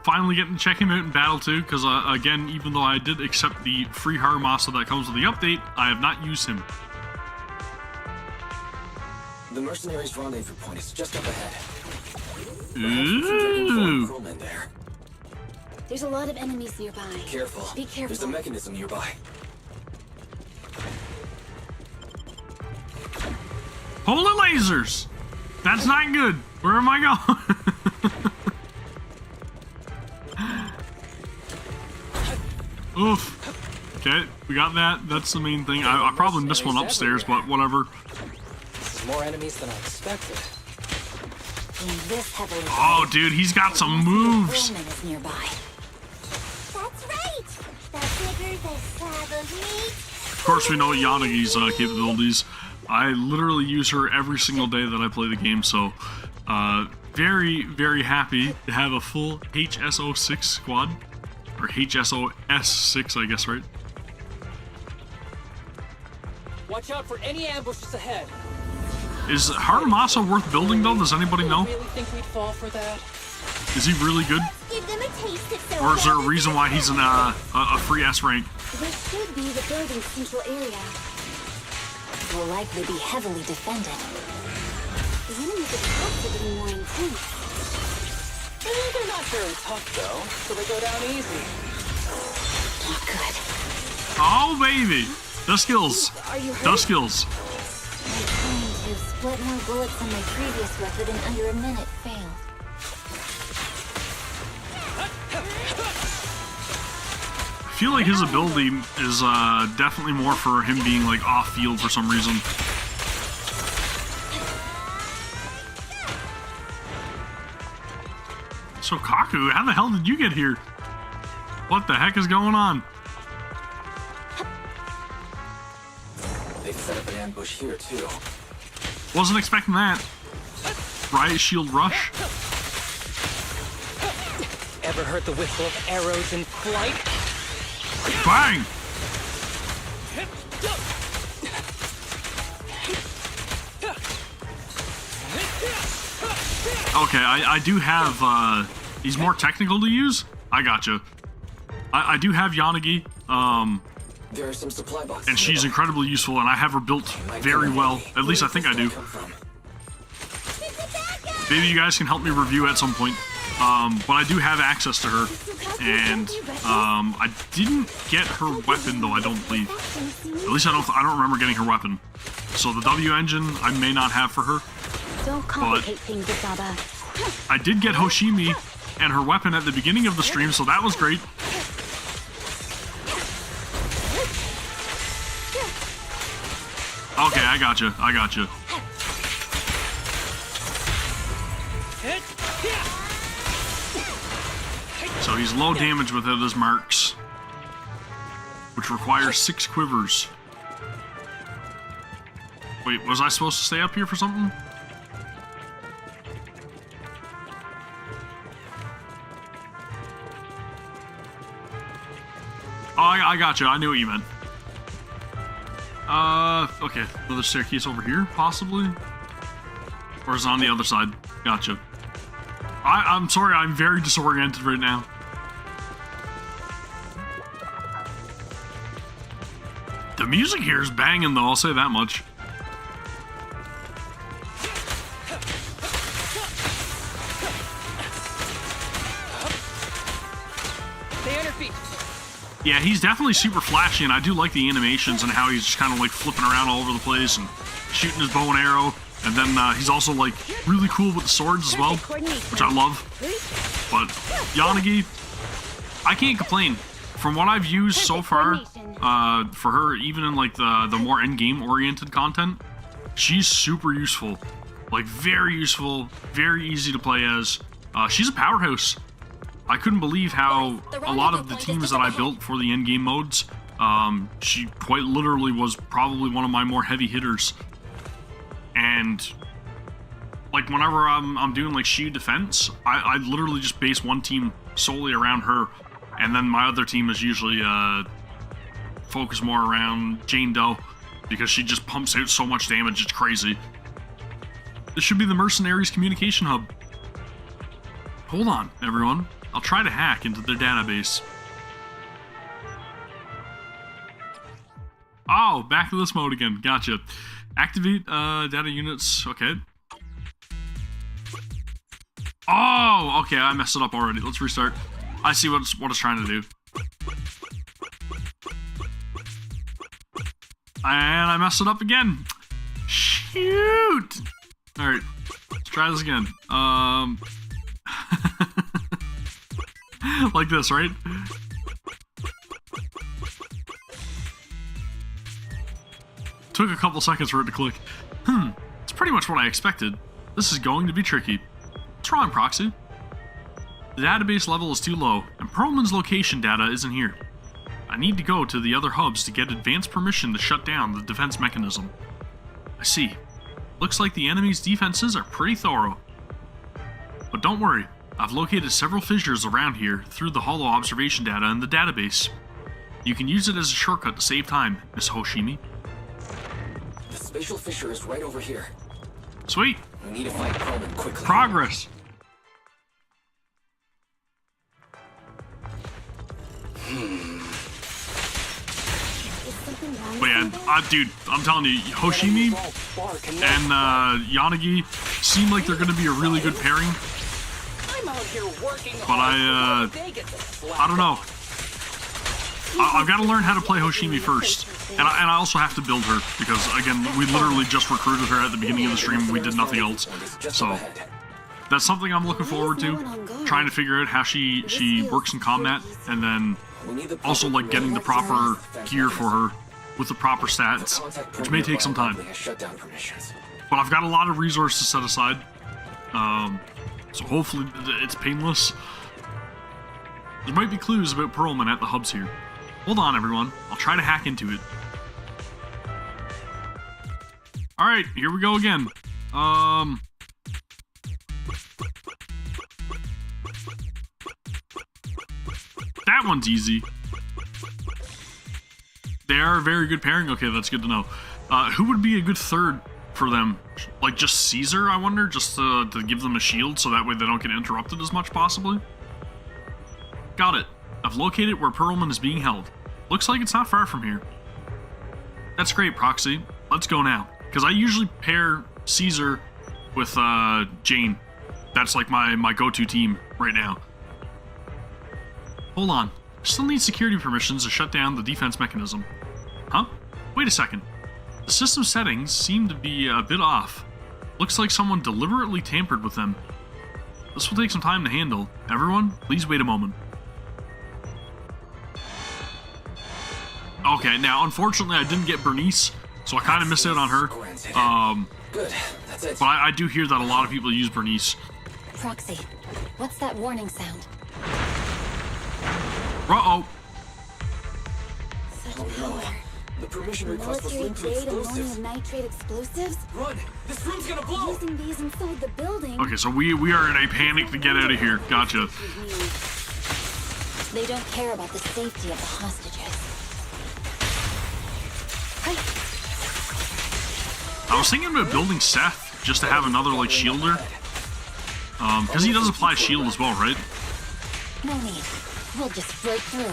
Finally getting to check him out in battle too, because again, even though I did accept the free Harumasa that comes with the update, I have not used him. The mercenaries' rendezvous point is just up ahead. Ooh. There's a lot of enemies nearby. Be careful. Be careful. There's a mechanism nearby. Holy lasers! That's not good. Where am I going? Oof. Okay. We got that. That's the main thing. I probably missed one upstairs, but whatever. This is more enemies than I expected. This heavily Oh, dude, he's got some moves. Heroman is nearby. That's right! The bigger the slab of meat. Of course, we know Yanagi's capabilities. I literally use her every single day that I play the game, so very, very happy to have a full HSO6 squad. Or HSOS6, I guess, right? Watch out for any ambushes ahead. Is Haramasa worth building, though? Does anybody know? Really think we'd fall for that? Is he really good? Give them a taste of so Or is there a reason why he's in a free S rank? This should be the building's central area. Will likely be heavily defended. The enemy's attacks are getting more intense. They're not very tough, though, so they go down easy. Not good. Oh, baby! The skills. The skills. My plan to split more bullets than my previous weapon in under a minute failed. I feel like his ability is definitely more for him being like off field for some reason. So Kaku, how the hell did you get here? What the heck is going on? They've set up an ambush here too. Wasn't expecting that. Riot Shield Rush. Ever heard the whistle of arrows in flight? Bang! Okay, I do have, he's more technical to use. I gotcha. I do have Yanagi, There are some supply boxes. and she's incredibly useful, and I have her built very well. At least I think I do. Maybe you guys can help me review at some point. But I do have access to her, and I didn't get her weapon though. I don't believe. At least I don't remember getting her weapon. So the W engine I may not have for her. Don't complicate things, Isaba. I did get Hoshimi and her weapon at the beginning of the stream, so that was great. Okay, I gotcha. I gotcha. So he's low damage with his marks, which requires 6 quivers. Wait, was I supposed to stay up here for something? Oh, I gotcha. I knew what you meant. Okay. Another staircase over here, possibly? Or is it on the other side? Gotcha. I'm sorry, I'm very disoriented right now. The music here is banging, though, I'll say that much. Yeah, he's definitely super flashy, and I do like the animations and how he's just kind of like flipping around all over the place and shooting his bow and arrow. And then he's also like really cool with the swords as well, which I love. But Yanagi, I can't complain. From what I've used so far for her, even in like the more in-game oriented content, she's super useful. Like very useful, very easy to play as. She's a powerhouse. I couldn't believe how a lot of the teams that I built for the in-game modes, she quite literally was probably one of my more heavy hitters. And like whenever I'm doing like shield defense, I literally just base one team solely around her, and then my other team is usually focused more around Jane Doe because she just pumps out so much damage, it's crazy. This should be the Mercenaries communication hub. Hold on, everyone. I'll try to hack into their database. Oh, back to this mode again. Gotcha. Activate data units. Okay. Oh, okay. I messed it up already. Let's restart. I see what it's trying to do. And I messed it up again. Shoot! Alright. Let's try this again. Like this, right? Took a couple seconds for it to click. It's pretty much what I expected. This is going to be tricky. What's wrong, Proxy? The database level is too low, and Perlman's location data isn't here. I need to go to the other hubs to get advance permission to shut down the defense mechanism. I see. Looks like the enemy's defenses are pretty thorough. But don't worry, I've located several fissures around here through the holo observation data in the database. You can use it as a shortcut to save time, Miss Hoshimi. The spatial fissure is right over here. Sweet. We need to find Perlman quickly. Progress. But yeah, dude, I'm telling you, Hoshimi and Yanagi seem like they're going to be a really good pairing. But I don't know. I've got to learn how to play Hoshimi first. And I also have to build her, because, again, we literally just recruited her at the beginning of the stream and we did nothing else. So, that's something I'm looking forward to. Trying to figure out how she works in combat, and then also, like, getting the proper gear for her with the proper stats, which may take some time. But I've got a lot of resources set aside, so hopefully it's painless. There might be clues about Perlman at the hubs here. Hold on, everyone. I'll try to hack into it. Alright, here we go again. That one's easy. They are a very good pairing. Okay, that's good to know. Who would be a good third for them? Like, just Caesar, I wonder? Just to give them a shield so that way they don't get interrupted as much, possibly? Got it. I've located where Perlman is being held. Looks like it's not far from here. That's great, Proxy. Let's go now. Because I usually pair Caesar with Jane. That's like my go-to team right now. Hold on. I still need security permissions to shut down the defense mechanism. Huh? Wait a second. The system settings seem to be a bit off. Looks like someone deliberately tampered with them. This will take some time to handle. Everyone, please wait a moment. Okay, now unfortunately I didn't get Bernice, so I kind of missed out on her. Good. That's it. But I do hear that a lot of people use Bernice. Proxy, what's that warning sound? Uh-oh. Oh no. The permission request was linked to explosives. Nitrate explosives? Run! This room's gonna blow! Using these inside the building. Okay, so we are in a panic to get out of here. Gotcha. They don't care about the safety of the hostages. I was thinking about building Seth just to have another, like, shielder. Because he does apply shield as well, right? No need. We'll just break through.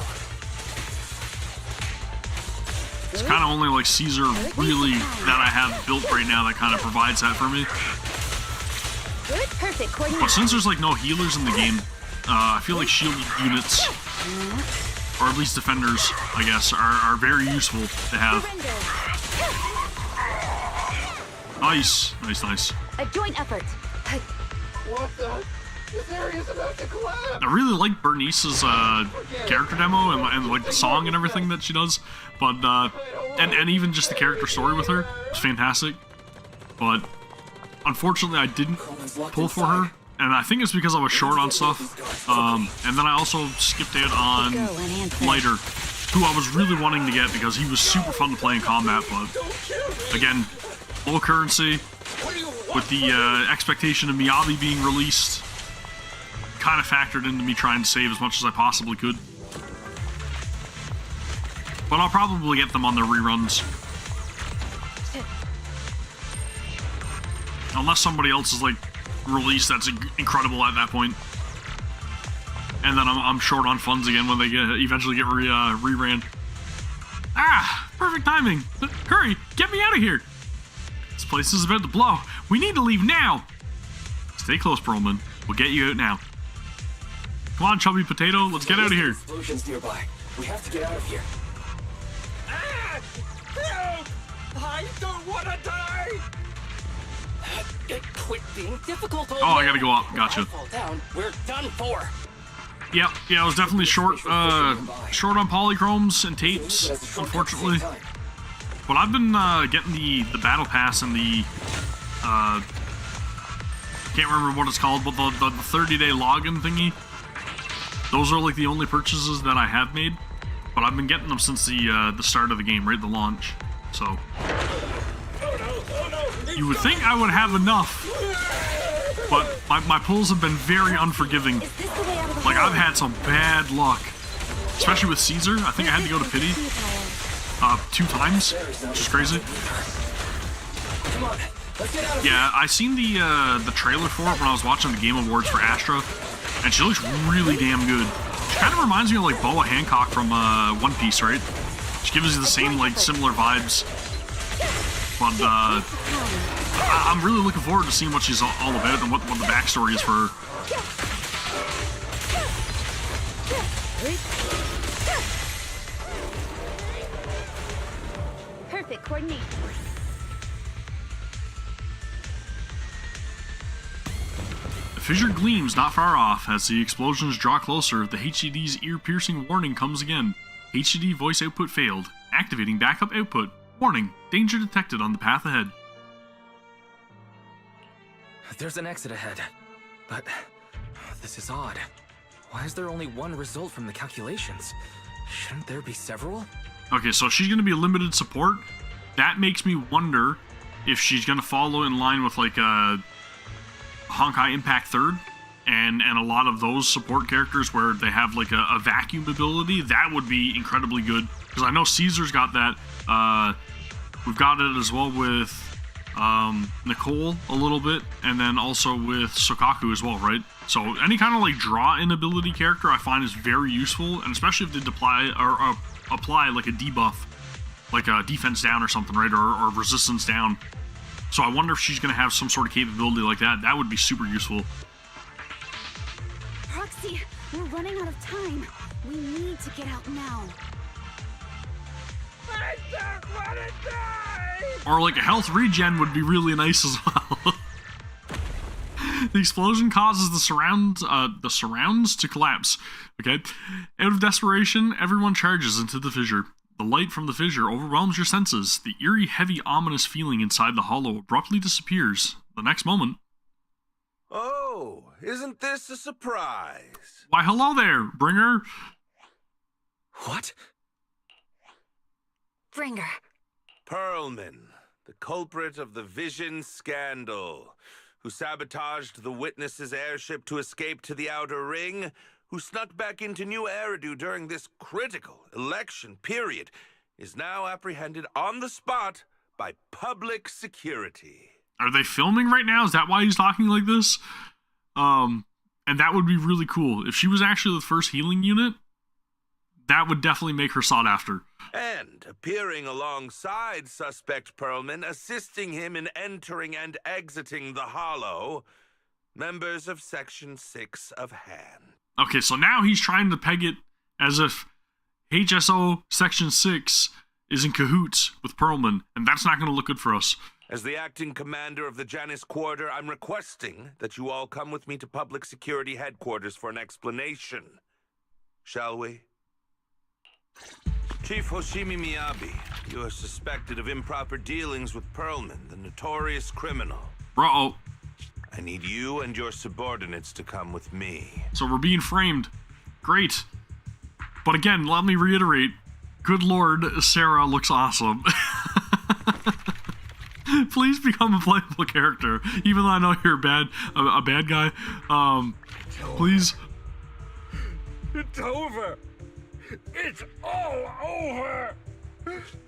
It's kind of only, like, Caesar, really, that I have built right now that kind of provides that for me. Good, perfect. But since there's, like, no healers in the game, I feel like shield units, or at least defenders, I guess, are very useful to have. Nice. Nice, nice. A joint effort. What the? This area's about to collapse. I really like Bernice's character demo and like the song and everything that she does, but and even just the character story with her was fantastic. But unfortunately, I didn't pull for her, and I think it's because I was short on stuff. And then I also skipped out on Lighter, who I was really wanting to get because he was super fun to play in combat. But again, low currency with the expectation of Miyabi being released. Kind of factored into me trying to save as much as I possibly could. But I'll probably get them on their reruns. Unless somebody else is like released that's incredible at that point. And then I'm short on funds again when they eventually get reran. Ah! Perfect timing! Hurry! Get me out of here! This place is about to blow. We need to leave now! Stay close, Perlman. We'll get you out now. Come on, chubby potato, let's get out of here. Explosions nearby. We have to get out of here. Ah! Help! I don't want to die! Quit being difficult. Oh, I gotta go up. Gotcha. Fall down. We're done for. Yeah, I was definitely short on polychromes and tapes, unfortunately. But I've been getting the battle pass and the can't remember what it's called, but the 30-day login thingy. Those are like the only purchases that I have made, but I've been getting them since the start of the game, right? The launch. So you would think I would have enough, but my pulls have been very unforgiving. Like, I've had some bad luck, especially with Caesar. I think I had to go to pity 2 times, which is crazy. Yeah, I seen the trailer for it when I was watching the Game Awards for Astra, and she looks really damn good. She kind of reminds me of like Boa Hancock from One Piece, right? She gives you the same, like, similar vibes. But I'm really looking forward to seeing what she's all about and what the backstory is for her. Perfect coordination. The fissure gleams not far off. As the explosions draw closer, the HDD's ear-piercing warning comes again. HDD voice output failed. Activating backup output. Warning, danger detected on the path ahead. There's an exit ahead, but this is odd. Why is there only one result from the calculations? Shouldn't there be several? Okay, so she's going to be a limited support. That makes me wonder if she's going to follow in line with like a Honkai Impact 3rd and a lot of those support characters where they have like a vacuum ability. That would be incredibly good, because I know Caesar's got that. We've got it as well with Nicole a little bit, and then also with Sokaku as well, right? So any kind of like draw in ability character I find is very useful, and especially if they apply like a debuff, like a defense down or something, right? Or resistance down. So I wonder if she's going to have some sort of capability like that. That would be super useful. Proxy, we're running out of time. We need to get out now. I don't want to die! Or like a health regen would be really nice as well. The explosion causes the surrounds to collapse. Okay, out of desperation, everyone charges into the fissure. The light from the fissure overwhelms your senses. The eerie, heavy, ominous feeling inside the hollow abruptly disappears. The next moment... Oh, isn't this a surprise? Why, hello there, Bringer. What? Bringer. Perlman, the culprit of the Vision scandal, who sabotaged the Witness's airship to escape to the Outer Ring, who snuck back into New Eridu during this critical election period, is now apprehended on the spot by public security. Are they filming right now? Is that why he's talking like this? And that would be really cool. If she was actually the first healing unit, that would definitely make her sought after. And appearing alongside suspect Perlman, assisting him in entering and exiting the Hollow, members of Section 6 of Han. Okay, so now he's trying to peg it as if HSO Section 6 is in cahoots with Perlman, and that's not going to look good for us. As the acting commander of the Janus Quarter, I'm requesting that you all come with me to Public Security Headquarters for an explanation. Shall we? Chief Hoshimi Miyabi, you are suspected of improper dealings with Perlman, the notorious criminal. Uh-oh. I need you and your subordinates to come with me. So we're being framed. Great. But again, let me reiterate, good lord, Sarah looks awesome. Please become a playable character, even though I know you're a bad guy. Please. It's over. It's all over.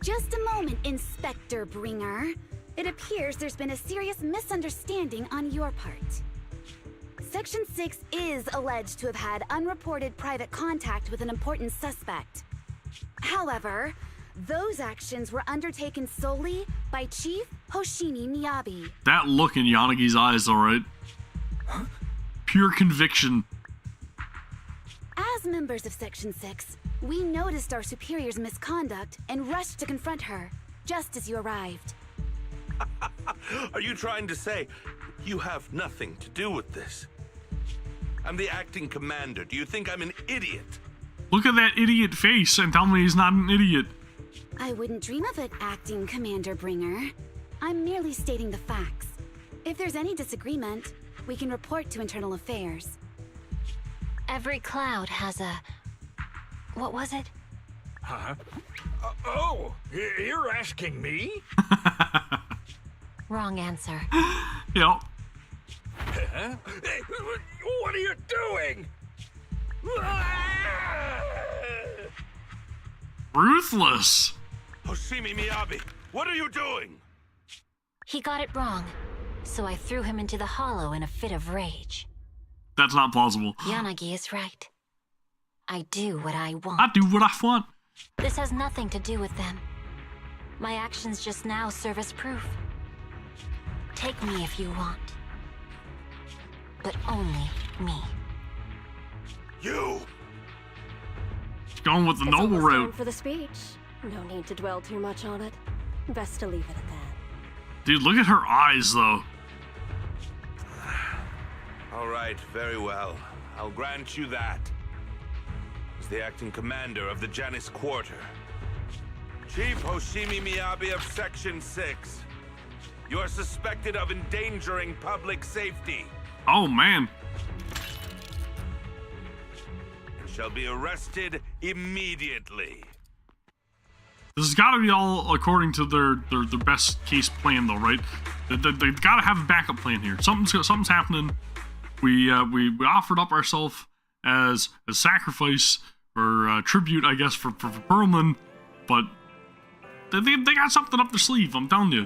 Just a moment, Inspector Bringer. It appears there's been a serious misunderstanding on your part. Section 6 is alleged to have had unreported private contact with an important suspect. However, those actions were undertaken solely by Chief Hoshimi Miyabi. That look in Yanagi's eyes, alright? Huh? Pure conviction. As members of Section 6, we noticed our superior's misconduct and rushed to confront her, just as you arrived. Are you trying to say you have nothing to do with this? I'm the acting commander. Do you think I'm an idiot? Look at that idiot face and tell me he's not an idiot. I wouldn't dream of it, Acting Commander Bringer. I'm merely stating the facts. If there's any disagreement, we can report to Internal Affairs. Every cloud has a... what was it? Huh? Oh, you're asking me? Wrong answer. Yep. Huh? Hey, what are you doing? Ruthless. Hoshimi Miyabi, what are you doing? He got it wrong, so I threw him into the hollow in a fit of rage. That's not plausible. Yanagi is right. I do what I want. I do what I want. This has nothing to do with them. My actions just now serve as proof. Take me if you want. But only me. You! Going with the It's noble almost route. time for the speech. No need to dwell too much on it. Best to leave it at that. Dude, look at her eyes, though. All right, very well. I'll grant you that. As the acting commander of the Janus Quarter, Chief Hoshimi Miyabi of Section 6, you are suspected of endangering public safety. Oh, man. And shall be arrested immediately. This has got to be all according to their best case plan, though, right? They've got to have a backup plan here. Something's happening. We offered up ourselves as a sacrifice or tribute, I guess, for Perlman, but they got something up their sleeve. I'm telling you,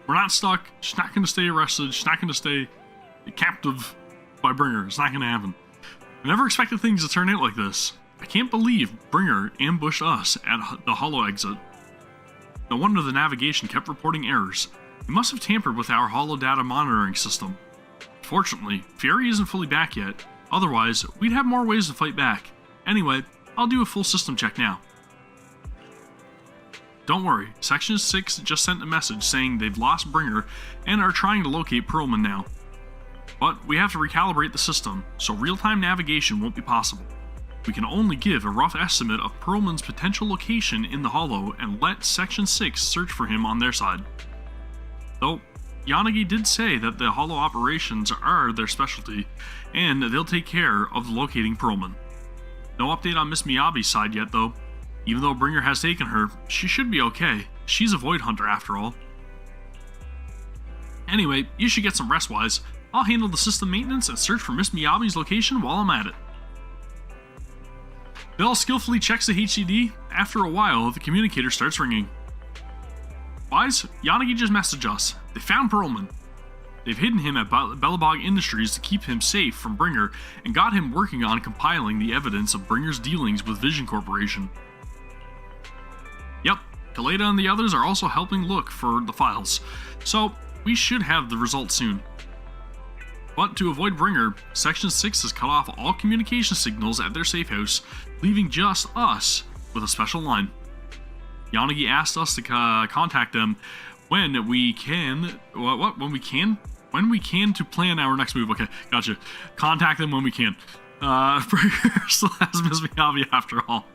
we're not stuck. She's not going to stay arrested. She's not going to stay captive by Bringer. It's not going to happen. I never expected things to turn out like this. I can't believe Bringer ambushed us at the hollow exit. No wonder the navigation kept reporting errors. He must have tampered with our hollow data monitoring system. Fortunately, Fury isn't fully back yet. Otherwise, we'd have more ways to fight back. Anyway, I'll do a full system check now. Don't worry, Section 6 just sent a message saying they've lost Bringer and are trying to locate Perlman now. But we have to recalibrate the system, so real-time navigation won't be possible. We can only give a rough estimate of Perlman's potential location in the hollow and let Section 6 search for him on their side. Though, Yanagi did say that the hollow operations are their specialty, and they'll take care of locating Perlman. No update on Miss Miyabi's side yet, though. Even though Bringer has taken her, she should be okay. She's a Void Hunter after all. Anyway, you should get some rest, Wise. I'll handle the system maintenance and search for Miss Miyabi's location while I'm at it. Bell skillfully checks the HCD. After a while, the communicator starts ringing. Wise, Yanagi just messaged us. They found Perlman. They've hidden him at Bellabog Industries to keep him safe from Bringer and got him working on compiling the evidence of Bringer's dealings with Vision Corporation. Yep, Kaleda and the others are also helping look for the files, so we should have the results soon. But to avoid Bringer, Section 6 has cut off all communication signals at their safe house, leaving just us with a special line. Yanagi asked us to contact them when we can. What? When we can? When we can to plan our next move. Okay, gotcha. Contact them when we can. Bringer still has Miss Miyabi after all.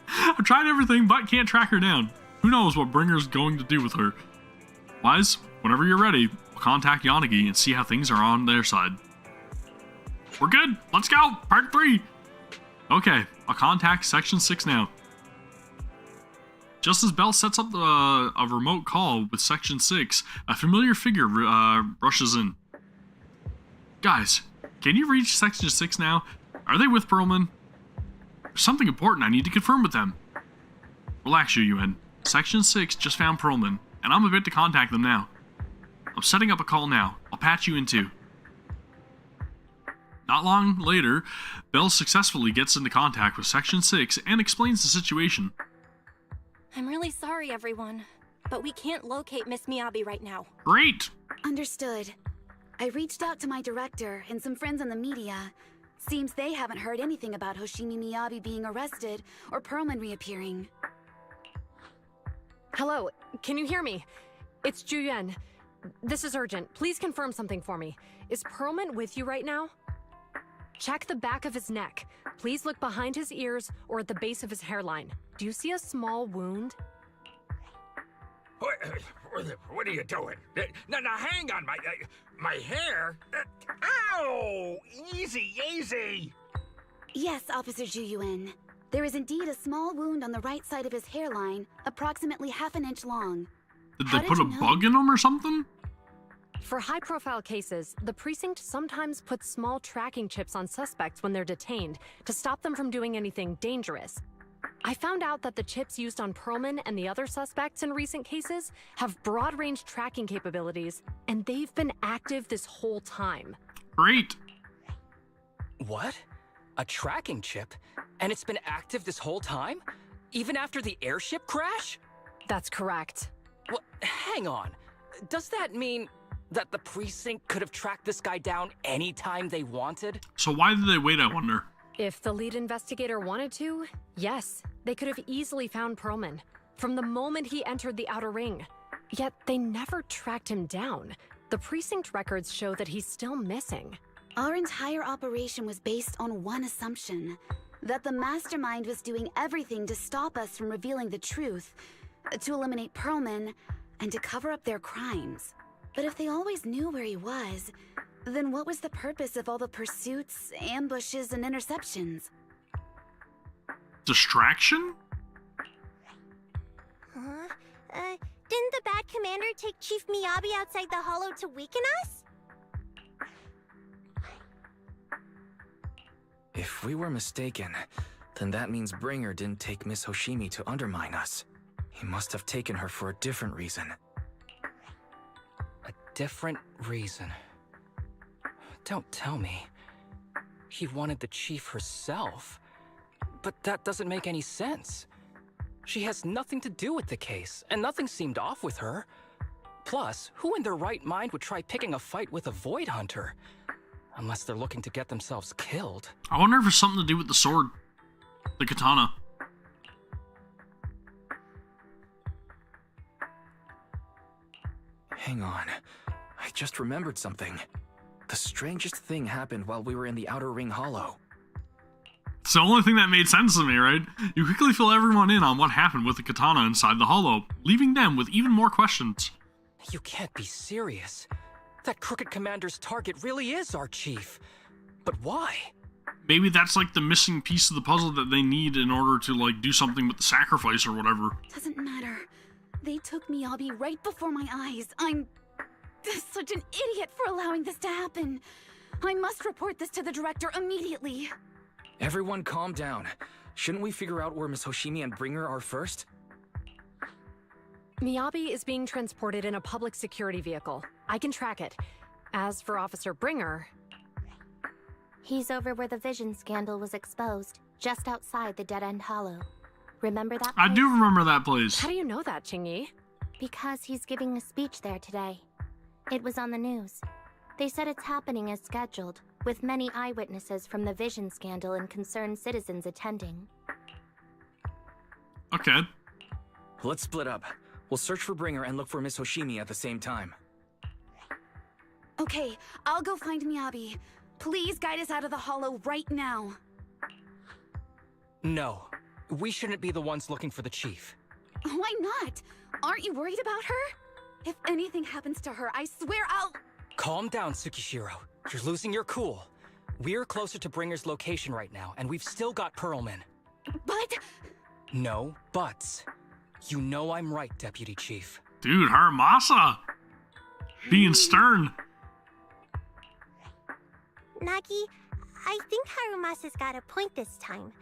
I've tried everything but can't track her down. Who knows what Bringer's going to do with her? Wise, whenever you're ready, we'll contact Yanagi and see how things are on their side. We're good. Let's go. Part 3. Okay, I'll contact Section 6 now. Just as Bell sets up a remote call with Section 6, a familiar figure rushes in. Guys, can you reach Section 6 now? Are they with Perlman? There's something important I need to confirm with them. Relax, Yuen. Section 6 just found Perlman, and I'm about to contact them now. I'm setting up a call now. I'll patch you in too. Not long later, Bell successfully gets into contact with Section 6 and explains the situation. I'm really sorry, everyone, but we can't locate Miss Miyabi right now. Great! Understood. I reached out to my director and some friends in the media. Seems they haven't heard anything about Hoshimi Miyabi being arrested or Perlman reappearing. Hello, can you hear me? It's Juyen. This is urgent. Please confirm something for me. Is Perlman with you right now? Check the back of his neck. Please look behind his ears or at the base of his hairline. Do you see a small wound? What are you doing? Now, hang on, my hair? Ow! Easy, easy! Yes, Officer Zhu. There is indeed a small wound on the right side of his hairline, approximately half an inch long. Did they put a bug in him or something? For high-profile cases, the precinct sometimes puts small tracking chips on suspects when they're detained to stop them from doing anything dangerous. I found out that the chips used on Perlman and the other suspects in recent cases have broad-range tracking capabilities, and they've been active this whole time. Great. What? A tracking chip? And it's been active this whole time? Even after the airship crash? That's correct. Well, hang on. Does that mean that the precinct could have tracked this guy down anytime they wanted? So why did they wait, I wonder? If the lead investigator wanted to, yes, they could have easily found Perlman from the moment he entered the outer ring. Yet they never tracked him down. The precinct records show that he's still missing. Our entire operation was based on one assumption, that the mastermind was doing everything to stop us from revealing the truth, to eliminate Perlman, and to cover up their crimes. But if they always knew where he was, then what was the purpose of all the pursuits, ambushes, and interceptions? Distraction? Didn't the bad commander take Chief Miyabi outside the hollow to weaken us? If we were mistaken, then that means Bringer didn't take Miss Hoshimi to undermine us. He must have taken her for a different reason. A different reason? Don't tell me. He wanted the chief herself. But that doesn't make any sense. She has nothing to do with the case, and nothing seemed off with her. Plus, who in their right mind would try picking a fight with a Void Hunter? Unless they're looking to get themselves killed. I wonder if it's something to do with the sword. The katana. Hang on. I just remembered something. The strangest thing happened while we were in the Outer Ring Hollow. It's the only thing that made sense to me, right? You quickly fill everyone in on what happened with the katana inside the hollow, leaving them with even more questions. You can't be serious. That crooked commander's target really is our chief. But why? Maybe that's like the missing piece of the puzzle that they need in order to like do something with the sacrifice or whatever. Doesn't matter. They took Miyabi right before my eyes. I'm such an idiot for allowing this to happen. I must report this to the director immediately. Everyone calm down. Shouldn't we figure out where Miss Hoshimi and Bringer are first? Miyabi is being transported in a public security vehicle. I can track it. As for Officer Bringer... He's over where the Vision scandal was exposed, just outside the Dead End Hollow. Remember that place? I do remember that place. How do you know that, Qingyi? Because he's giving a speech there today. It was on the news. They said it's happening as scheduled, with many eyewitnesses from the Vision scandal and concerned citizens attending. Okay. Let's split up. We'll search for Bringer and look for Miss Hoshimi at the same time. Okay, I'll go find Miyabi. Please guide us out of the hollow right now. No. We shouldn't be the ones looking for the chief. Why not? Aren't you worried about her? If anything happens to her, I swear I'll... Calm down, Tsukishiro. You're losing your cool. We're closer to Bringer's location right now, and we've still got Perlman. But... No buts. You know I'm right, Deputy Chief. Dude, Haramasa! Being stern. Nagi, I think Harumasa's got a point this time.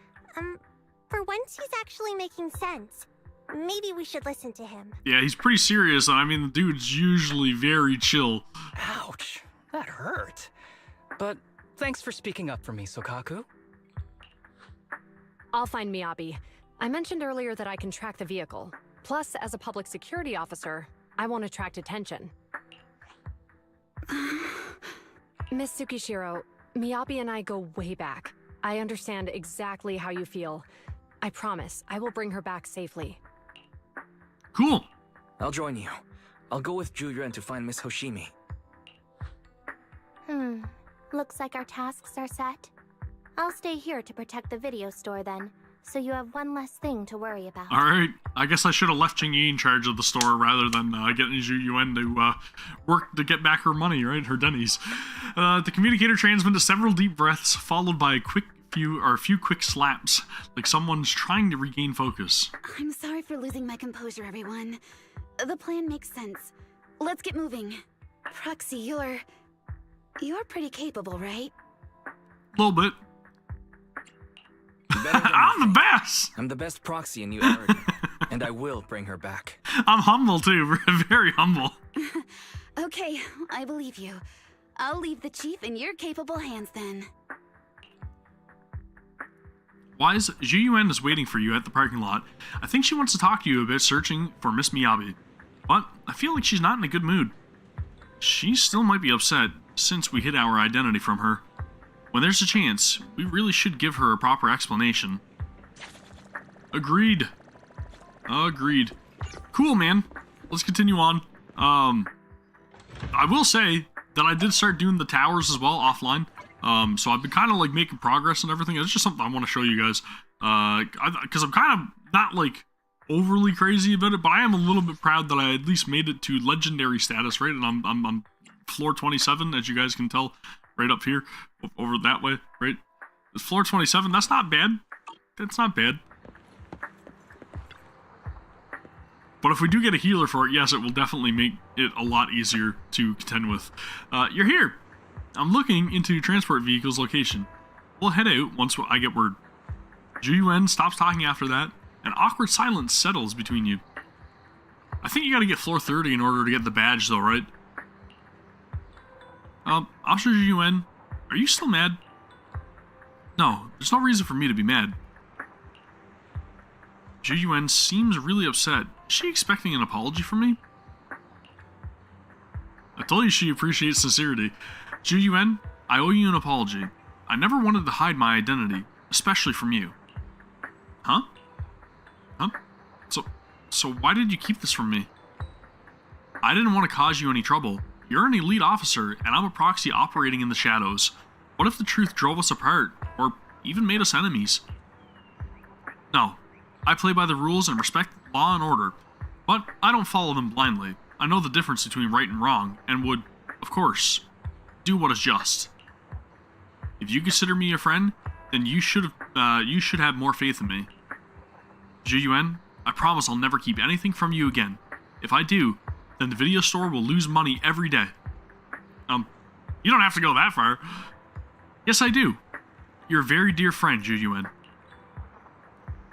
For once he's actually making sense. Maybe we should listen to him. Yeah, he's pretty serious, and I mean, the dude's usually very chill. Ouch, that hurt. But thanks for speaking up for me, Sokaku. I'll find Miyabi. I mentioned earlier that I can track the vehicle. Plus, as a public security officer, I won't attract attention. Miss Tsukishiro, Miyabi and I go way back. I understand exactly how you feel. I promise, I will bring her back safely. Cool. I'll join you. I'll go with Juren to find Miss Hoshimi. Looks like our tasks are set. I'll stay here to protect the video store then. so you have one less thing to worry about. Alright, I guess I should have left Jing Yi in charge of the store rather than getting Zhu Yuan to work to get back her money, right? Her Denny's. The communicator transmitted several deep breaths, followed by a few quick slaps, like someone's trying to regain focus. I'm sorry for losing my composure, everyone. The plan makes sense. Let's get moving. Proxy, you're pretty capable, right? A little bit. I'm the best! I'm the best proxy in New Eridu, and I will bring her back. I'm humble too, very humble. Okay, I believe you. I'll leave the chief in your capable hands then. Wise, Zhu Yuan is waiting for you at the parking lot. I think she wants to talk to you a bit, searching for Miss Miyabi. But I feel like she's not in a good mood. She still might be upset, since we hid our identity from her. When there's a chance, we really should give her a proper explanation. Agreed. Agreed. Cool, man. Let's continue on. I will say that I did start doing the towers as well offline. So I've been kind of like making progress and everything. It's just something I want to show you guys. Because I'm kind of not like overly crazy about it, but I am a little bit proud that I at least made it to legendary status, right? And I'm floor 27, as you guys can tell, right up here, over that way, right? It's floor 27. That's not bad. That's not bad. But if we do get a healer for it, yes, it will definitely make it a lot easier to contend with. You're here. I'm looking into transport vehicle's location. We'll head out once I get word. Zhu Yuan stops talking after that. An awkward silence settles between you. I think you gotta get floor 30 in order to get the badge though, right? Officer Zhu Yuan, are you still mad? No, there's no reason for me to be mad. Zhu Yuan seems really upset. Is she expecting an apology from me? I told you she appreciates sincerity. Zhu Yuan, I owe you an apology. I never wanted to hide my identity, especially from you. Huh? Huh? So why did you keep this from me? I didn't want to cause you any trouble. You're an elite officer, and I'm a proxy operating in the shadows. What if the truth drove us apart, or even made us enemies? No, I play by the rules and respect law and order, but I don't follow them blindly. I know the difference between right and wrong, and would, of course, do what is just. If you consider me a friend, then you should have more faith in me. Zhu Yuan, I promise I'll never keep anything from you again. If I do, then the video store will lose money every day. You don't have to go that far. Yes, I do. You're a very dear friend, Zhu Yuan.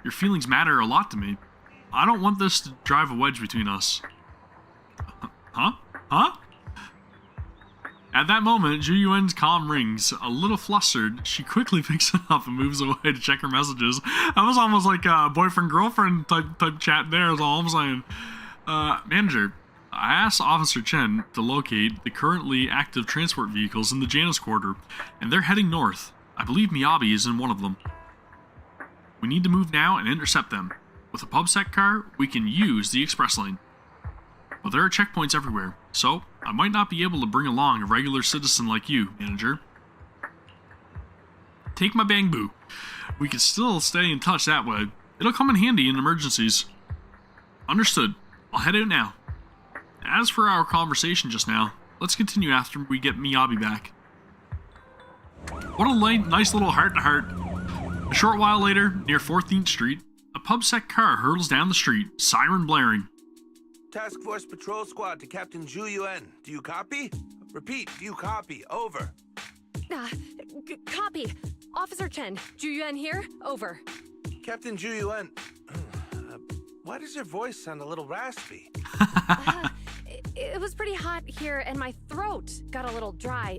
Your feelings matter a lot to me. I don't want this to drive a wedge between us. Huh? Huh? At that moment, Zhu Yuan's comm rings. A little flustered, she quickly picks it up and moves away to check her messages. That was almost like a boyfriend-girlfriend type chat there, is all I'm saying. Manager, I asked Officer Chen to locate the currently active transport vehicles in the Janus Quarter, and they're heading north. I believe Miyabi is in one of them. We need to move now and intercept them. With a PubSec car, we can use the express lane. But there are checkpoints everywhere, so I might not be able to bring along a regular citizen like you, Manager. Take my bamboo. We can still stay in touch that way. It'll come in handy in emergencies. Understood. I'll head out now. As for our conversation just now, let's continue after we get Miyabi back. What a nice little heart-to-heart. A short while later, near 14th Street, a PubSec car hurtles down the street, siren blaring. Task Force Patrol Squad to Captain Zhu Yuan. Do you copy? Repeat, do you copy? Over. Copy. Officer Chen, Zhu Yuan here. Over. Captain Zhu Yuan, why does your voice sound a little raspy? It was pretty hot here, and my throat got a little dry.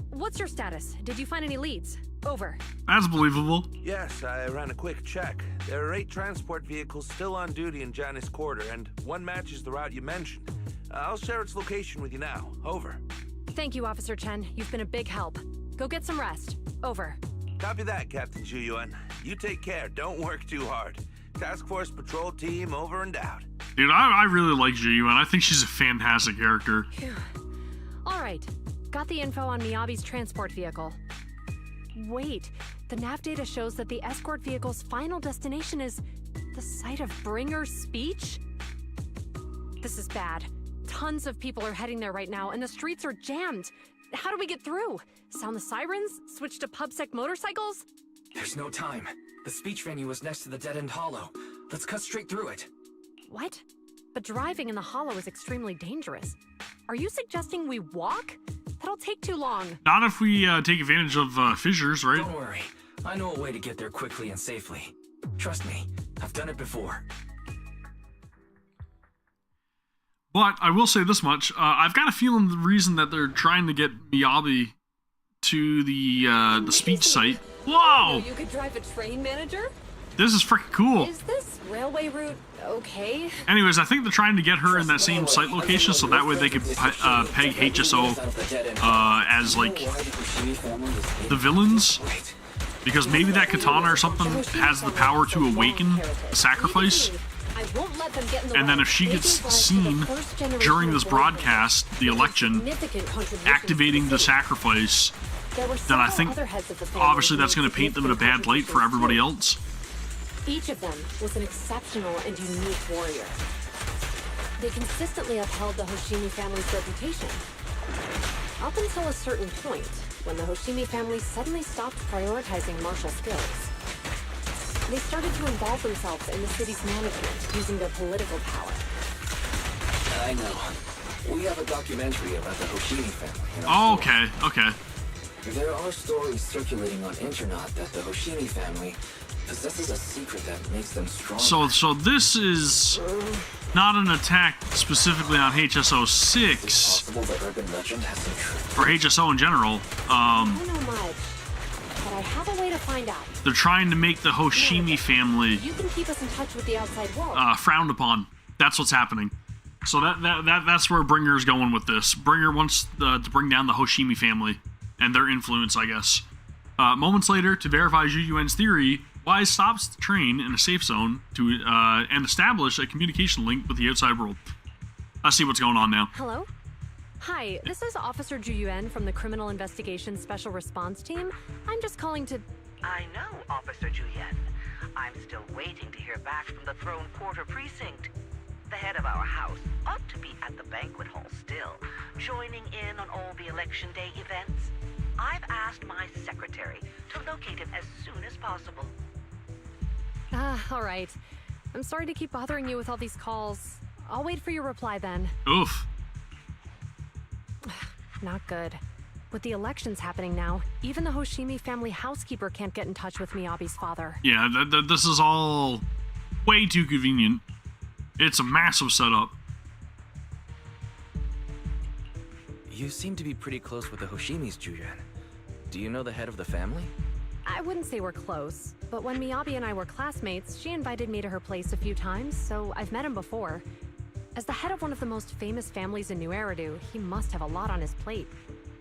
What's your status? Did you find any leads? Over. That's believable. Yes, I ran a quick check. There are 8 transport vehicles still on duty in Janus Quarter, and one matches the route you mentioned. I'll share its location with you now. Over. Thank you, Officer Chen. You've been a big help. Go get some rest. Over. Copy that, Captain Zhu Yuan. You take care. Don't work too hard. Task Force Patrol Team over and out. Dude, I really like Zhu Yuan. I think she's a fantastic character. All right. Got the info on Miyabi's transport vehicle. Wait, The nav data shows that the escort vehicle's final destination is the site of Bringer's speech? This is bad. Tons of people are heading there right now, and the streets are jammed. How do we get through? Sound the sirens? Switch to PubSec motorcycles? There's no time. The speech venue is next to the dead-end hollow. Let's cut straight through it. What? But driving in the hollow is extremely dangerous. Are you suggesting we walk? That'll take too long. Not if we take advantage of fissures, right? Don't worry. I know a way to get there quickly and safely. Trust me, I've done it before. But I will say this much. I've got a feeling the reason that they're trying to get Miyabi to the speech site. Whoa! You could drive a train, manager? This is freaking cool. Is this railway route okay? Anyways, I think they're trying to get her in that same site location so that way they could peg HSO as, like, the villains. Because maybe that katana or something has the power to awaken the sacrifice. And then if she gets seen during this broadcast, the election, activating the sacrifice, then I think obviously that's going to paint them in a bad light for everybody else. Each of them was an exceptional and unique warrior. They consistently upheld the Hoshimi family's reputation. Up until a certain point, when the Hoshimi family suddenly stopped prioritizing martial skills. They started to involve themselves in the city's management using their political power. I know. We have a documentary about the Hoshimi family. Oh, okay, okay. There are stories circulating on internet that the Hoshimi family possesses a secret that makes them strong. So this is not an attack specifically on HSO 6 or HSO in general. I don't know much, but I have a way to find out. They're trying to make the Hoshimi family You can keep us in touch with the outside world. Frowned upon. That's what's happening. So that's where Bringer's going with this. Bringer wants to bring down the Hoshimi family and their influence, I guess. Moments later, to verify Zhu Yuan's theory, Wise stops the train in a safe zone to and establish a communication link with the outside world. Let's see what's going on now. Hello? Hi, this is Officer Zhu Yuan from the Criminal Investigation Special Response Team. I'm just calling to... I know, Officer Zhu Yuan. I'm still waiting to hear back from the Throne Quarter Precinct. The head of our house ought to be at the banquet hall still, joining in on all the Election Day events. I've asked my secretary to locate him as soon as possible. All right. I'm sorry to keep bothering you with all these calls. I'll wait for your reply then. Oof. Not good. With the elections happening now, even the Hoshimi family housekeeper can't get in touch with Miyabi's father. Yeah, this is all way too convenient. It's a massive setup. You seem to be pretty close with the Hoshimis, Zhu Yuan. Do you know the head of the family? I wouldn't say we're close, but when Miyabi and I were classmates, she invited me to her place a few times, so I've met him before. As the head of one of the most famous families in New Eridu, he must have a lot on his plate.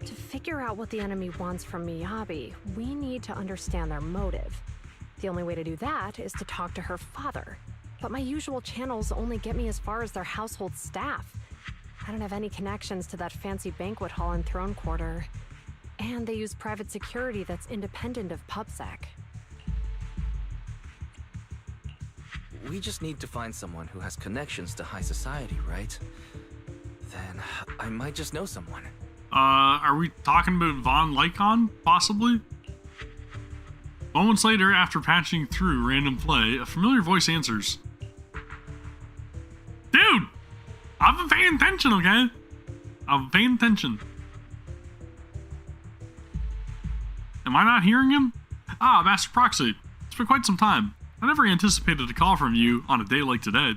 To figure out what the enemy wants from Miyabi, we need to understand their motive. The only way to do that is to talk to her father. But my usual channels only get me as far as their household staff. I don't have any connections to that fancy banquet hall in Throne Quarter. And they use private security that's independent of PubSec. We just need to find someone who has connections to high society, right? Then I might just know someone. Are we talking about Von Lycon, possibly? Moments later, after patching through random play, a familiar voice answers. Dude! I've been paying attention, okay? I've been paying attention. Am I not hearing him? Ah, Master Proxy. It's been quite some time. I never anticipated a call from you on a day like today.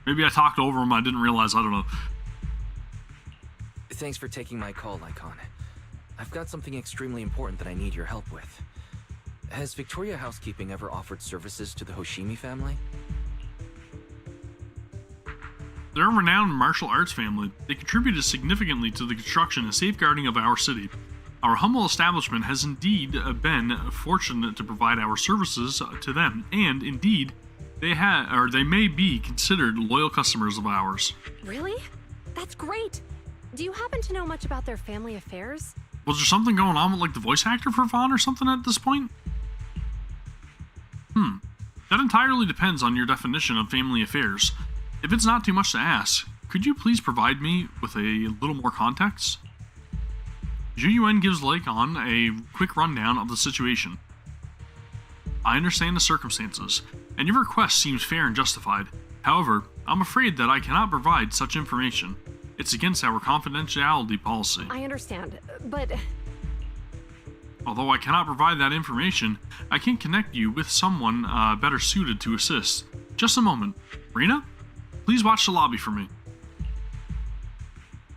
Maybe I talked over him, I didn't realize, I don't know. Thanks for taking my call, Lycon. I've got something extremely important that I need your help with. Has Victoria Housekeeping ever offered services to the Hoshimi family? They're a renowned martial arts family. They contributed significantly to the construction and safeguarding of our city. Our humble establishment has indeed been fortunate to provide our services to them, and indeed, they may be considered loyal customers of ours. Really? That's great! Do you happen to know much about their family affairs? Was there something going on with, like, the voice actor for Vaughn or something at this point? That entirely depends on your definition of family affairs. If it's not too much to ask, could you please provide me with a little more context? Zhu Yuan gives Lycon a quick rundown of the situation. I understand the circumstances, and your request seems fair and justified. However, I'm afraid that I cannot provide such information. It's against our confidentiality policy. I understand, but... Although I cannot provide that information, I can connect you with someone better suited to assist. Just a moment. Rena, please watch the lobby for me.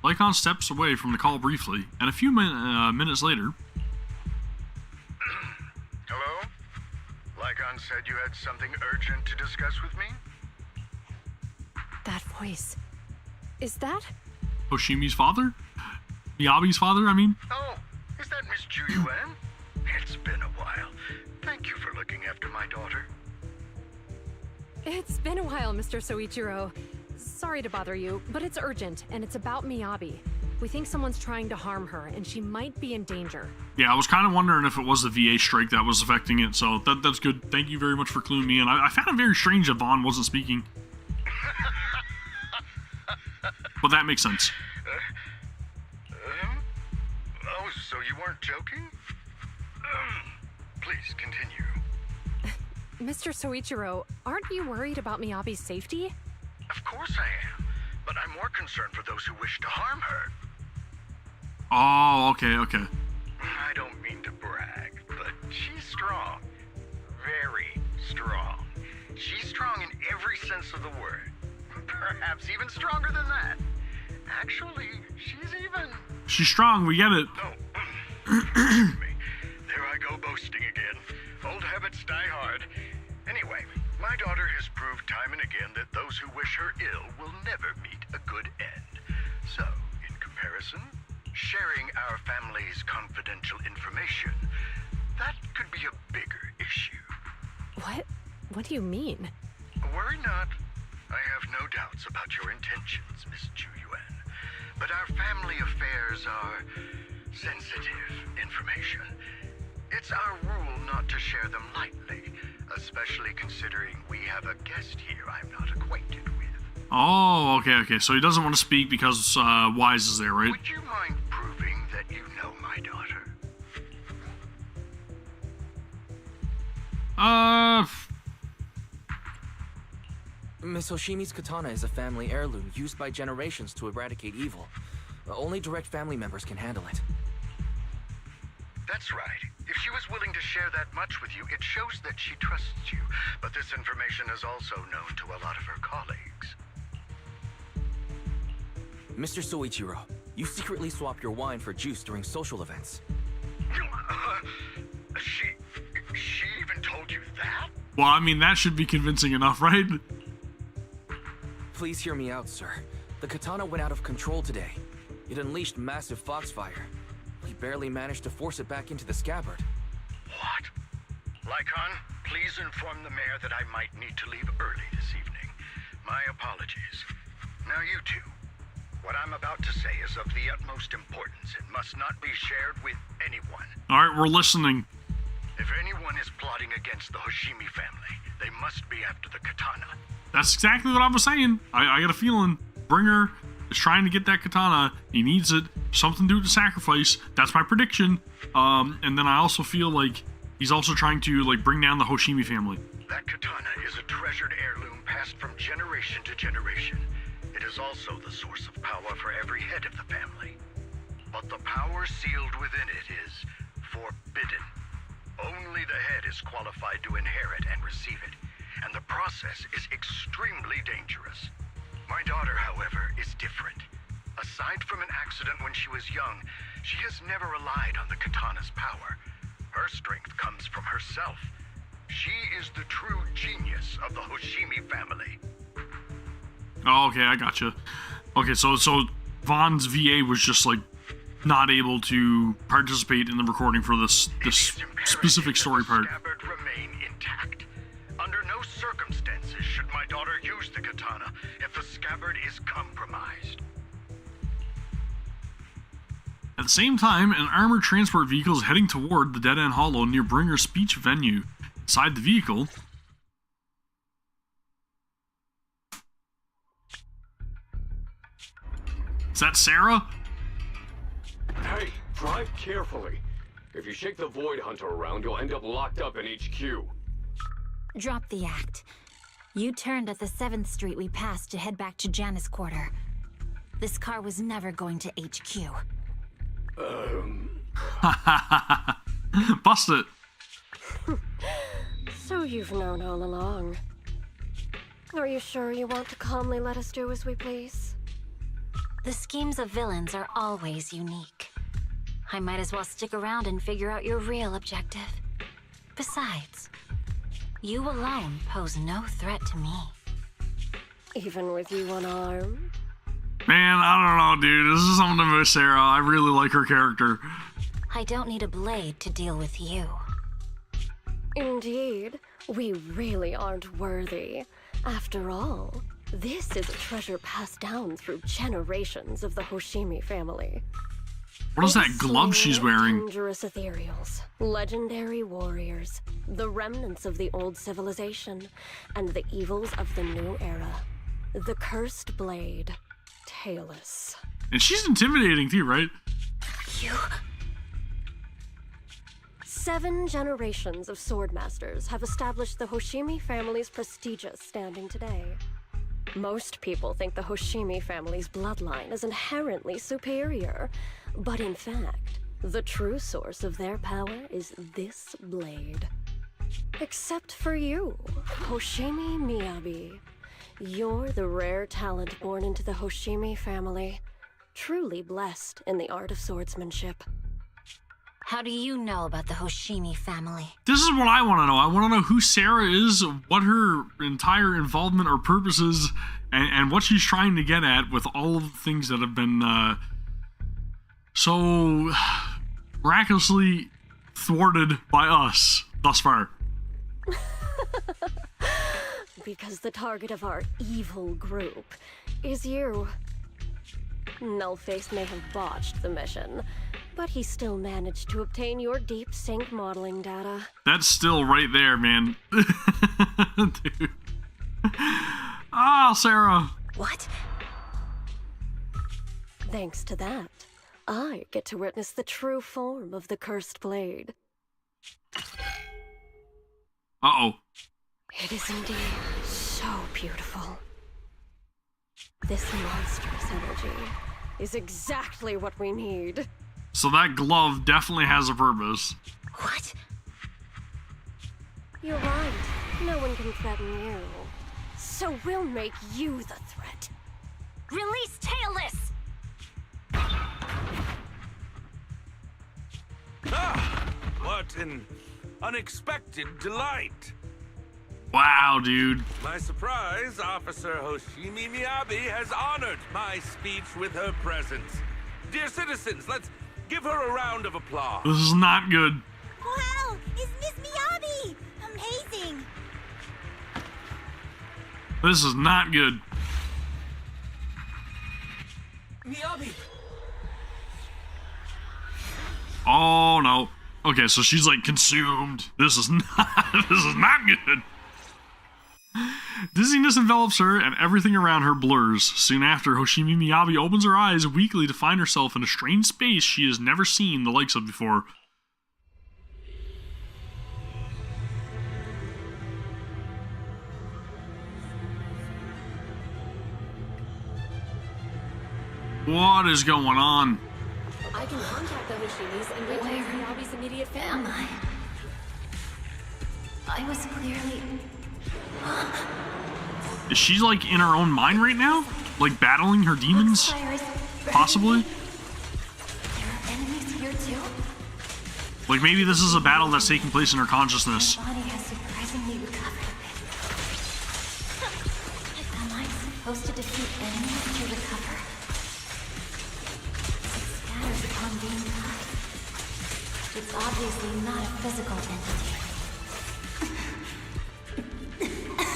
Lycon steps away from the call briefly, and a few minutes later... Hello? Lycon said you had something urgent to discuss with me? That voice... Is that... Hoshimi's father? Miyabi's father, I mean? Oh, is that Miss Zhu Yuan? It's been a while. Thank you for looking after my daughter. It's been a while, Mr. Soichiro. Sorry to bother you, but it's urgent, and it's about Miyabi. We think someone's trying to harm her, and she might be in danger. Yeah, I was kind of wondering if it was the VA strike that was affecting it, so that's good. Thank you very much for cluing me in. I found it very strange that Vaughn wasn't speaking. But that makes sense. Oh, so you weren't joking? Please, continue. Mr. Soichiro, aren't you worried about Miyabi's safety? Of course I am, but I'm more concerned for those who wish to harm her. Oh, okay. I don't mean to brag, but she's strong. Very strong. She's strong in every sense of the word. Perhaps even stronger than that. Actually, She's strong, we get it. Excuse me. There I go boasting again. Old habits die hard. Anyway, my daughter has proved time and again that those who wish her ill will never meet a good end. So, in comparison, sharing our family's confidential information, that could be a bigger issue. What do you mean? Worry not. I have no doubts about your intentions, Miss Zhu Yuan. But our family affairs are sensitive information. It's our rule not to share them lightly, especially considering we have a guest here I'm not acquainted with. Oh, okay. So he doesn't want to speak because Wise is there, right? Would you mind proving that you know my daughter? Miss Hoshimi's katana is a family heirloom used by generations to eradicate evil. Only direct family members can handle it. That's right. If she was willing to share that much with you, it shows that she trusts you. But this information is also known to a lot of her colleagues. Mr. Soichiro, you secretly swap your wine for juice during social events. She even told you that? Well, I mean, that should be convincing enough, right? Please hear me out, sir. The katana went out of control today. It unleashed massive foxfire. We barely managed to force it back into the scabbard. What? Lycon, please inform the mayor that I might need to leave early this evening. My apologies. Now you two. What I'm about to say is of the utmost importance and must not be shared with anyone. Alright, we're listening. If anyone is plotting against the Hoshimi family, they must be after the katana. That's exactly what I was saying. I got a feeling. Bringer is trying to get that katana. He needs it. Something to do with the sacrifice. That's my prediction. And then I also feel like he's also trying to bring down the Hoshimi family. That katana is a treasured heirloom passed from generation to generation. It is also the source of power for every head of the family. But the power sealed within it is forbidden. Only the head is qualified to inherit and receive it, and the process is extremely dangerous. My daughter, however, is different. Aside from an accident when she was young, she has never relied on the katana's power. Her strength comes from herself. She is the true genius of the Hoshimi family. Oh, okay, I gotcha. Okay, so Vaughn's VA was just not able to participate in the recording for this specific story part. Scabbard remain intact. Under no circumstances should my daughter use the katana if the scabbard is compromised. the same time, an armored transport vehicle is heading toward the Dead End Hollow near Bringer's speech venue. Inside the vehicle... Is that Sarah? Hey, drive carefully. If you shake the Void Hunter around, you'll end up locked up in HQ. Drop the act. You turned at the 7th Street we passed to head back to Janus Quarter. This car was never going to HQ. Bust it. So you've known all along. Are you sure you want to calmly let us do as we please? The schemes of villains are always unique. I might as well stick around and figure out your real objective. Besides, you alone pose no threat to me. Even with you unarmed? Man, I don't know, dude. This is something about Sarah. I really like her character. I don't need a blade to deal with you. Indeed, we really aren't worthy. After all, this is a treasure passed down through generations of the Hoshimi family. What is that glove she's wearing? Dangerous ethereals, legendary warriors, the remnants of the old civilization, and the evils of the new era. The cursed blade, Tailless. And she's intimidating too, right? You... 7 generations of swordmasters have established the Hoshimi family's prestigious standing today. Most people think the Hoshimi family's bloodline is inherently superior, but in fact, the true source of their power is this blade. Except for you, Hoshimi Miyabi. You're the rare talent born into the Hoshimi family, truly blessed in the art of swordsmanship. How do you know about the Hoshimi family? This is what I want to know. I want to know who Sarah is, what her entire involvement or purpose is, and what she's trying to get at with all of the things that have been so miraculously thwarted by us thus far. Because the target of our evil group is you. Nullface may have botched the mission, but he still managed to obtain your deep sync modeling data. That's still right there, man. Dude. Ah, Sarah. What? Thanks to that, I get to witness the true form of the cursed blade. Uh-oh. It is indeed so beautiful. This monstrous energy is exactly what we need. So that glove definitely has a purpose. What? You're right. No one can threaten you. So we'll make you the threat. Release Tailless! Ah! What an unexpected delight! Wow, dude. My surprise, Officer Hoshimi Miyabi has honored my speech with her presence. Dear citizens, let's give her a round of applause. This is not good. Wow! Is Miss Miyabi amazing? This is not good. Miyabi! Oh, no. Okay, so she's like consumed. This is not good. Dizziness envelops her, and everything around her blurs. Soon after, Hoshimi Miyabi opens her eyes weakly to find herself in a strange space she has never seen the likes of before. What is going on? I can contact the Hoshimis and reach Miyabi's immediate family. I was clearly... Is she like in her own mind right now? Like battling her demons? Possibly? There are enemies here too? Like maybe this is a battle that's taking place in her consciousness. My body has surprisingly recovered a bit. Am I supposed to defeat enemies to recover? It scatters upon being caught. It's obviously not a physical entity.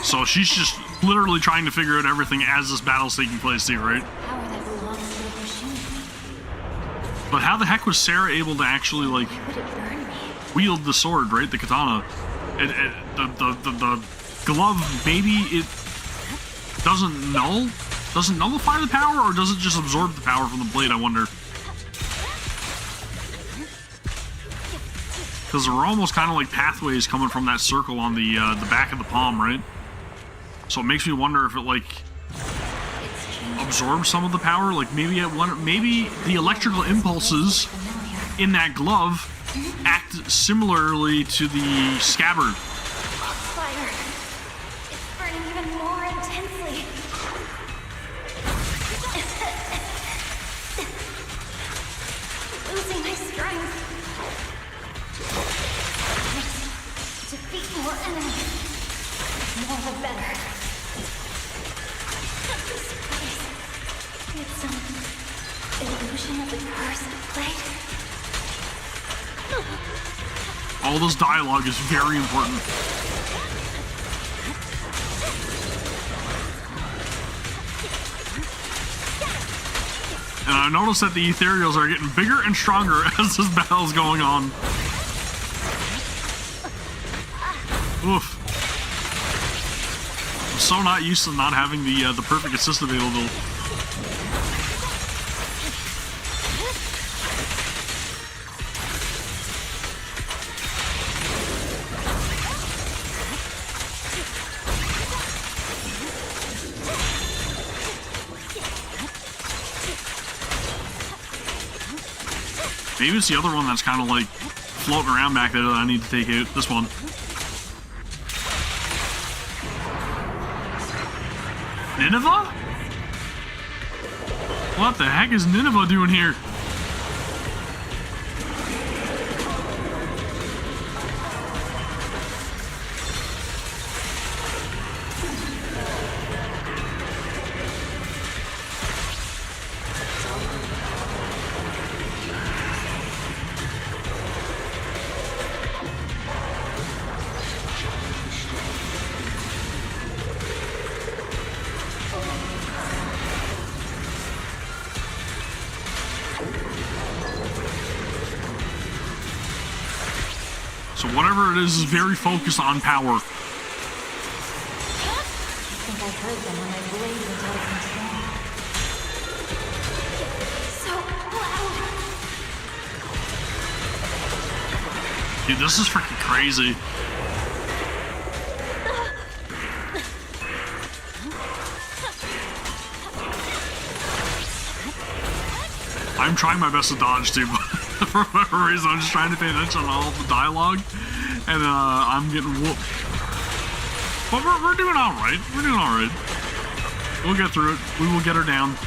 So she's just literally trying to figure out everything as this battle's taking place too, right? Power that belongs to the Hoshimi. But how the heck was Sarah able to actually, like, wield the sword, right? The katana. The glove, maybe it doesn't nullify the power, or does it just absorb the power from the blade, I wonder? Because there were almost kind of like pathways coming from that circle on the back of the palm, right? So it makes me wonder if it, like, absorbs some of the power. Like, maybe the electrical impulses in that glove act similarly to the scabbard. Fire. It's burning even more intensely. Losing my strength. Defeat more enemies. More the better. This place. It's some illusion of the cursed blade. All this dialogue is very important. And I noticed that the ethereals are getting bigger and stronger as this battle's going on. Oof. I'm so not used to not having the perfect assist available. Maybe it's the other one that's kind of like floating around back there that I need to take out. This one. Nineveh? What the heck is Nineveh doing here? So whatever it is very focused on power. I think I heard them when my blade was out of control. So loud. Dude, this is freaking crazy. I'm trying my best to dodge too, but for whatever reason, I'm just trying to pay attention to all the dialogue, and I'm getting whooped. But we're doing all right. We're doing all right. We'll get through it. We will get her down. Is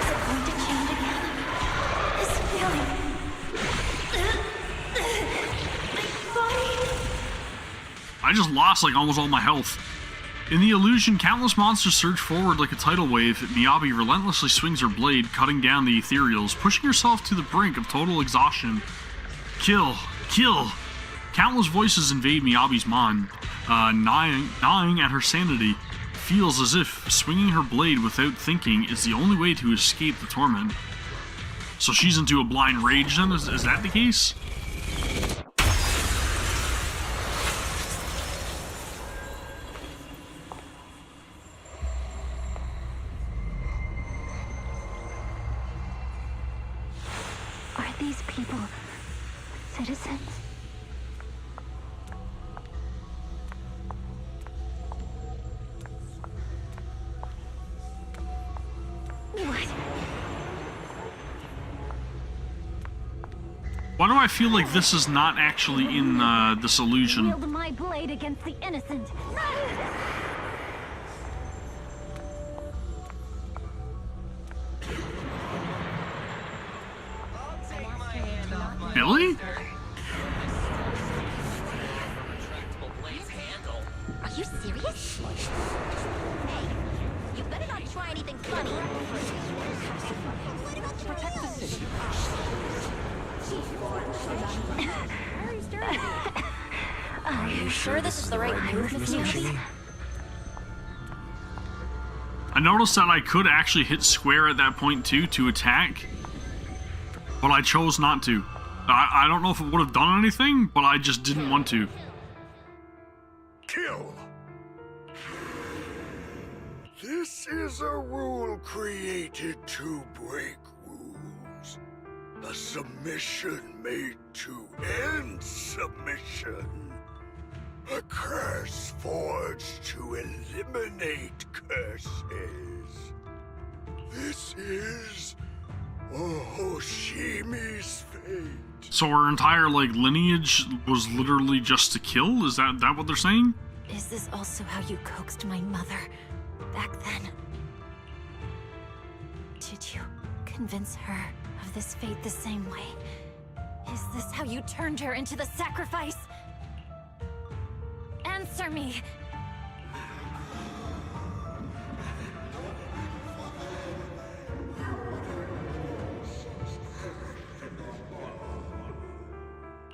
it going to change again? This feeling. My body. I just lost like almost all my health. In the illusion, countless monsters surge forward like a tidal wave. Miyabi relentlessly swings her blade, cutting down the ethereals, pushing herself to the brink of total exhaustion. Kill! Kill! Countless voices invade Miyabi's mind, gnawing at her sanity. Feels as if swinging her blade without thinking is the only way to escape the torment. So she's into a blind rage then? Is that the case? Are these people citizens? What? Why do I feel like this is not actually in this illusion? Wield my blade against the innocent. Billy? Are you serious? Hey, you better not try anything funny. Protect the city. Are you sure this is the right move, Miss Miyabi? I noticed that I could actually hit square at that point too to attack, but I chose not to. I don't know if it would have done anything, but I just didn't want to. Kill! This is a rule created to break rules. A submission made to end submission. A curse forged to eliminate curses. This is Hoshimi's fate. So our entire, like, lineage was literally just to kill? Is that what they're saying? Is this also how you coaxed my mother back then? Did you convince her of this fate the same way? Is this how you turned her into the sacrifice? Answer me!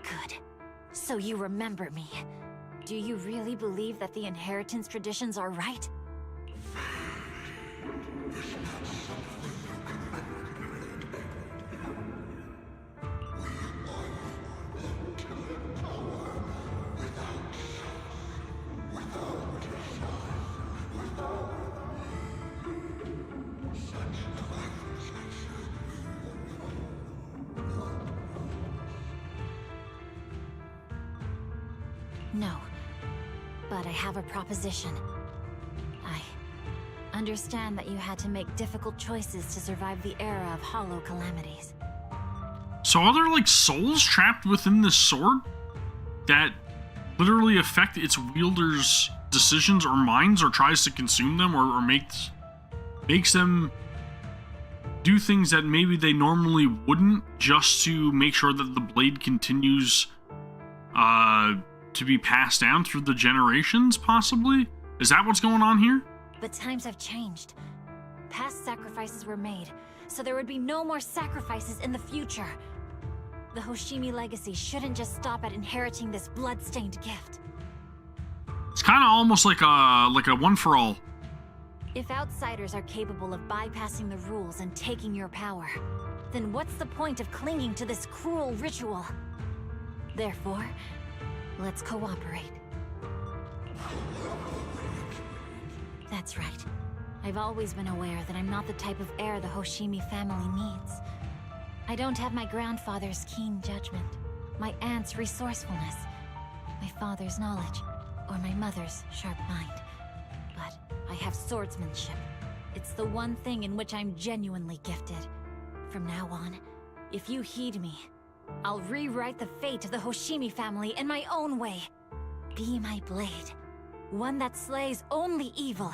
Good. So you remember me. Do you really believe that the inheritance traditions are right? No, but I have a proposition. I understand that you had to make difficult choices to survive the era of hollow calamities. So are there, like, souls trapped within this sword that literally affect its wielder's decisions or minds, or tries to consume them, or makes them do things that maybe they normally wouldn't, just to make sure that the blade continues to be passed down through the generations, possibly? Is that what's going on here? But times have changed. Past sacrifices were made, so there would be no more sacrifices in the future. The Hoshimi legacy shouldn't just stop at inheriting this blood-stained gift. It's kind of almost like a one-for-all. If outsiders are capable of bypassing the rules and taking your power, then what's the point of clinging to this cruel ritual? Therefore, let's cooperate. That's right. I've always been aware that I'm not the type of heir the Hoshimi family needs. I don't have my grandfather's keen judgment, my aunt's resourcefulness, my father's knowledge, or my mother's sharp mind. But I have swordsmanship. It's the one thing in which I'm genuinely gifted. From now on, if you heed me, I'll rewrite the fate of the Hoshimi family in my own way. Be my blade, one that slays only evil,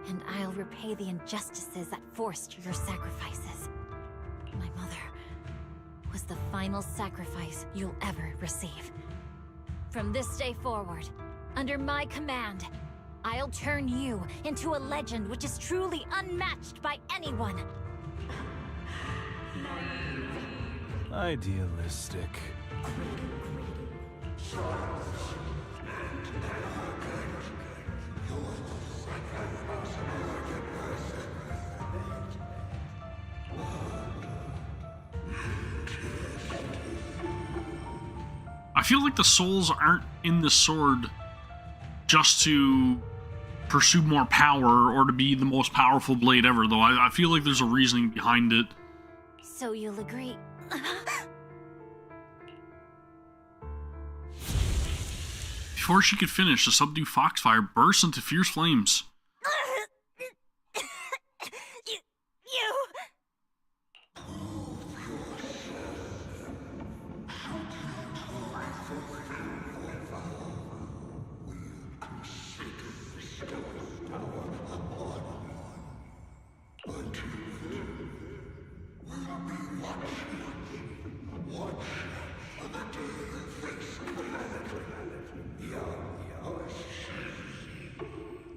and I'll repay the injustices that forced your sacrifices. My mother was the final sacrifice you'll ever receive. From this day forward, under my command, I'll turn you into a legend which is truly unmatched by anyone. Idealistic. I feel like the souls aren't in the sword just to pursue more power or to be the most powerful blade ever, though. I feel like there's a reasoning behind it. So you'll agree? Before she could finish, the subdued foxfire bursts into fierce flames.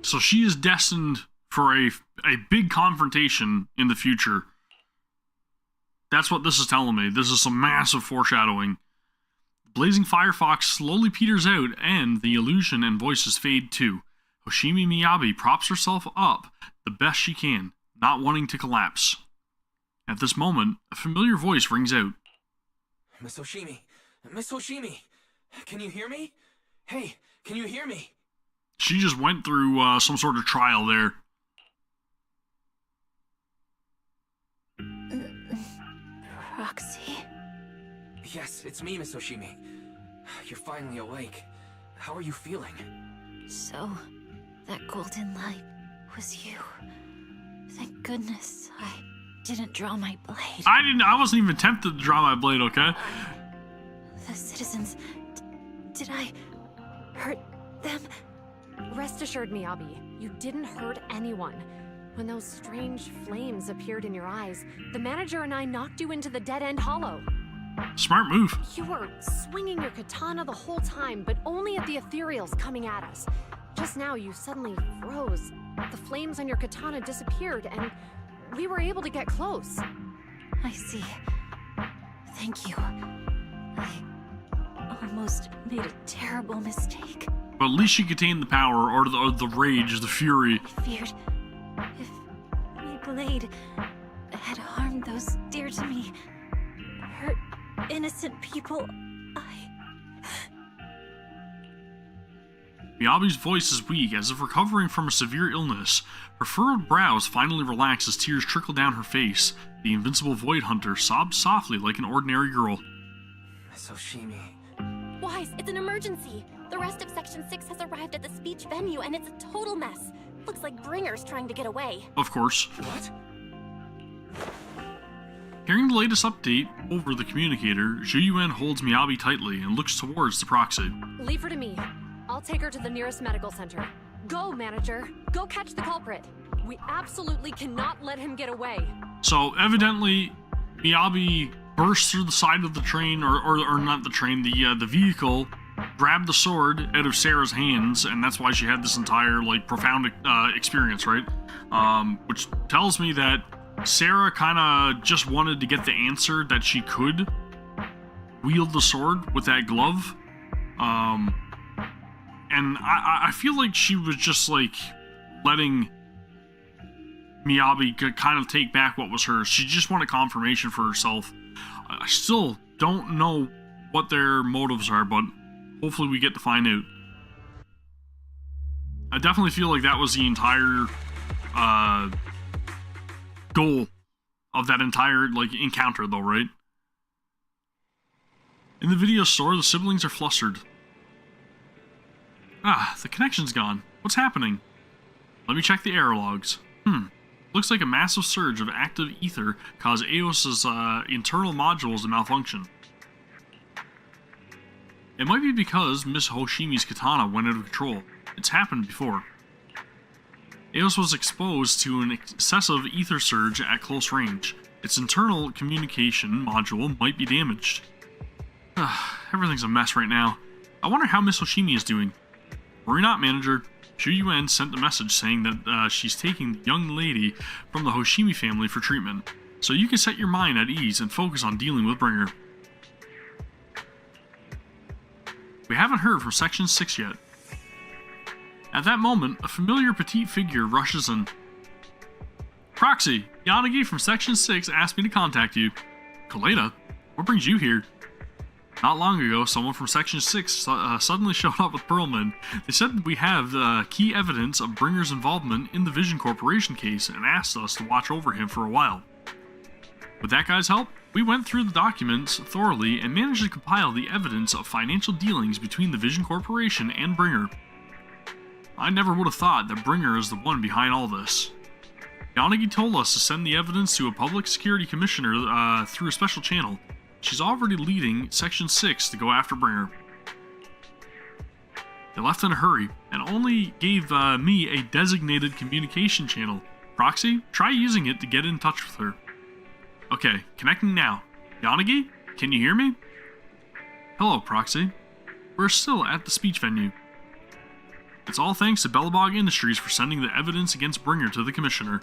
So she is destined for a big confrontation in the future. That's what this is telling me. This is some massive foreshadowing. Blazing Firefox slowly peters out, and the illusion and voices fade too. Hoshimi Miyabi props herself up the best she can, not wanting to collapse. At this moment, a familiar voice rings out. Miss Hoshimi! Miss Hoshimi! Can you hear me? Hey, can you hear me? She just went through some sort of trial there. Roxy? Yes, it's me, Miss Hoshimi. You're finally awake. How are you feeling? So, that golden light was you. Thank goodness I didn't draw my blade. I wasn't even tempted to draw my blade, okay? The citizens... Did I hurt them? Rest assured, Miyabi, you didn't hurt anyone. When those strange flames appeared in your eyes, the manager and I knocked you into the dead-end hollow. Smart move. You were swinging your katana the whole time, but only at the ethereals coming at us. Just now, you suddenly froze. The flames on your katana disappeared, and we were able to get close. I see. Thank you. I almost made a terrible mistake. But at least she contained the power, or the rage, the fury. I feared if my blade had harmed those dear to me, hurt innocent people, Miyabi's voice is weak, as if recovering from a severe illness. Her furrowed brows finally relax as tears trickle down her face. The invincible Void Hunter sobs softly like an ordinary girl. Miss Hoshimi. Wise, it's an emergency. The rest of Section 6 has arrived at the speech venue, and it's a total mess. Looks like Bringer's trying to get away. Of course. What? Hearing the latest update over the communicator, Zhu Yuan holds Miyabi tightly and looks towards the proxy. Leave her to me. I'll take her to the nearest medical center. Go, manager. Go catch the culprit. We absolutely cannot let him get away. So, evidently, Miyabi burst through the side of the train, or not the train, the vehicle, grabbed the sword out of Sarah's hands, and that's why she had this entire, like, profound experience, right? Which tells me that Sarah kind of just wanted to get the answer that she could wield the sword with that glove. And I feel like she was just, like, letting Miyabi kind of take back what was hers. She just wanted confirmation for herself. I still don't know what their motives are, but hopefully we get to find out. I definitely feel like that was the entire goal of that entire, like, encounter, though, right? In the video store, the siblings are flustered. The connection's gone. What's happening? Let me check the error logs. Looks like a massive surge of active ether caused Eos's internal modules to malfunction. It might be because Miss Hoshimi's katana went out of control. It's happened before. Eos was exposed to an excessive ether surge at close range. Its internal communication module might be damaged. Everything's a mess right now. I wonder how Miss Hoshimi is doing. Worry not, manager. Zhu Yuan sent a message saying that she's taking the young lady from the Hoshimi family for treatment, so you can set your mind at ease and focus on dealing with Bringer. We haven't heard from Section 6 yet. At that moment, a familiar petite figure rushes in. Proxy, Yanagi from Section 6 asked me to contact you. Kaleda, what brings you here? Not long ago, someone from Section 6 suddenly showed up with Perlman. They said that we have key evidence of Bringer's involvement in the Vision Corporation case and asked us to watch over him for a while. With that guy's help, we went through the documents thoroughly and managed to compile the evidence of financial dealings between the Vision Corporation and Bringer. I never would have thought that Bringer is the one behind all this. Yanagi told us to send the evidence to a public security commissioner through a special channel. She's already leading Section 6 to go after Bringer. They left in a hurry, and only gave me a designated communication channel. Proxy, try using it to get in touch with her. Okay, connecting now. Yanagi, can you hear me? Hello, Proxy. We're still at the speech venue. It's all thanks to Bellabog Industries for sending the evidence against Bringer to the Commissioner.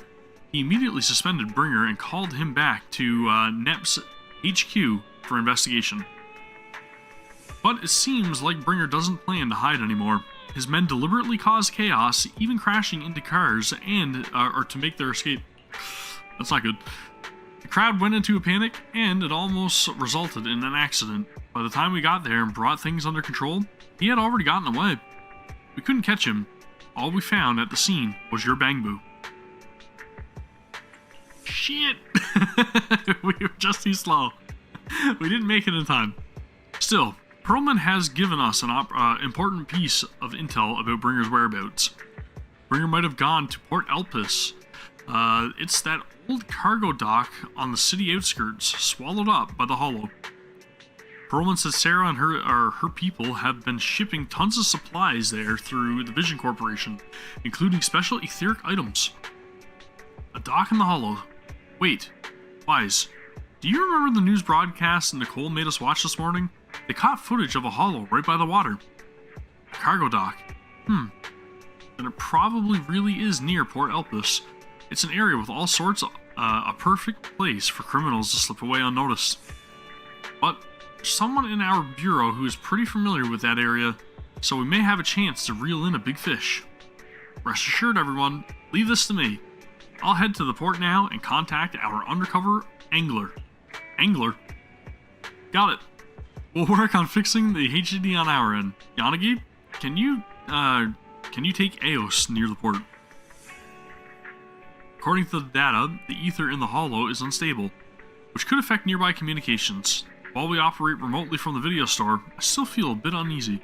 He immediately suspended Bringer and called him back to NEP's HQ for investigation. But it seems like Bringer doesn't plan to hide anymore. His men deliberately caused chaos, even crashing into cars and or to make their escape. That's not good. The crowd went into a panic, and it almost resulted in an accident. By the time we got there and brought things under control, he had already gotten away. We couldn't catch him. All we found at the scene was your Bangbu. Shit! We were just too slow. We didn't make it in time. Still, Perlman has given us an important piece of intel about Bringer's whereabouts. Bringer might have gone to Port Elpis. It's that old cargo dock on the city outskirts, swallowed up by the Hollow. Perlman said Sarah and her people have been shipping tons of supplies there through the Vision Corporation, including special etheric items. A dock in the Hollow. Wait, Wise, do you remember the news broadcast Nicole made us watch this morning? They caught footage of a Hollow right by the water. A cargo dock. Then it probably really is near Port Elpis. It's an area with all sorts of, a perfect place for criminals to slip away unnoticed. But there's someone in our bureau who is pretty familiar with that area, so we may have a chance to reel in a big fish. Rest assured, everyone, leave this to me. I'll head to the port now and contact our undercover angler. Angler? Got it. We'll work on fixing the HDD on our end. Yanagi, can you take Eos near the port? According to the data, the ether in the Hollow is unstable, which could affect nearby communications. While we operate remotely from the video store, I still feel a bit uneasy.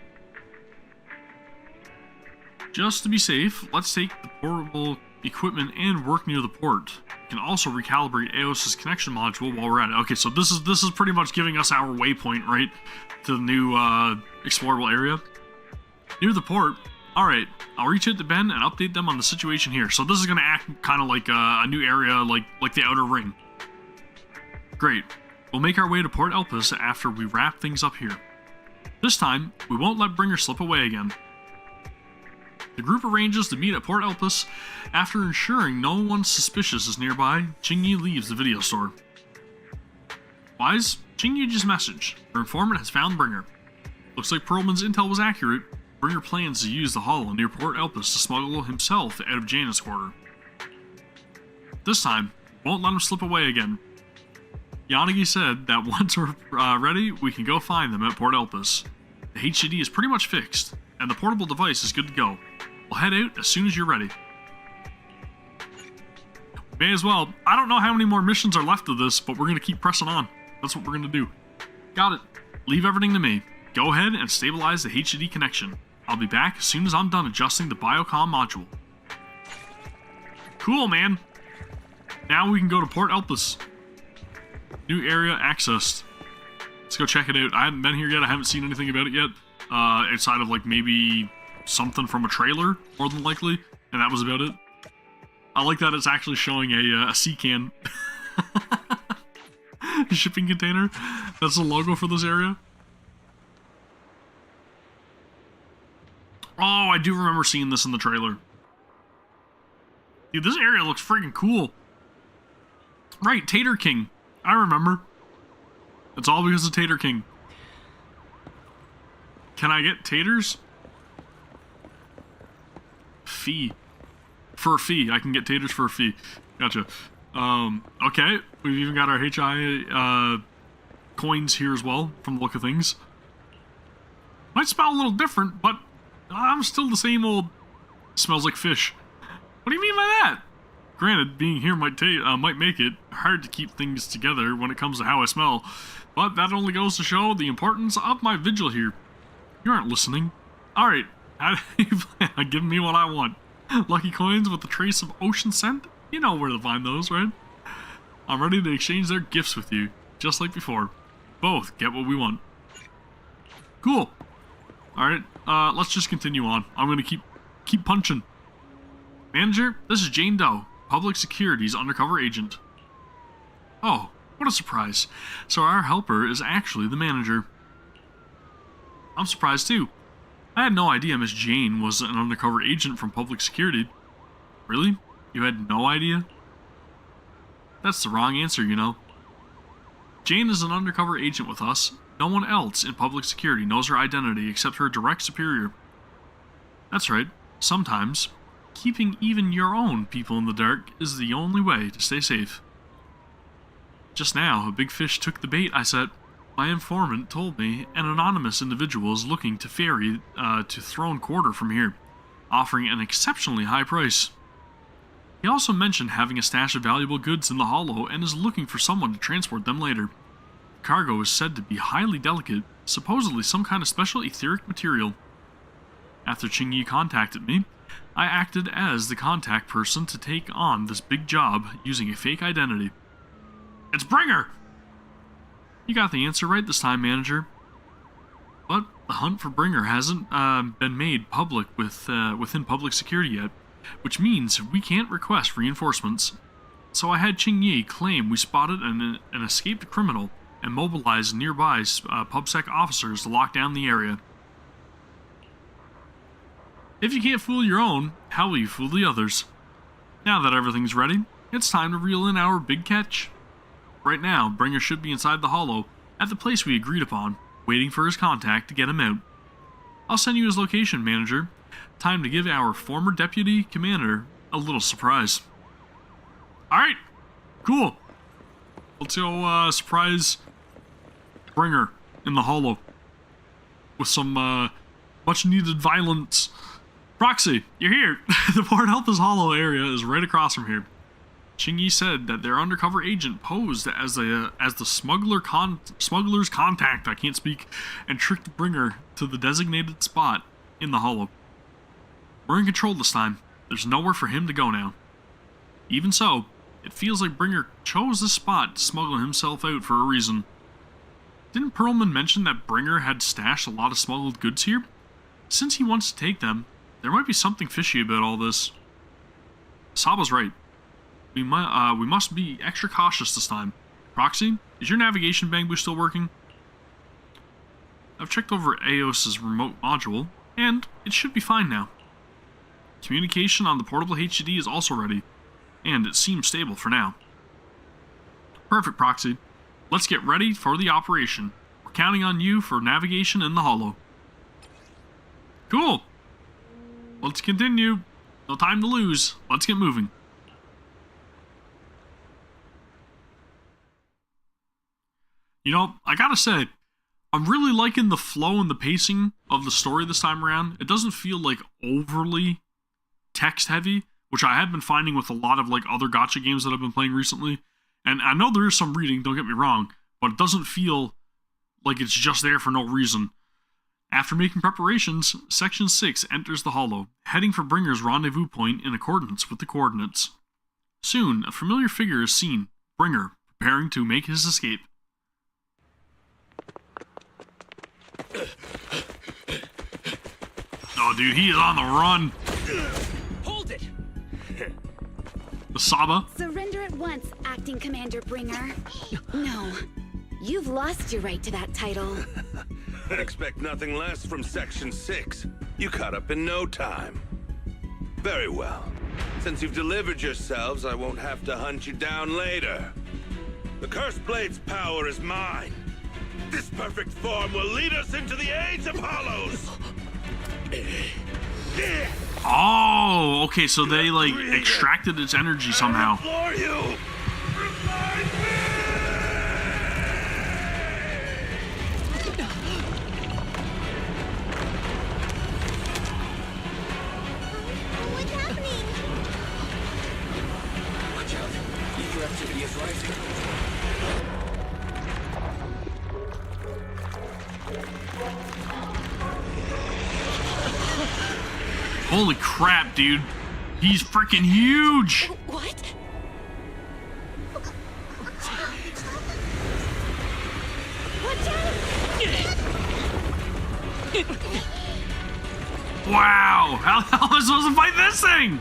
Just to be safe, let's take the portable equipment and work near the port. We can also recalibrate Eos's connection module while we're at it. Okay, so this is pretty much giving us our waypoint, right, to the new explorable area. Near the port. Alright, I'll reach out to Ben and update them on the situation here. So this is going to act kind of like a new area, like the Outer Ring. Great. We'll make our way to Port Elpis after we wrap things up here. This time, we won't let Bringer slip away again. The group arranges to meet at Port Elpis. After ensuring no one suspicious is nearby, Qingyi leaves the video store. Wise, Qingyi just messaged. Her informant has found Bringer. Looks like Perlman's intel was accurate. Bringer plans to use the Hollow near Port Elpis to smuggle himself out of Janus Quarter. This time, won't let him slip away again. Yanagi said that once we're ready, we can go find them at Port Elpis. The HDD is pretty much fixed, and the portable device is good to go. We'll head out as soon as you're ready. May as well. I don't know how many more missions are left of this, but we're going to keep pressing on. That's what we're going to do. Got it. Leave everything to me. Go ahead and stabilize the HDD connection. I'll be back as soon as I'm done adjusting the biocom module. Cool, man. Now we can go to Port Elpis. New area accessed. Let's go check it out. I haven't been here yet. I haven't seen anything about it yet. Outside of like maybe something from a trailer, more than likely. And that was about it. I like that it's actually showing a sea can. Shipping container. That's the logo for this area. Oh, I do remember seeing this in the trailer. Dude, this area looks freaking cool. Right, Tater King. I remember. It's all because of Tater King. Can I get taters? Fee. For a fee. I can get taters for a fee. Gotcha. Okay. We've even got our HI coins here as well, from the look of things. Might smell a little different, but I'm still the same old smells like fish. What do you mean by that? Granted, being here might make it hard to keep things together when it comes to how I smell, but that only goes to show the importance of my vigil here. You aren't listening. Alright, how do you plan on giving me what I want? Lucky coins with a trace of ocean scent? You know where to find those, right? I'm ready to exchange their gifts with you, just like before. Both get what we want. Cool. Alright, let's just continue on. I'm gonna keep punching. Manager, this is Jane Doe, Public Security's undercover agent. Oh, what a surprise. So our helper is actually the manager. I'm surprised too. I had no idea Miss Jane was an undercover agent from Public Security. Really? You had no idea? That's the wrong answer, you know. Jane is an undercover agent with us. No one else in Public Security knows her identity except her direct superior. That's right, sometimes keeping even your own people in the dark is the only way to stay safe. Just now, a big fish took the bait I set. My informant told me an anonymous individual is looking to ferry to Throne Quarter from here, offering an exceptionally high price. He also mentioned having a stash of valuable goods in the hollow and is looking for someone to transport them later. The cargo is said to be highly delicate, supposedly some kind of special etheric material. After Qingyi contacted me, I acted as the contact person to take on this big job using a fake identity. It's Bringer! You got the answer right this time, manager. But the hunt for Bringer hasn't been made public within public security yet, which means we can't request reinforcements. So I had Qingyi claim we spotted an escaped criminal and mobilized nearby PubSec officers to lock down the area. If you can't fool your own, how will you fool the others? Now that everything's ready, it's time to reel in our big catch. Right now, Bringer should be inside the hollow at the place we agreed upon, waiting for his contact to get him out. I'll send you his location, manager. Time to give our former deputy commander a little surprise. Alright, cool. Let's go surprise Bringer in the hollow with some much needed violence. Proxy, you're here. The Port Health's hollow area is right across from here. Qingyi said that their undercover agent posed as the smuggler's contact, I can't speak, and tricked Bringer to the designated spot in the hollow. We're in control this time. There's nowhere for him to go now. Even so, it feels like Bringer chose this spot to smuggle himself out for a reason. Didn't Perlman mention that Bringer had stashed a lot of smuggled goods here? Since he wants to take them, there might be something fishy about all this. Saba's right. We must be extra cautious this time. Proxy, is your navigation bamboo still working? I've checked over Eos's remote module, and it should be fine now. Communication on the portable HDD is also ready, and it seems stable for now. Perfect, Proxy. Let's get ready for the operation. We're counting on you for navigation in the hollow. Cool. Let's continue. No time to lose. Let's get moving. You know, I gotta say, I'm really liking the flow and the pacing of the story this time around. It doesn't feel like overly text heavy, which I have been finding with a lot of like other gacha games that I've been playing recently. And I know there is some reading, don't get me wrong, but it doesn't feel like it's just there for no reason. After making preparations, Section 6 enters the hollow, heading for Bringer's rendezvous point in accordance with the coordinates. Soon, a familiar figure is seen, Bringer, preparing to make his escape. Oh, dude, he is on the run. Hold it! The Saba? Surrender at once, Acting Commander Bringer. No, you've lost your right to that title. Expect nothing less from Section 6. You caught up in no time. Very well. Since you've delivered yourselves, I won't have to hunt you down later. The Cursed Blade's power is mine. This perfect form will lead us into the age of hollows. Oh, okay, so they like extracted its energy somehow. For you. What's happening? Watch out. Ether activity is rising. Holy crap, dude. He's freaking huge. What? Watch out! Wow. How the hell am I supposed to fight this thing?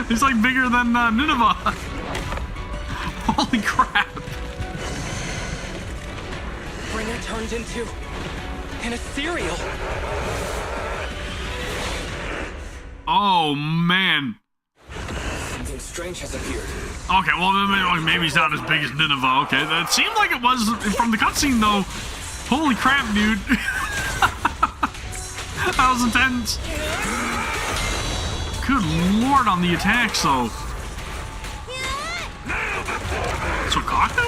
He's like bigger than Nineveh. Holy crap. Bringer turned into an ethereal. Oh, man. Something strange has appeared. Okay, well, maybe he's not as big as Nineveh. Okay, that seemed like it was from the cutscene, though. Holy crap, dude. That was intense. Good lord on the attacks, though. So Kaku?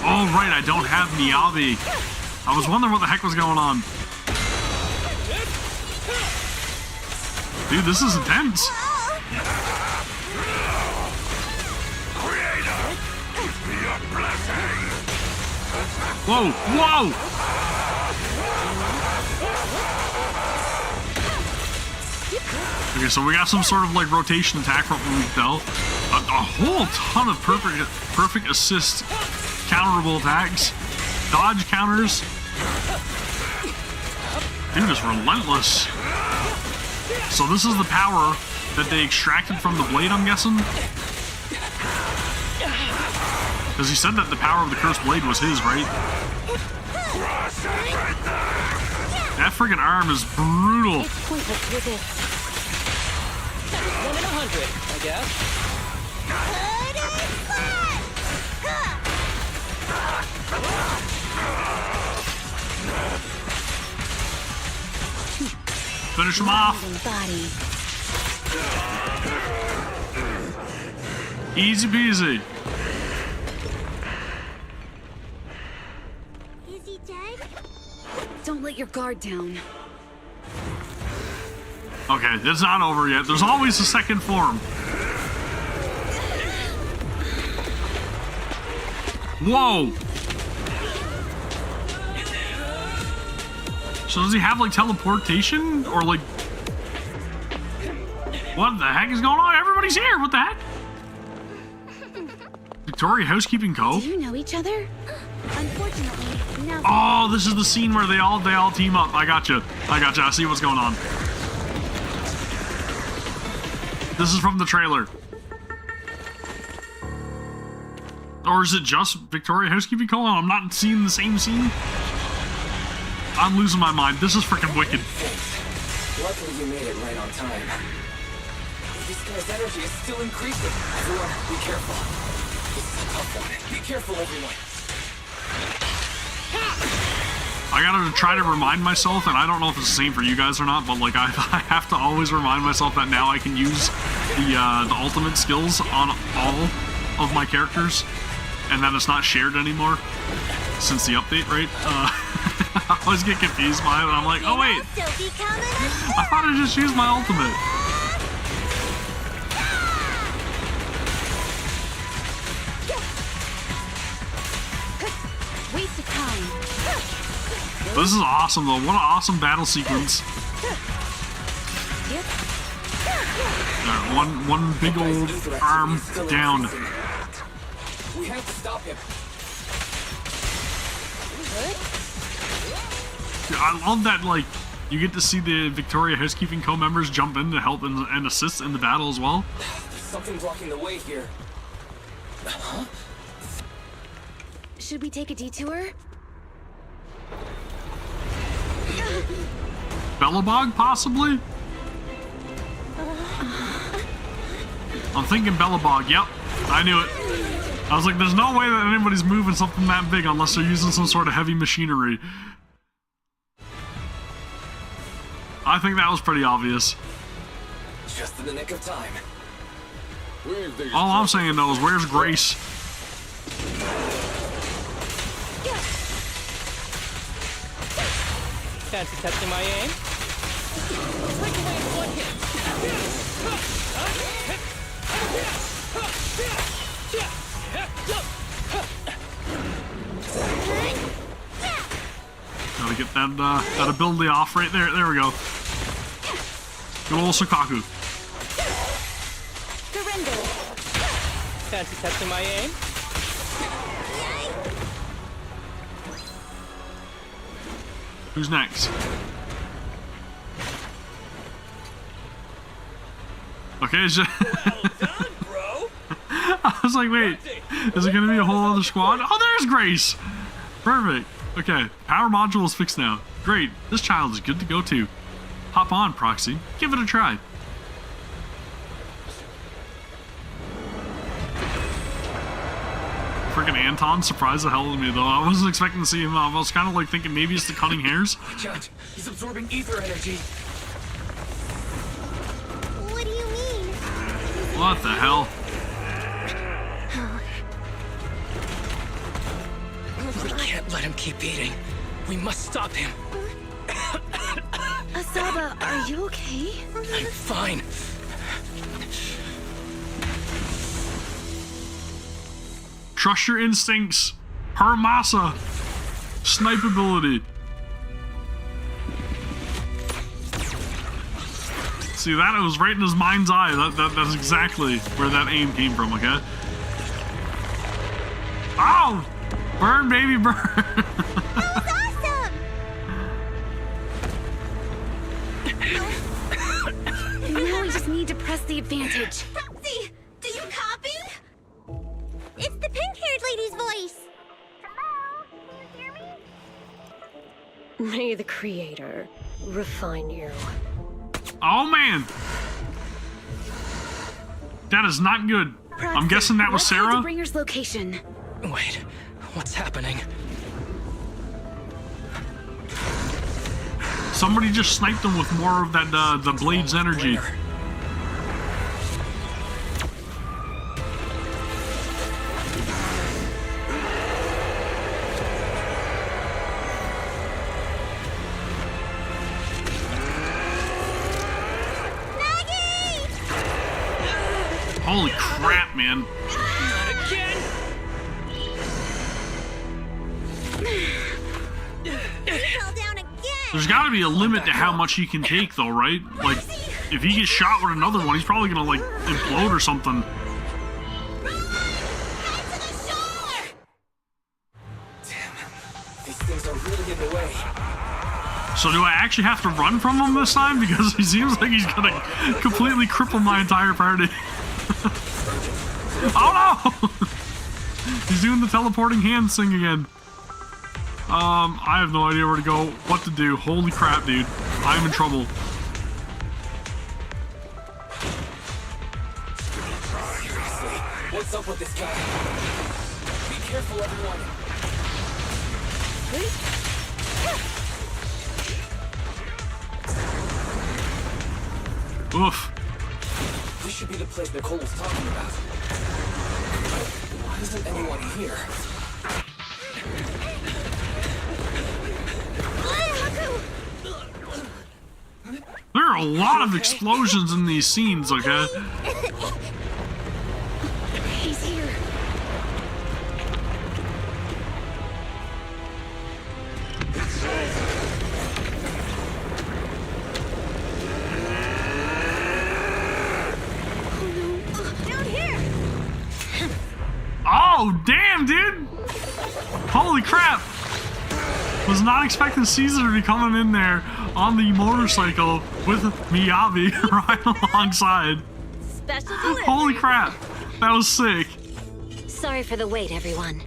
Oh, right, I don't have Miyabi. I was wondering what the heck was going on. Dude, this is intense. Whoa, whoa! Okay, so we got some sort of like rotation attack from what we can tell. A whole ton of perfect assist counterable attacks. Dodge counters. Dude is relentless. So this is the power that they extracted from the blade, I'm guessing? Because he said that the power of the cursed blade was his, right? That friggin' arm is brutal. It's pointless with it. 1 in 100, I guess. Finish him off. Easy peasy. Is he dead? Don't let your guard down. Okay, it's not over yet. There's always a second form. Whoa! So does he have like teleportation? Or like... What the heck is going on? Everybody's here! What the heck? Victoria Housekeeping Co. Do you know each other? Unfortunately, no. Oh, this is the scene where they all team up. I gotcha. I see what's going on. This is from the trailer. Or is it just Victoria Housekeeping Co? I'm not seeing the same scene. I'm losing my mind. This is freaking wicked. Luckily you made it right on time. This guy's energy is still increasing. Everyone, be careful. This is a tough one. Be careful, everyone. I gotta try to remind myself, and I don't know if it's the same for you guys or not, but like I have to always remind myself that now I can use the ultimate skills on all of my characters, and that it's not shared anymore since the update, right? I always get confused by it, and I'm like, oh wait, I thought I just used my ultimate. Waste of time. This is awesome though. What an awesome battle sequence. Alright, one big old arm down. We have to stop him. I love that, like, you get to see the Victoria Housekeeping Co members jump in to help and assist in the battle as well. There's something blocking the way here. Huh? Should we take a detour? Bellabog, possibly? I'm thinking Bellabog, yep. I knew it. I was like, there's no way that anybody's moving something that big unless they're using some sort of heavy machinery. I think that was pretty obvious. Just in the nick of time. All I'm saying though is, where's Grace? Fancy testing my aim? Break away in one hit. Gotta get that ability off right there. There we go. Good old Sukaku. Surrender. Fancy testing my aim? Who's next? Okay, it's just I was like, wait, is it gonna be a whole other squad? Oh, there's Grace! Perfect. Okay, power module is fixed now. Great, this child is good to go too. Hop on, Proxy. Give it a try. fucking Anton surprised the hell out of me, though. I wasn't expecting to see him. I was kind of like thinking maybe it's the cutting hairs. Watch out. He's absorbing ether energy. What do you mean? What the hell? We can't let him keep eating. We must stop him. Asaba, are you okay? I'm fine. Trust your instincts. Haramasa. Snipe ability. See, that it was right in his mind's eye. That's exactly where that aim came from, okay? Oh! Burn, baby, burn! That was awesome! Now we just need to press the advantage. Topsy, do you copy? It's the pink-haired lady's voice. Hello? Can you hear me? May the Creator refine you. Oh, man! That is not good. I'm guessing that was Sarah? The bringer's location. Wait, what's happening? Somebody just sniped him with more of that, the blade's energy. Holy crap, man. Not again! Fell down again. There's gotta be a limit to how much he can take, though, right? Like, if he gets shot with another one, he's probably gonna, like, implode or something. These things are really in the way. So do I actually have to run from him this time? Because he seems like he's gonna completely cripple my entire party. Oh no! He's doing the teleporting hands thing again. I have no idea where to go, what to do. Holy crap, dude. I'm in trouble. Seriously, what's up with this guy? Be careful, everyone. Oof. This should be the place Nicole was talking about. Why isn't anyone here? There are a lot of explosions in these scenes, okay? He's here. Oh, damn, dude! Holy crap! Was not expecting Caesar to be coming in there on the motorcycle with Miyabi right alongside. Special delivery. Holy crap! That was sick. Sorry for the wait, everyone.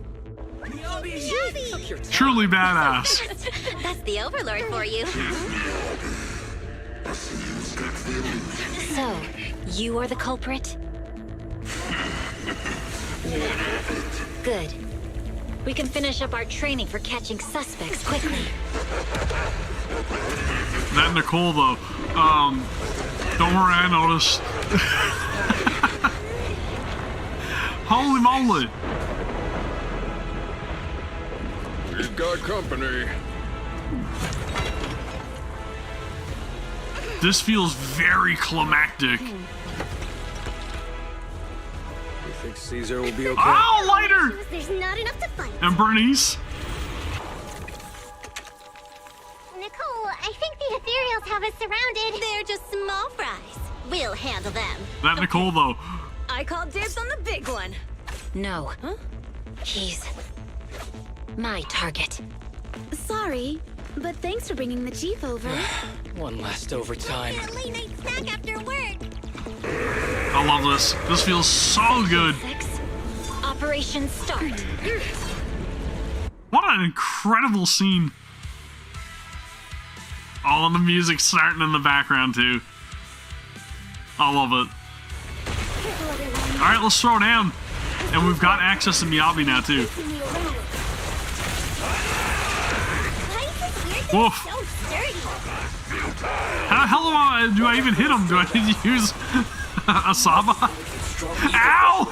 Truly badass. That's the Overlord for you. So, you are the culprit? Good. We can finish up our training for catching suspects quickly. That Nicole, though. Don't worry, I noticed. Holy moly. We've got company. This feels very climactic. You think Caesar will be okay? Oh, lighter! There's not enough to fight. And Bernice. Nicole, I think the ethereals have us surrounded. They're just small fries. We'll handle them. That Nicole, though. I call dibs on the big one. No. Huh? He's my target. Sorry, but thanks for bringing the chief over. One last overtime. A late night snack after work. I love this. This feels so good. Operation start. What an incredible scene. All of the music starting in the background, too. I love it. Alright, let's throw down. And we've got access to Miyabi now, too. Woof. How the hell do I even hit him? Do I need to use a Saba? Ow!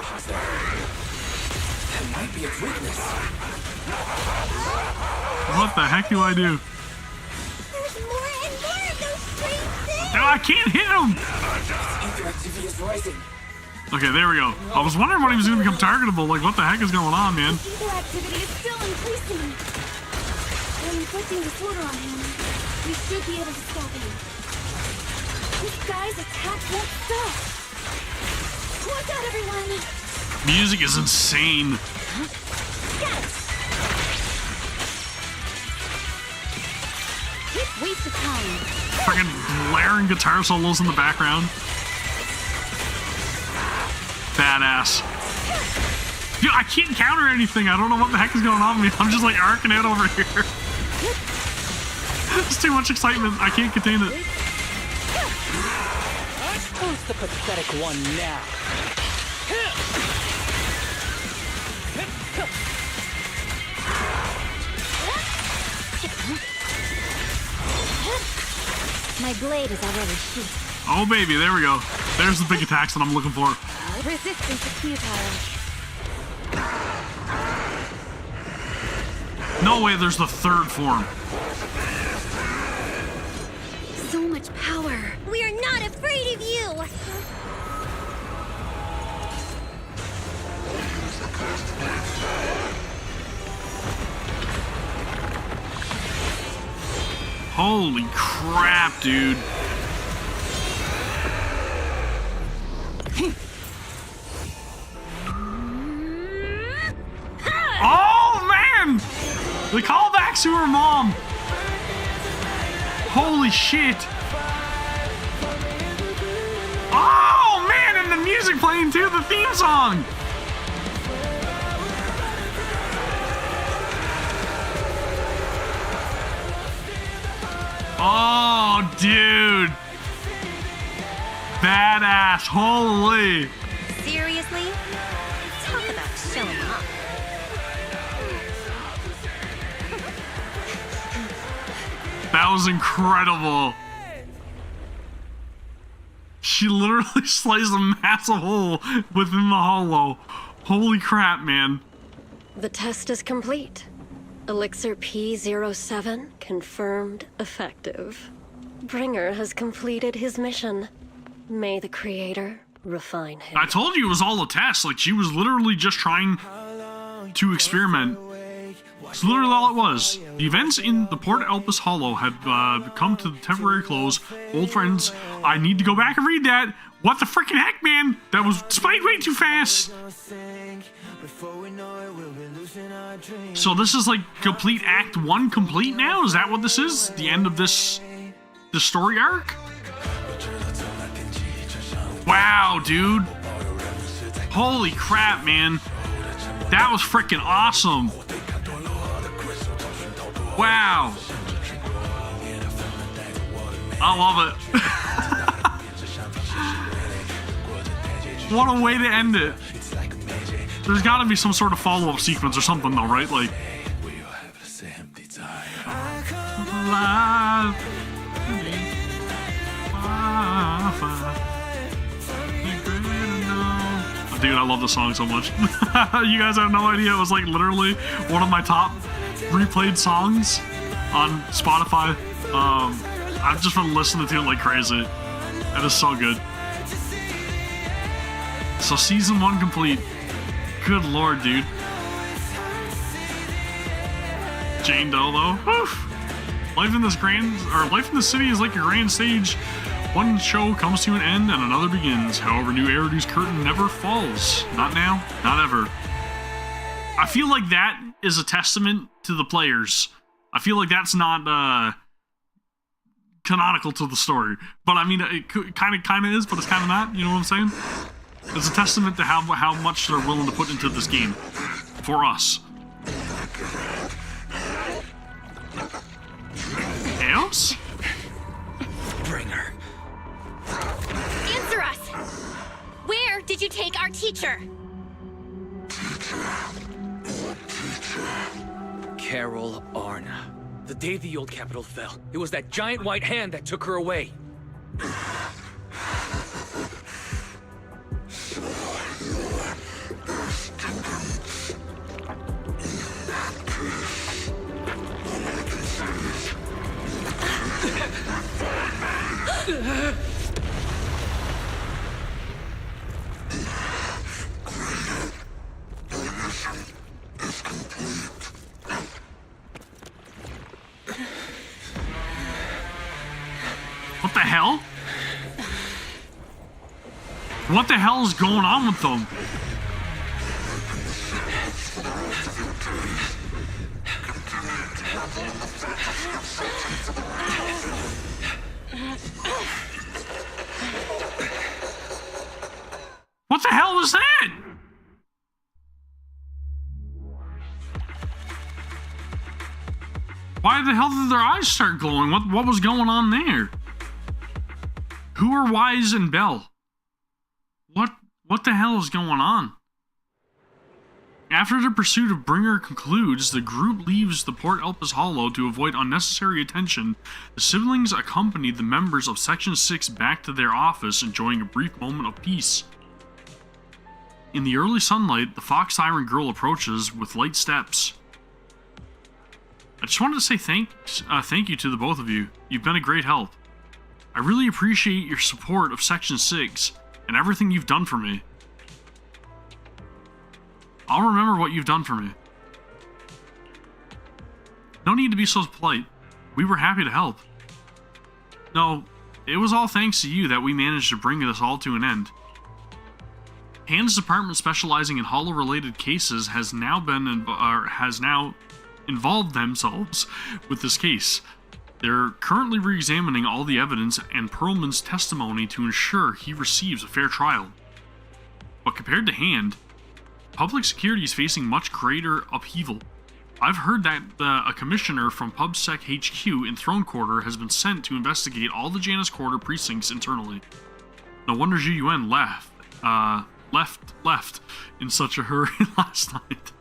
What the heck do I do? No, I can't hit him! Okay, there we go. I was wondering when he was going to become targetable. Like, what the heck is going on, man? Ether activity is still increasing. I'm inflicting disorder on him. We should be able to stop him. This guy's attack won't stop. Watch out, everyone! Music is insane. Yes! Quick waste of time. Freaking blaring guitar solos in the background. Badass. Dude, I can't counter anything. I don't know what the heck is going on with me. I'm just like arcing out over here. It's too much excitement. I can't contain it. Who's the pathetic one now? My blade is already sheathed. Oh baby, there we go. There's the big attacks that I'm looking for. Resistance is futile. No way, there's the third form. So much power. We are not afraid of you! Holy crap, dude. Oh, man! The callbacks to her mom. Holy shit. Oh, man, and the music playing too, the theme song. Oh, dude. Badass. Holy. Seriously? Talk about showing off. That was incredible. She literally sliced a massive hole within the hollow. Holy crap, man. The test is complete. Elixir P07 confirmed effective. Bringer has completed his mission. May the Creator refine him. I told you it was all a test. Like, she was literally just trying to experiment. It's literally all it was. The events in the Port Elpis Hollow had come to the temporary close. Old friends, I need to go back and read that. What the freaking heck, man? That was displayed way too fast. So this is like complete Act 1 complete now? Is that what this is? The end of this story arc? Wow, dude. Holy crap, man. That was freaking awesome. Wow. I love it. What a way to end it. There's gotta be some sort of follow-up sequence or something though, right? Like... Dude, I love this song so much. You guys have no idea. It was like literally one of my top replayed songs on Spotify. I've just been listening to it like crazy. It is so good. So season 1 complete. Good lord, dude. Jane Doe, though. Oof. Life in this city is like a grand stage. One show comes to an end and another begins. However, New Eridu's curtain never falls. Not now, not ever. I feel like that is a testament to the players. I feel like that's not canonical to the story. But I mean, it kind of is, but it's kind of not. You know what I'm saying? It's a testament to how much they're willing to put into this game for us. Chaos? Bringer. Answer us! Where did you take our teacher? Carol Arna. The day the old capital fell, it was that giant white hand that took her away. What the hell? What the hell is going on with them? What the hell was that? Why the hell did their eyes start glowing? What was going on there? Who are Wise and Bell? What the hell is going on? After the pursuit of Bringer concludes, the group leaves the Port Elpis Hollow to avoid unnecessary attention. The siblings accompany the members of Section 6 back to their office, enjoying a brief moment of peace. In the early sunlight, the Fox Siren Girl approaches with light steps. I just wanted to say thank you to the both of you. You've been a great help. I really appreciate your support of Section 6 and everything you've done for me. I'll remember what you've done for me. No need to be so polite. We were happy to help. No, it was all thanks to you that we managed to bring this all to an end. Hand's department, specializing in Hollow-related cases, has now involved themselves with this case. They're currently re-examining all the evidence and Perlman's testimony to ensure he receives a fair trial. But compared to Hand, public security is facing much greater upheaval. I've heard that a commissioner from PubSec HQ in Throne Quarter has been sent to investigate all the Janus Quarter precincts internally. No wonder Zhu Yuan left in such a hurry last night.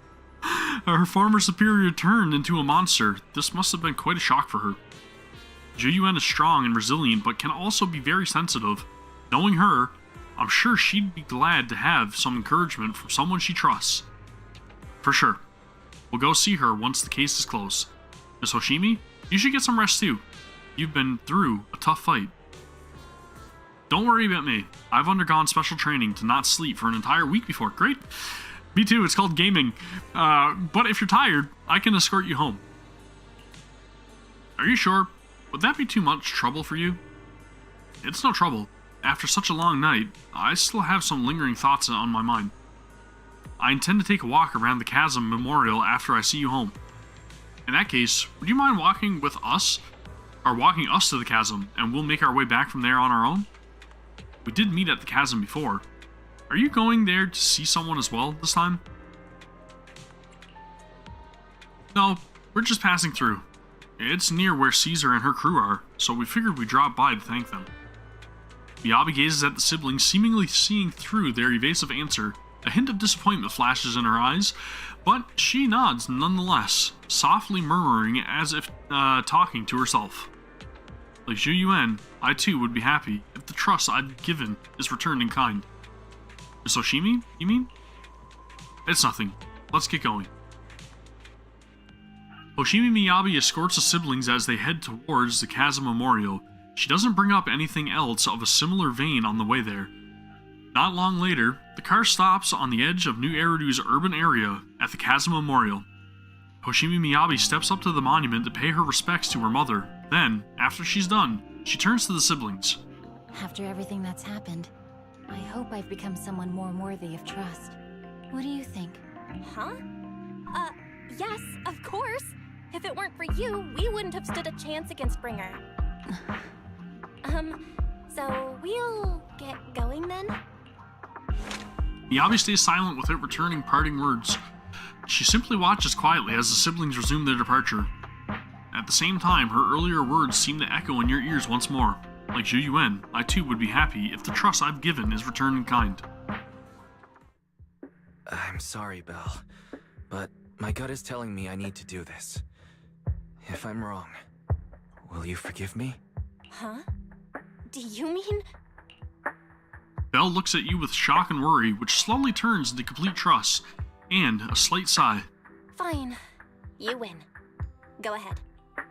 Her former superior turned into a monster. This must have been quite a shock for her. Zhu Yuan is strong and resilient, but can also be very sensitive. Knowing her, I'm sure she'd be glad to have some encouragement from someone she trusts. For sure. We'll go see her once the case is closed. Miss Hoshimi, you should get some rest too. You've been through a tough fight. Don't worry about me. I've undergone special training to not sleep for an entire week before. Great. Me too, it's called gaming. But if you're tired, I can escort you home. Are you sure? Would that be too much trouble for you? It's no trouble. After such a long night, I still have some lingering thoughts on my mind. I intend to take a walk around the Chasm Memorial after I see you home. In that case, would you mind walking with us? Or walking us to the Chasm, and we'll make our way back from there on our own? We did meet at the Chasm before. Are you going there to see someone as well this time? No, we're just passing through. It's near where Caesar and her crew are, so we figured we'd drop by to thank them. Miyabi gazes at the siblings, seemingly seeing through their evasive answer. A hint of disappointment flashes in her eyes, but she nods nonetheless, softly murmuring as if talking to herself. Like Zhu Yuan, I too would be happy if the trust I'd given is returned in kind. Miss Hoshimi, you mean? It's nothing. Let's get going. Hoshimi Miyabi escorts the siblings as they head towards the Chasm Memorial. She doesn't bring up anything else of a similar vein on the way there. Not long later, the car stops on the edge of New Eridu's urban area at the Chasm Memorial. Hoshimi Miyabi steps up to the monument to pay her respects to her mother. Then, after she's done, she turns to the siblings. After everything that's happened, I hope I've become someone more worthy of trust. What do you think? Huh? Yes, of course. If it weren't for you, we wouldn't have stood a chance against Bringer. So we'll get going then? Miyabi stays silent without returning parting words. She simply watches quietly as the siblings resume their departure. At the same time, her earlier words seem to echo in your ears once more. Like Zhu Yuan, I too would be happy if the trust I've given is returned in kind. I'm sorry, Belle, but my gut is telling me I need to do this. If I'm wrong, will you forgive me? Huh? Do you mean? Belle looks at you with shock and worry, which slowly turns into complete trust, and a slight sigh. Fine. You win. Go ahead.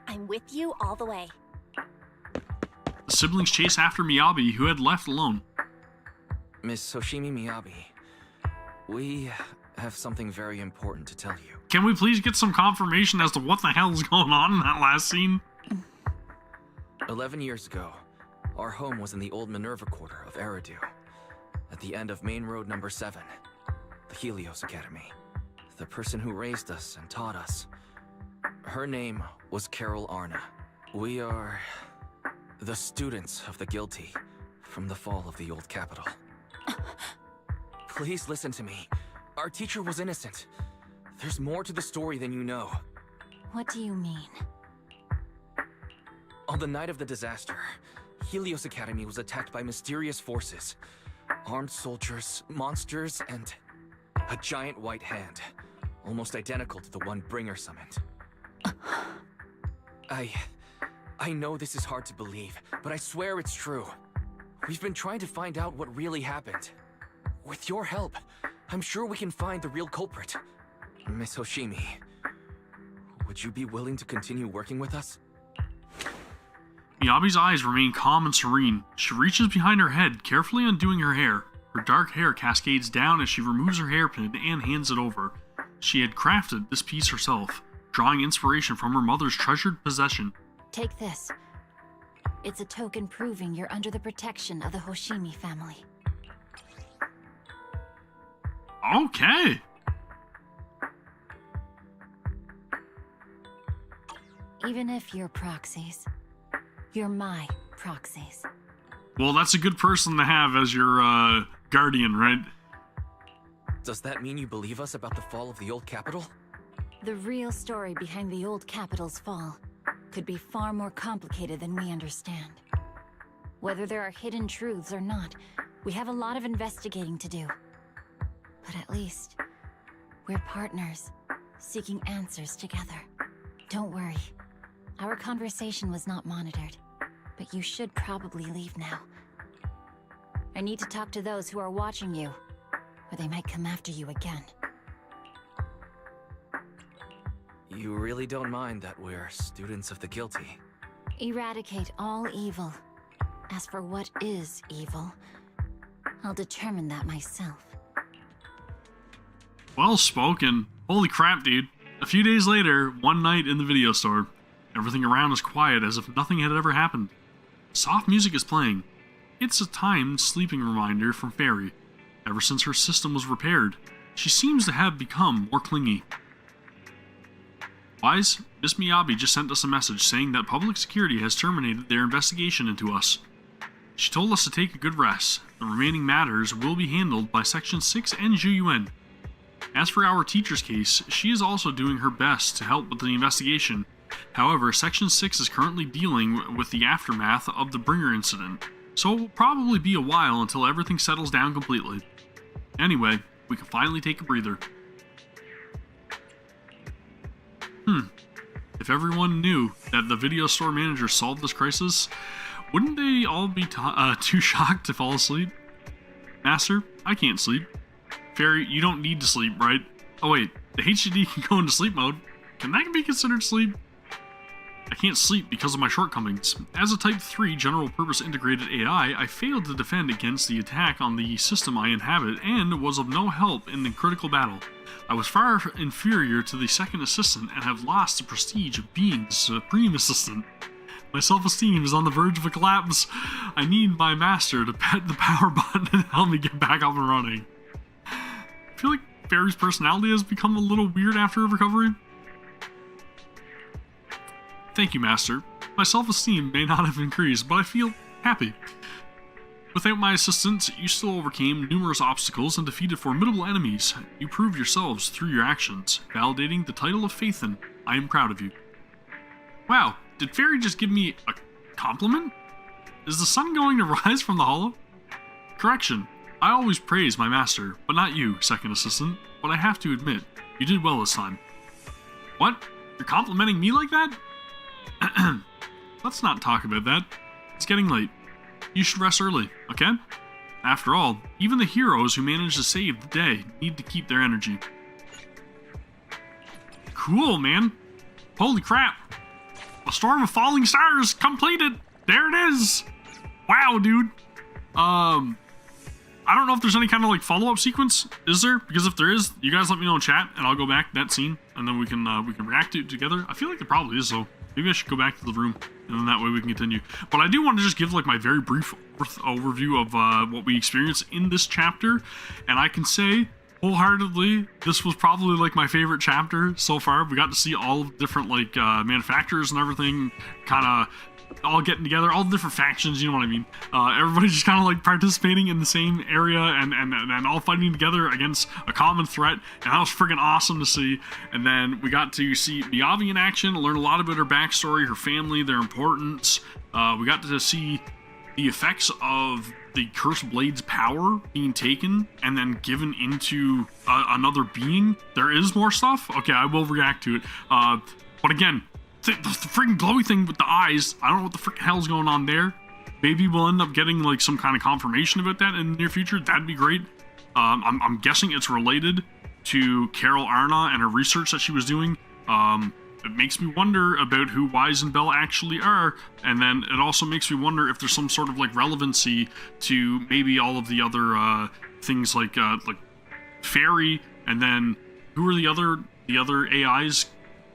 I'm with you all the way. The siblings chase after Miyabi, who had left alone. Miss Hoshimi Miyabi, we have something very important to tell you. Can we please get some confirmation as to what the hell is going on in that last scene? 11 years ago, our home was in the old Minerva Quarter of Eridu, at the end of Main Road number 7, the Helios Academy. The person who raised us and taught us, her name was Carol Arna. We are the students of the guilty from the fall of the old capital. Please listen to me. Our teacher was innocent. There's more to the story than you know. What do you mean? On the night of the disaster, Helios Academy was attacked by mysterious forces. Armed soldiers, monsters, and a giant white hand. Almost identical to the one Bringer summoned. I know this is hard to believe, but I swear it's true. We've been trying to find out what really happened. With your help, I'm sure we can find the real culprit. Miss Hoshimi, would you be willing to continue working with us? Miyabi's eyes remain calm and serene. She reaches behind her head, carefully undoing her hair. Her dark hair cascades down as she removes her hairpin and hands it over. She had crafted this piece herself, drawing inspiration from her mother's treasured possession. Take this. It's a token proving you're under the protection of the Hoshimi family. Okay. Even if you're proxies, you're my proxies. Well, that's a good person to have as your guardian, right? Does that mean you believe us about the fall of the old capital? The real story behind the old capital's fall could be far more complicated than we understand. Whether there are hidden truths or not, we have a lot of investigating to do. But at least, we're partners, seeking answers together. Don't worry. Our conversation was not monitored, but you should probably leave now. I need to talk to those who are watching you, or they might come after you again. You really don't mind that we're students of the guilty? Eradicate all evil. As for what is evil, I'll determine that myself. Well spoken. Holy crap, dude. A few days later, one night in the video store. Everything around is quiet as if nothing had ever happened. Soft music is playing. It's a timed sleeping reminder from Fairy. Ever since her system was repaired, she seems to have become more clingy. Wise, Miss Miyabi just sent us a message saying that public security has terminated their investigation into us. She told us to take a good rest. The remaining matters will be handled by Section 6 and Zhuyuan. As for our teacher's case, she is also doing her best to help with the investigation. However, Section 6 is currently dealing with the aftermath of the Bringer incident, so it will probably be a while until everything settles down completely. Anyway, we can finally take a breather. If everyone knew that the video store manager solved this crisis, wouldn't they all be too shocked to fall asleep? Master, I can't sleep. Fairy, you don't need to sleep, right? Oh wait, the HDD can go into sleep mode. Can that be considered sleep? I can't sleep because of my shortcomings. As a Type 3 general-purpose integrated AI, I failed to defend against the attack on the system I inhabit and was of no help in the critical battle. I was far inferior to the second assistant and have lost the prestige of being the supreme assistant. My self-esteem is on the verge of a collapse. I need my master to pet the power button and help me get back up and running. I feel like Fairy's personality has become a little weird after her recovery. Thank you, Master. My self-esteem may not have increased, but I feel happy. Without my assistance, you still overcame numerous obstacles and defeated formidable enemies. You proved yourselves through your actions, validating the title of Phaethon. I am proud of you. Wow, did Fairy just give me a compliment? Is the sun going to rise from the hollow? Correction, I always praise my master, but not you, second assistant. But I have to admit, you did well this time. What? You're complimenting me like that? Let's not talk about that. It's getting late. You should rest early, okay? After all, even the heroes who manage to save the day need to keep their energy. Cool, man. Holy crap. A storm of falling stars completed. There it is. Wow, dude. I don't know if there's any kind of like follow-up sequence. Is there? Because if there is, you guys let me know in chat, and I'll go back to that scene, and then we can react to it together. I feel like there probably is, so maybe I should go back to the room, and then that way we can continue. But I do want to just give like my very brief overview of what we experienced in this chapter, and I can say wholeheartedly, this was probably like my favorite chapter so far. We got to see all different like manufacturers and everything, kind of all getting together, all the different factions, you know what I mean? Everybody's just kind of like participating in the same area and all fighting together against a common threat, and that was freaking awesome to see. And then we got to see Miyabi in action, learn a lot about her backstory, her family, their importance. We got to see the effects of the Cursed Blade's power being taken and then given into another being. There is more stuff. Okay, I will react to it. But again, the freaking glowy thing with the eyes, I don't know what the freaking hell's going on there. Maybe we'll end up getting like some kind of confirmation about that in the near future. That'd be great. I'm guessing it's related to Carol Arna and her research that she was doing. It makes me wonder about who Wise and Bell actually are, and then it also makes me wonder if there's some sort of like relevancy to maybe all of the other things like Fairy, and then who are the other AIs?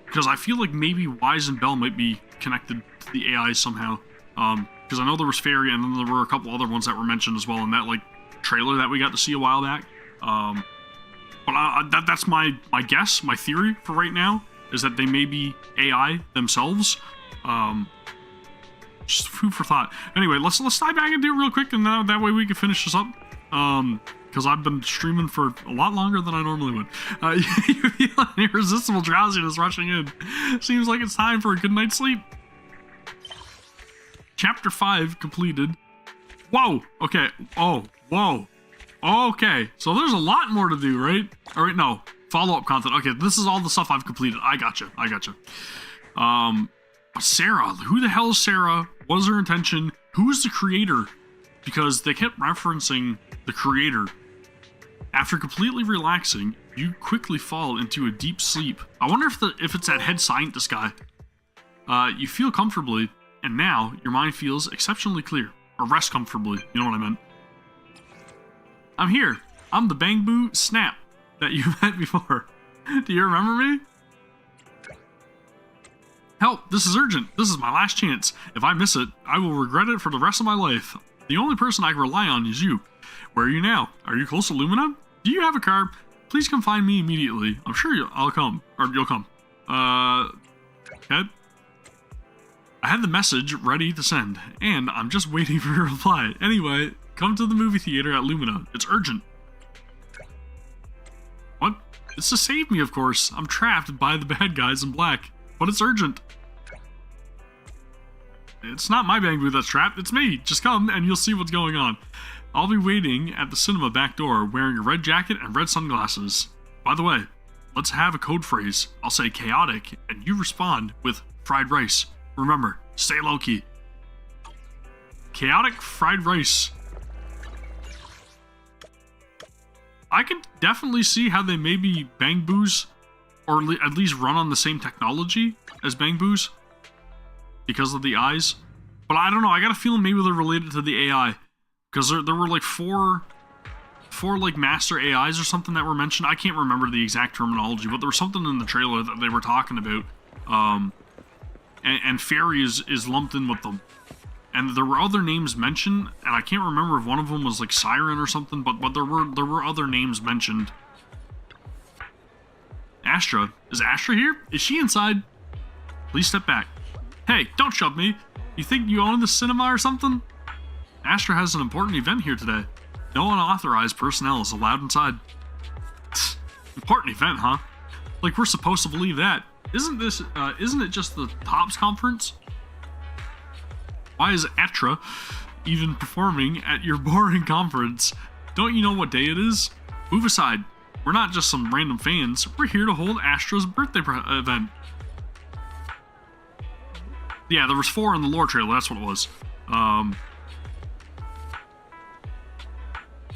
Because I feel like maybe Wise and Bell might be connected to the AIs somehow. Because I know there was Fairy, and then there were a couple other ones that were mentioned as well in that like trailer that we got to see a while back. But that's my guess, my theory for right now, is that they may be AI themselves. Just food for thought. Anyway, let's dive back into it real quick, and that way we can finish this up. Because I've been streaming for a lot longer than I normally would. You feel an irresistible drowsiness rushing in. Seems like it's time for a good night's sleep. Chapter 5 completed. Whoa! Okay. Oh, whoa. Okay, so there's a lot more to do, right? All right, no. Follow-up content. Okay, this is all the stuff I've completed. I gotcha. Sarah. Who the hell is Sarah? What is her intention? Who is the creator? Because they kept referencing the creator. After completely relaxing, you quickly fall into a deep sleep. I wonder if it's that head scientist guy. You feel comfortably, and now your mind feels exceptionally clear. Or rest comfortably, you know what I meant. I'm here. I'm the Bangbu Snap that you met before. Do you remember me? Help, this is urgent. This is my last chance. If I miss it, I will regret it for the rest of my life. The only person I can rely on is you. Where are you now? Are you close to Lumina? Do you have a car? Please come find me immediately. I'm sure I'll come. Or you'll come. Okay. I had the message ready to send, and I'm just waiting for your reply. Anyway, come to the movie theater at Lumina. It's urgent. What? It's to save me, of course. I'm trapped by the bad guys in black. But it's urgent. It's not my Bangbu that's trapped, it's me. Just come and you'll see what's going on. I'll be waiting at the cinema back door wearing a red jacket and red sunglasses. By the way, let's have a code phrase. I'll say chaotic and you respond with fried rice. Remember, stay low-key. Chaotic fried rice. I can definitely see how they may be Bangbus, or at least run on the same technology as Bangbus because of the eyes. But I don't know, I got a feeling maybe they're related to the AI. Because there were like four like master AIs or something that were mentioned. I can't remember the exact terminology, but there was something in the trailer that they were talking about. And Fairy is lumped in with them. And there were other names mentioned, and I can't remember if one of them was like Siren or something, but there were other names mentioned. Astra. Is Astra here? Is she inside? Please step back. Hey, don't shove me. You think you own the cinema or something? Astra has an important event here today. No unauthorized personnel is allowed inside. Important event, huh? Like we're supposed to believe that. Isn't it just the TOPS conference? Why is Astra even performing at your boring conference? Don't you know what day it is? Move aside. We're not just some random fans. We're here to hold Astra's birthday event. Yeah, there was 4 in the lore trailer. That's what it was.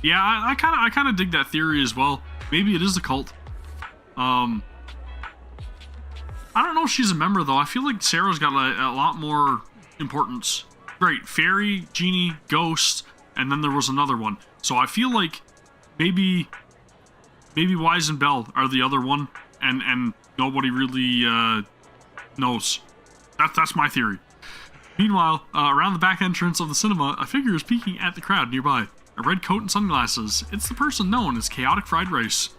Yeah, I kind of dig that theory as well. Maybe it is a cult. I don't know if she's a member though. I feel like Sarah's got a lot more importance. Right, fairy, genie, ghost, and then there was another one. So I feel like maybe Wise and Bell are the other one, and nobody really knows. That's my theory. Meanwhile, around the back entrance of the cinema, a figure is peeking at the crowd nearby. A red coat and sunglasses. It's the person known as Chaotic Fried Rice.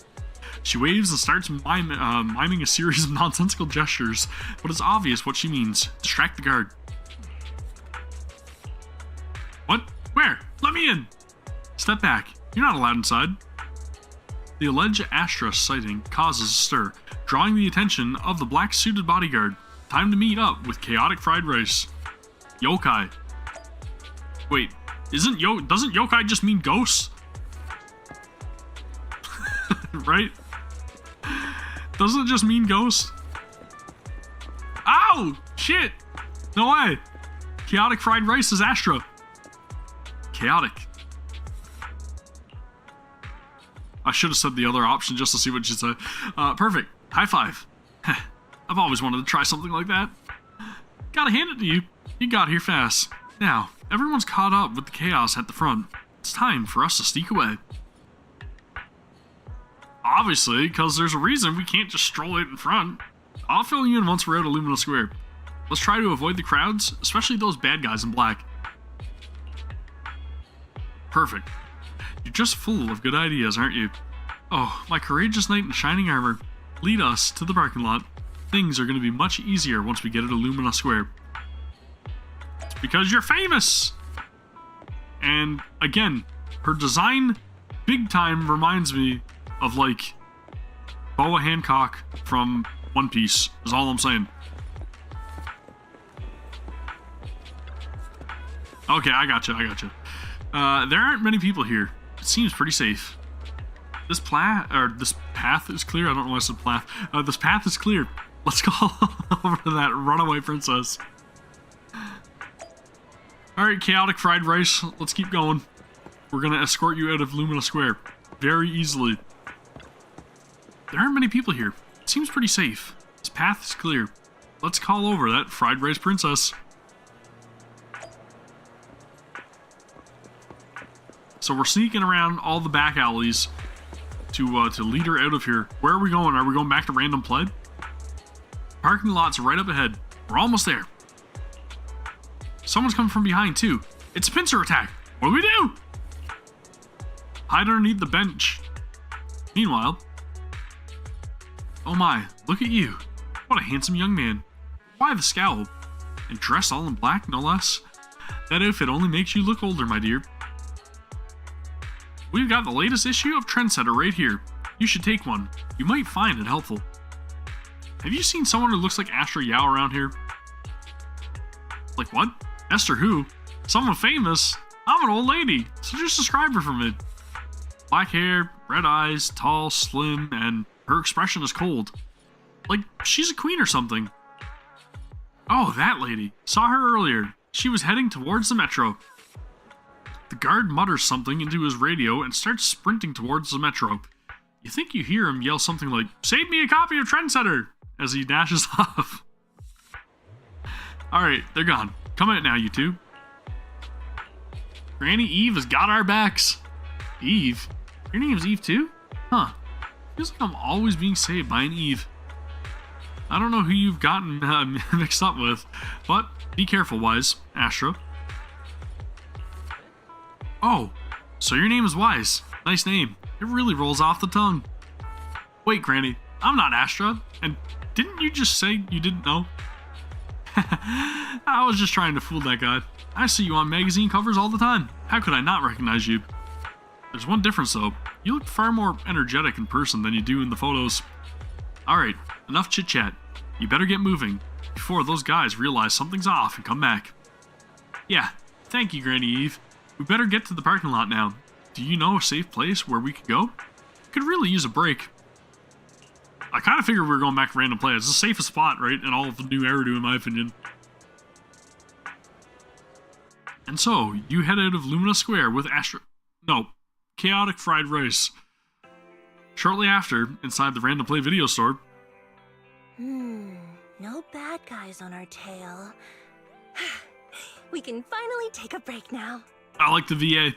She waves and starts miming a series of nonsensical gestures, but it's obvious what she means. Distract the guard. What? Where? Let me in! Step back. You're not allowed inside. The alleged Astra sighting causes a stir, drawing the attention of the black-suited bodyguard. Time to meet up with Chaotic Fried Rice. Yokai. Wait, doesn't yokai just mean ghosts? Right? Doesn't it just mean ghosts? Ow! Shit! No way! Chaotic Fried Rice is Astra. Chaotic. I should have said the other option just to see what she'd say. Perfect. High five. I've always wanted to try something like that. Gotta hand it to you. You got here fast. Now, everyone's caught up with the chaos at the front. It's time for us to sneak away. Obviously, because there's a reason we can't just stroll out in front. I'll fill you in once we're out of Lumina Square. Let's try to avoid the crowds, especially those bad guys in black. Perfect. You're just full of good ideas, aren't you? Oh, my courageous knight in shining armor. Lead us to the parking lot. Things are going to be much easier once we get to Lumina Square. It's because you're famous! And, again, her design big time reminds me of, like, Boa Hancock from One Piece, is all I'm saying. Okay, I gotcha. There aren't many people here. It seems pretty safe. This path is clear. I don't know why I said path. This path is clear. Let's go over to that runaway princess. Alright, Chaotic Fried Rice. Let's keep going. We're gonna escort you out of Lumina Square. Very easily. There aren't many people here. It seems pretty safe. This path is clear. Let's call over that Fried Rice princess. So we're sneaking around all the back alleys to lead her out of here. Where are we going? Are we going back to Random Play? Parking lot's right up ahead. We're almost there. Someone's coming from behind too. It's a pincer attack. What do we do? Hide underneath the bench. Meanwhile, oh my, look at you. What a handsome young man. Why the scowl? And dressed all in black, no less. That outfit only makes you look older, my dear. We've got the latest issue of Trendsetter right here. You should take one. You might find it helpful. Have you seen someone who looks like Astra Yao around here? Like what? Esther who? Someone famous? I'm an old lady, so just describe her for me. Black hair, red eyes, tall, slim, and her expression is cold. Like she's a queen or something. Oh, that lady. Saw her earlier. She was heading towards the metro. The guard mutters something into his radio and starts sprinting towards the metro. You think you hear him yell something like, "Save me a copy of Trendsetter!" as he dashes off. Alright, they're gone. Come out now, you two. Granny Eve has got our backs. Eve? Your name's Eve too? Huh. Feels like I'm always being saved by an Eve. I don't know who you've gotten mixed up with, but be careful, Wise. Astra. Oh, so your name is Wise. Nice name. It really rolls off the tongue. Wait, Granny, I'm not Astra, and didn't you just say you didn't know? I was just trying to fool that guy. I see you on magazine covers all the time. How could I not recognize you? There's one difference though. You look far more energetic in person than you do in the photos. Alright, enough chit-chat. You better get moving before those guys realize something's off and come back. Yeah, thank you, Granny Eve. We better get to the parking lot now. do you know a safe place where we could go? Could really use a break. I kind of figured we were going back to random play. It's the safest spot, right, in all of the new Eridu, in my opinion. And so, you head out of Lumina Square with Chaotic Fried Rice. Shortly after, inside the random play video store. No bad guys on our tail. We can finally take a break now. I like the VA.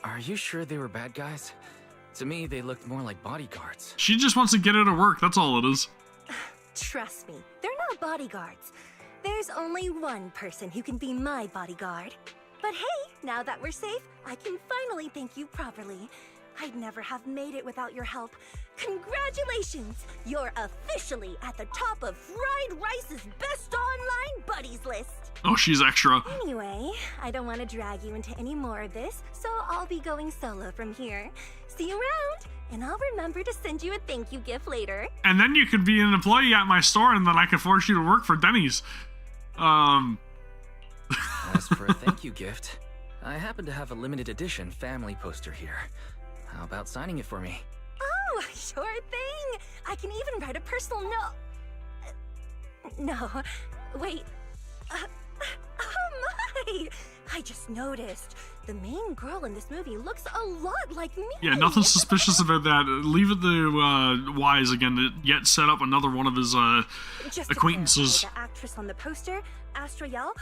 Are you sure they were bad guys? To me, they looked more like bodyguards. She just wants to get out of work, that's all it is. Trust me, they're not bodyguards. There's only one person who can be my bodyguard. But hey, now that we're safe, I can finally thank you properly. I'd never have made it without your help. Congratulations! You're officially at the top of Fried Rice's best online buddies list. Oh, she's extra. Anyway, I don't want to drag you into any more of this, so I'll be going solo from here. See you around, and I'll remember to send you a thank you gift later. And then you could be an employee at my store, and then I could force you to work for Denny's. As for a thank you gift, I happen to have a limited edition family poster here. How about signing it for me? Oh, sure thing. I can even write a personal note. No, wait. Oh my! I just noticed. The main girl in this movie looks a lot like me. Yeah, nothing suspicious about that. Leave it to Wise again to yet set up another one of his Just acquaintances. The actress on the poster, Astra Yell.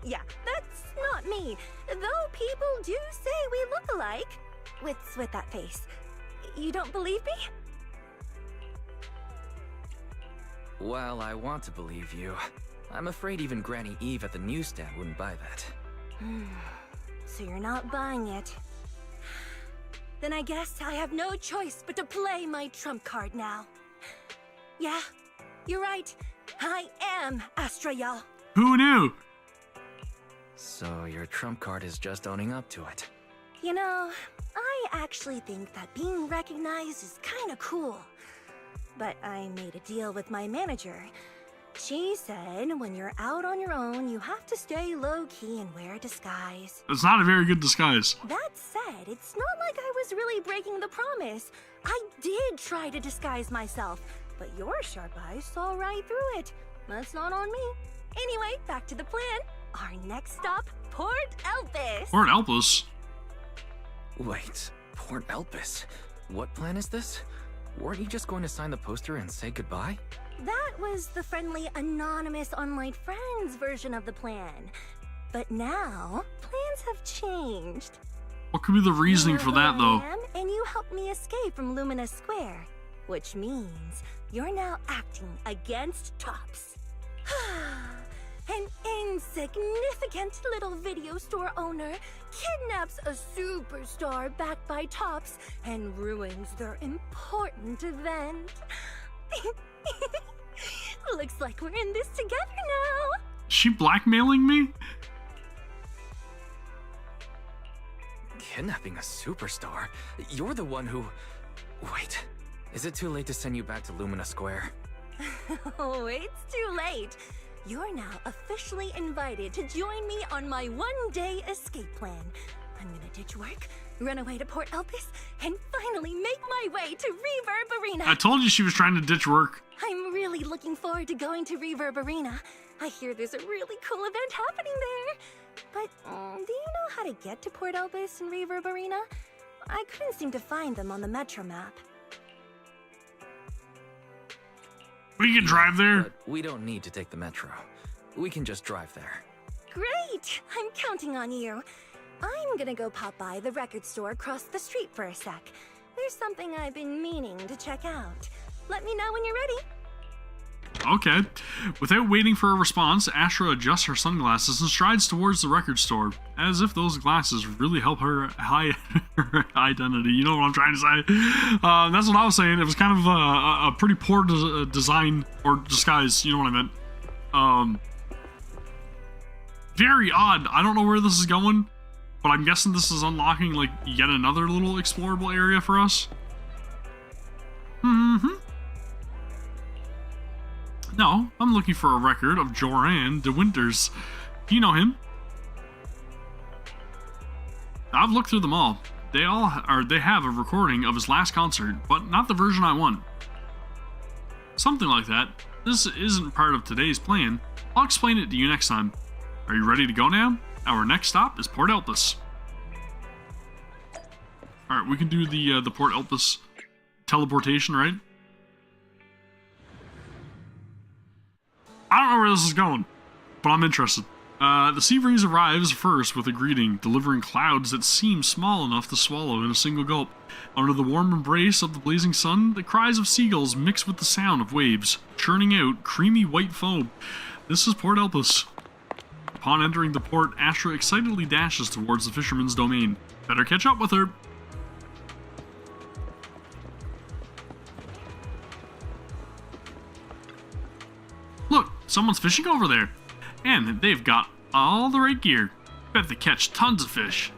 Yeah, that's not me. Though people do say we look alike. What's with that face? You don't believe me? While I want to believe you, I'm afraid even Granny Eve at the newsstand wouldn't buy that. So you're not buying it. Then I guess I have no choice but to play my trump card now. Yeah, you're right. I am Astra Yell. Who knew? So your trump card is just owning up to it. You know, I actually think that being recognized is kind of cool. But I made a deal with my manager. She said when you're out on your own, you have to stay low-key and wear a disguise. It's not a very good disguise. That said, it's not like I was really breaking the promise. I did try to disguise myself, but your sharp eyes saw right through it. That's not on me. Anyway, back to the plan. Our next stop, Port Elpis. Port Elpis? Wait, Port Elpis? What plan is this? Weren't you just going to sign the poster and say goodbye? That was the friendly, anonymous online friends version of the plan. But now, plans have changed. What could be the reasoning for that, though? And you helped me escape from Lumina Square, which means you're now acting against Tops. An insignificant little video store owner kidnaps a superstar backed by Tops and ruins their important event. Looks like we're in this together now. Is she blackmailing me? Kidnapping a superstar? You're the one who... Wait, is it too late to send you back to Lumina Square? Oh, it's too late. You're now officially invited to join me on my one-day escape plan. I'm gonna ditch work, run away to Port Elpis, and finally make my way to Reverb Arena. I told you she was trying to ditch work. I'm really looking forward to going to Reverb Arena. I hear there's a really cool event happening there. But do you know how to get to Port Elpis and Reverb Arena? I couldn't seem to find them on the Metro map. We can drive there. But we don't need to take the metro. We can just drive there. Great! I'm counting on you. I'm gonna go pop by the record store across the street for a sec. There's something I've been meaning to check out. Let me know when you're ready. Okay. Without waiting for a response, Astra adjusts her sunglasses and strides towards the record store, as if those glasses really help her hide her identity. You know what I'm trying to say? That's what I was saying. It was kind of a pretty poor design or disguise. You know what I meant? Very odd. I don't know where this is going, but I'm guessing this is unlocking like yet another little explorable area for us. No, I'm looking for a record of Joran de Winters. Do you know him? I've looked through them all. They have a recording of his last concert, but not the version I want. Something like that. This isn't part of today's plan. I'll explain it to you next time. Are you ready to go now? Our next stop is Port Elpis. Alright, we can do the Port Elpis teleportation, right? I don't know where this is going, but I'm interested. The sea breeze arrives first with a greeting, delivering clouds that seem small enough to swallow in a single gulp. Under the warm embrace of the blazing sun, the cries of seagulls mix with the sound of waves, churning out creamy white foam. This is Port Elpis. Upon entering the port, Astra excitedly dashes towards the fisherman's domain. Better catch up with her. Look, someone's fishing over there. And they've got all the right gear. Bet they catch tons of fish.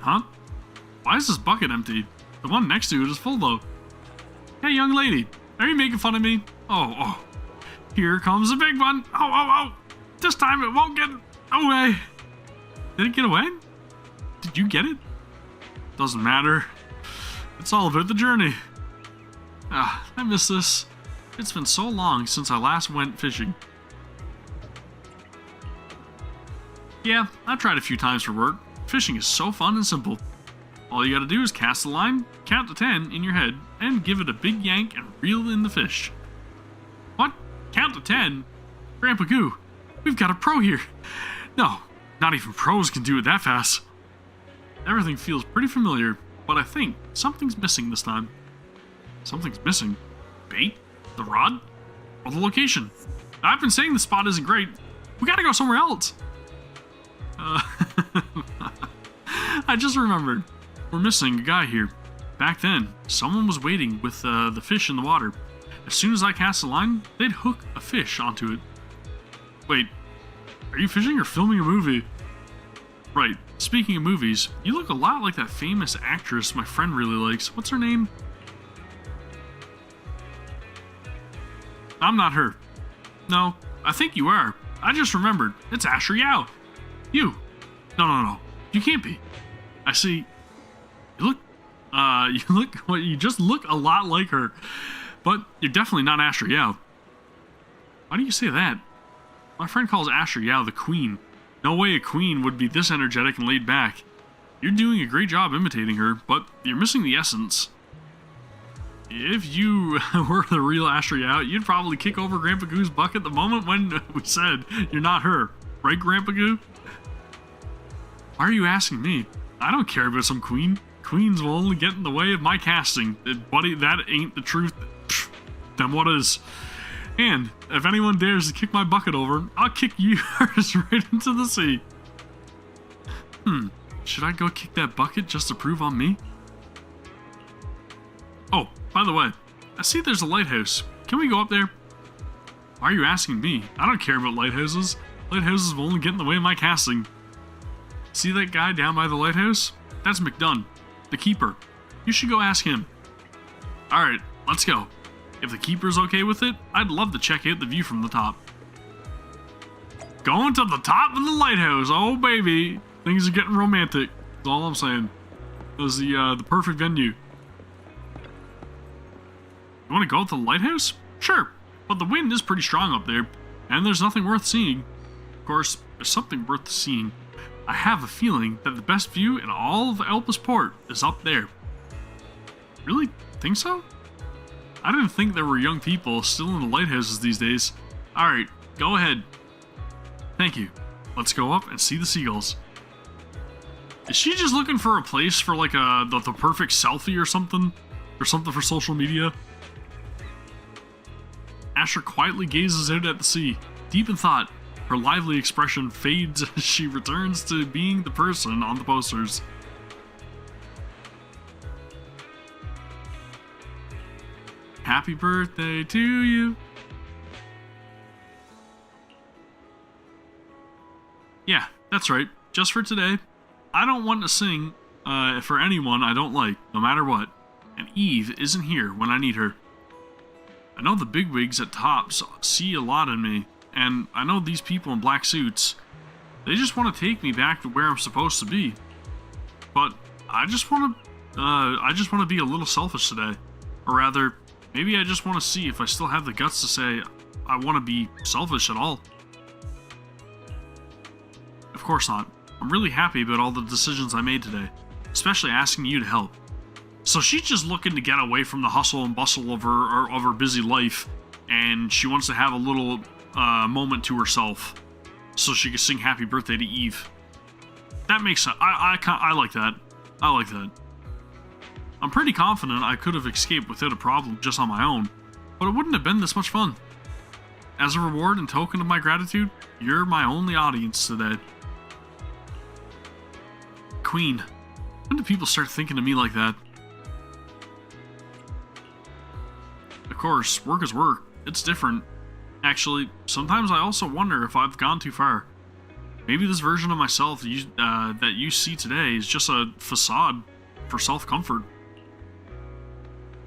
Huh? Why is this bucket empty? The one next to it is full though. Hey young lady, are you making fun of me? Oh. Here comes the big one. Oh. This time it won't get away. Did it get away? Did you get it? Doesn't matter. It's all about the journey. I miss this. It's been so long since I last went fishing. Yeah, I've tried a few times for work. Fishing is so fun and simple. All you gotta do is cast the line, count to 10 in your head, and give it a big yank and reel in the fish. What? Count to 10? Grandpa Goo, we've got a pro here. No, not even pros can do it that fast. Everything feels pretty familiar, but I think something's missing this time. Something's missing? Bait? The rod? Or the location? I've been saying the spot isn't great. We gotta go somewhere else. I just remembered. We're missing a guy here. Back then, someone was waiting with the fish in the water. As soon as I cast a line, they'd hook a fish onto it. Wait, are you fishing or filming a movie? Right, speaking of movies, you look a lot like that famous actress my friend really likes. What's her name? I'm not her. No, I think you are. I just remembered. It's Asher Yao. You. No. You can't be. I see. You just look a lot like her. But you're definitely not Asher Yao. Why do you say that? My friend calls Asher Yao the queen. No way a queen would be this energetic and laid back. You're doing a great job imitating her, but you're missing the essence. If you were the real Asher Yao, you'd probably kick over Grandpa Goo's bucket the moment when we said you're not her. Right, Grandpa Goo? Why are you asking me? I don't care about some queen. Queens will only get in the way of my casting. Buddy, that ain't the truth. Then what is? And if anyone dares to kick my bucket over, I'll kick yours right into the sea. Should I go kick that bucket just to prove on me? Oh, by the way, I see there's a lighthouse. Can we go up there? Why are you asking me? I don't care about lighthouses. Lighthouses will only get in the way of my casting. See that guy down by the lighthouse? That's McDunn, the keeper. You should go ask him. Alright, let's go. If the keeper's okay with it, I'd love to check out the view from the top. Going to the top of the lighthouse, oh baby. Things are getting romantic, that's all I'm saying. It was the perfect venue. You want to go to the lighthouse? Sure, but the wind is pretty strong up there, and there's nothing worth seeing. Of course, there's something worth seeing. I have a feeling that the best view in all of Elpis Port is up there. Really? Think so? I didn't think there were young people still in the lighthouses these days. Alright, go ahead. Thank you. Let's go up and see the seagulls. Is she just looking for a place for like the perfect selfie or something? Or something for social media? Asher quietly gazes out at the sea, deep in thought. Her lively expression fades as she returns to being the person on the posters. Happy birthday to you. Yeah, that's right. Just for today. I don't want to sing for anyone I don't like, no matter what. And Eve isn't here when I need her. I know the bigwigs at Tops see a lot in me. And I know these people in black suits. They just want to take me back to where I'm supposed to be. But I just want to be a little selfish today. Or rather, maybe I just want to see if I still have the guts to say I want to be selfish at all. Of course not. I'm really happy about all the decisions I made today, especially asking you to help. So she's just looking to get away from the hustle and bustle of her busy life, and she wants to have a little moment to herself, so she can sing "Happy Birthday" to Eve. That makes sense. I like that. I like that. I'm pretty confident I could have escaped without a problem just on my own, but it wouldn't have been this much fun. As a reward and token of my gratitude, you're my only audience today. Queen, when do people start thinking of me like that? Of course, work is work. It's different. Actually, sometimes I also wonder if I've gone too far. Maybe this version of myself that you see today is just a facade for self-comfort.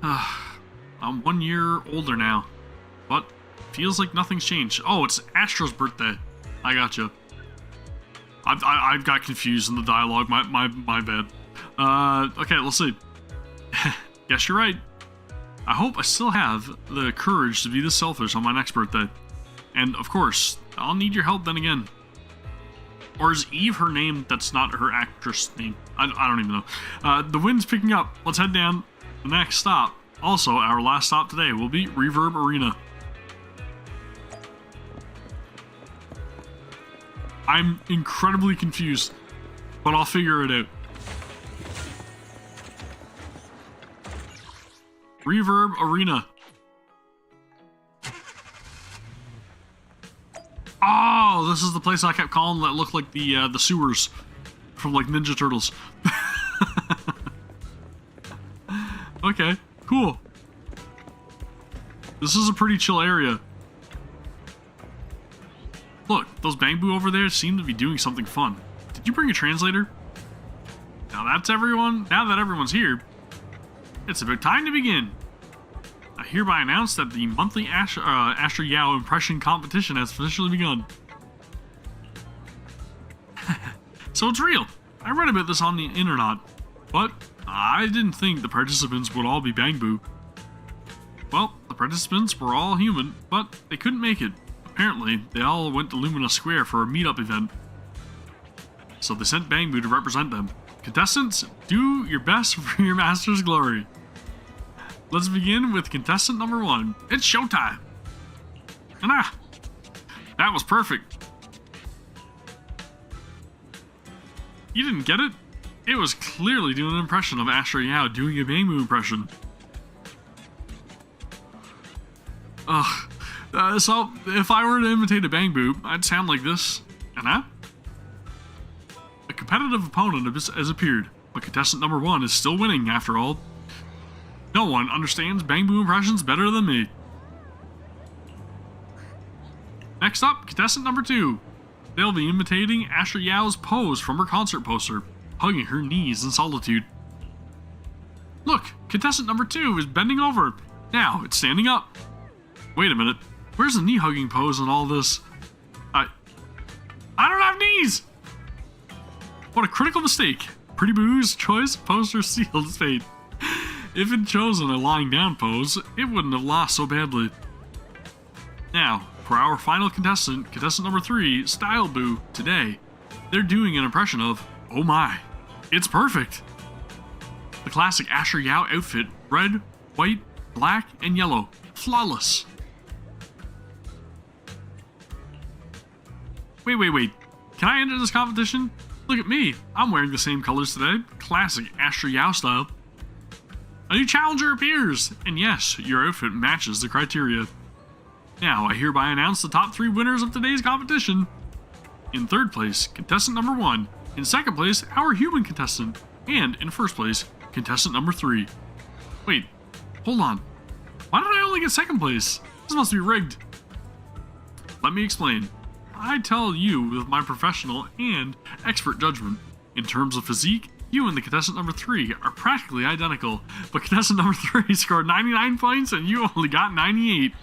I'm 1 year older now, but feels like nothing's changed. Oh, it's Astro's birthday. I gotcha. I've got confused in the dialogue. My bad. Okay, let's see. Guess you're right. I hope I still have the courage to be this selfish on my next birthday. And of course, I'll need your help then again. Or is Eve her name? That's not her actress name. I don't even know. The wind's picking up. Let's head down. The next stop, also our last stop today, will be Reverb Arena. I'm incredibly confused, but I'll figure it out. Reverb Arena. Oh, this is the place I kept calling that looked like the sewers from like Ninja Turtles. Okay, cool. This is a pretty chill area. Look, those Bangbu over there seem to be doing something fun. Did you bring a translator? Now that everyone's here, it's about time to begin. I hereby announce that the monthly Astra Yao impression competition has officially begun. So it's real. I read about this on the internet, but I didn't think the participants would all be Bangbu. Well, the participants were all human, but they couldn't make it. Apparently, they all went to Lumina Square for a meetup event. So they sent Bangbu to represent them. Contestants, do your best for your master's glory. Let's begin with contestant number 1. It's showtime. And that was perfect. You didn't get it? It was clearly doing an impression of Astra Yao doing a Bangbu impression. So if I were to imitate a Bangbu, I'd sound like this. And a competitive opponent has appeared, but contestant number 1 is still winning after all. No one understands Bangbu impressions better than me. Next up, contestant number 2. They'll be imitating Astra Yao's pose from her concert poster, hugging her knees in solitude. Look, contestant number 2 is bending over. Now it's standing up. Wait a minute, where's the knee-hugging pose in all this? I don't have knees! What a critical mistake. Pretty Boo's choice poster sealed its fate. If it chosen a lying down pose, it wouldn't have lost so badly. Now, for our final contestant number 3, Style Boo, today, they're doing an impression of, oh my, it's perfect. The classic Astra Yao outfit, red, white, black, and yellow, flawless. Wait, can I enter this competition? Look at me, I'm wearing the same colors today, classic Astra Yao style. A new challenger appears, and yes, your outfit matches the criteria. Now, I hereby announce the top 3 winners of today's competition. In 3rd place, contestant number 1. In 2nd place, our human contestant. And in 1st place, contestant number 3. Wait, hold on. Why did I only get 2nd place? This must be rigged. Let me explain. I tell you with my professional and expert judgment. In terms of physique, you and the contestant number 3 are practically identical, but contestant number 3 scored 99 points and you only got 98.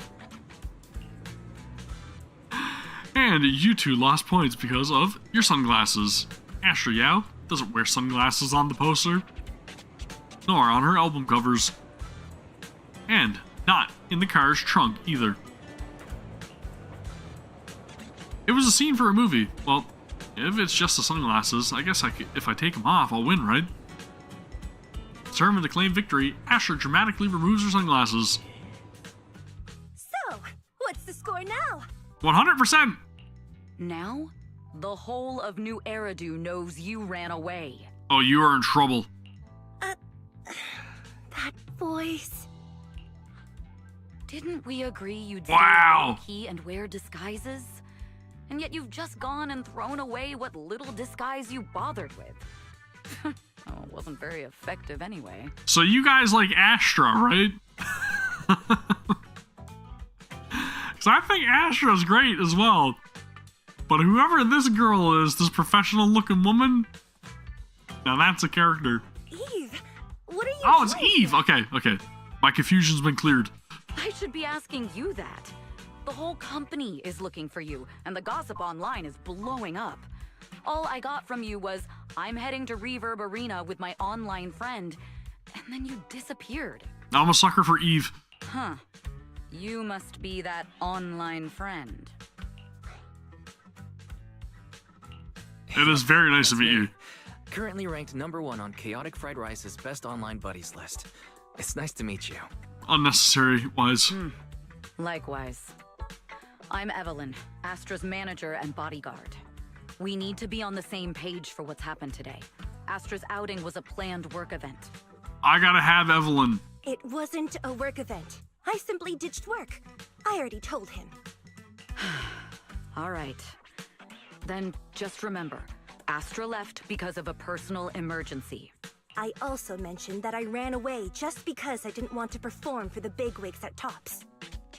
And you two lost points because of your sunglasses. Astra Yao doesn't wear sunglasses on the poster, nor on her album covers. And not in the car's trunk either. It was a scene for a movie. Well, if it's just the sunglasses, I guess if I take them off, I'll win, right? Determined to claim victory, Astra dramatically removes her sunglasses. So, what's the score now? 100%! Now, the whole of New Eridu knows you ran away. Oh, you are in trouble. That voice. Didn't we agree you'd Wow. stay low-key and wear disguises? And yet you've just gone and thrown away what little disguise you bothered with. Oh, it wasn't very effective anyway. So you guys like Astra, right? Because I think Astra's great as well. But whoever this girl is, this professional looking woman, now that's a character. Eve, what are you Oh, it's doing? Eve! Okay. My confusion's been cleared. I should be asking you that. The whole company is looking for you, and the gossip online is blowing up. All I got from you was, I'm heading to Reverb Arena with my online friend, and then you disappeared. I'm a sucker for Eve. Huh. You must be that online friend. It is very nice to meet you. Currently ranked #1 on Chaotic Fried Rice's best online buddies list. It's nice to meet you. Unnecessary wise. Likewise. I'm Evelyn, Astra's manager and bodyguard. We need to be on the same page for what's happened today. Astra's outing was a planned work event. I gotta have Evelyn. It wasn't a work event. I simply ditched work. I already told him. All right. Then just remember, Astra left because of a personal emergency. I also mentioned that I ran away just because I didn't want to perform for the bigwigs at Tops.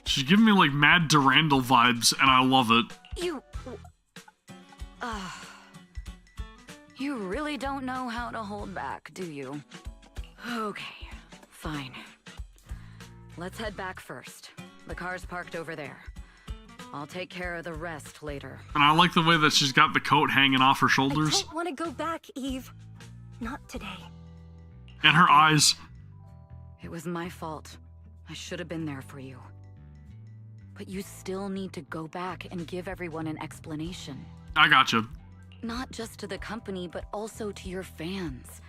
She's giving me like Mad Durandal vibes, and I love it. You really don't know how to hold back, do you? Okay, fine. Let's head back first. The car's parked over there. I'll take care of the rest later. And I like the way that she's got the coat hanging off her shoulders. I don't want to go back, Eve. Not today. And her eyes. It was my fault. I should have been there for you. But you still need to go back and give everyone an explanation. I gotcha. Not just to the company, but also to your fans.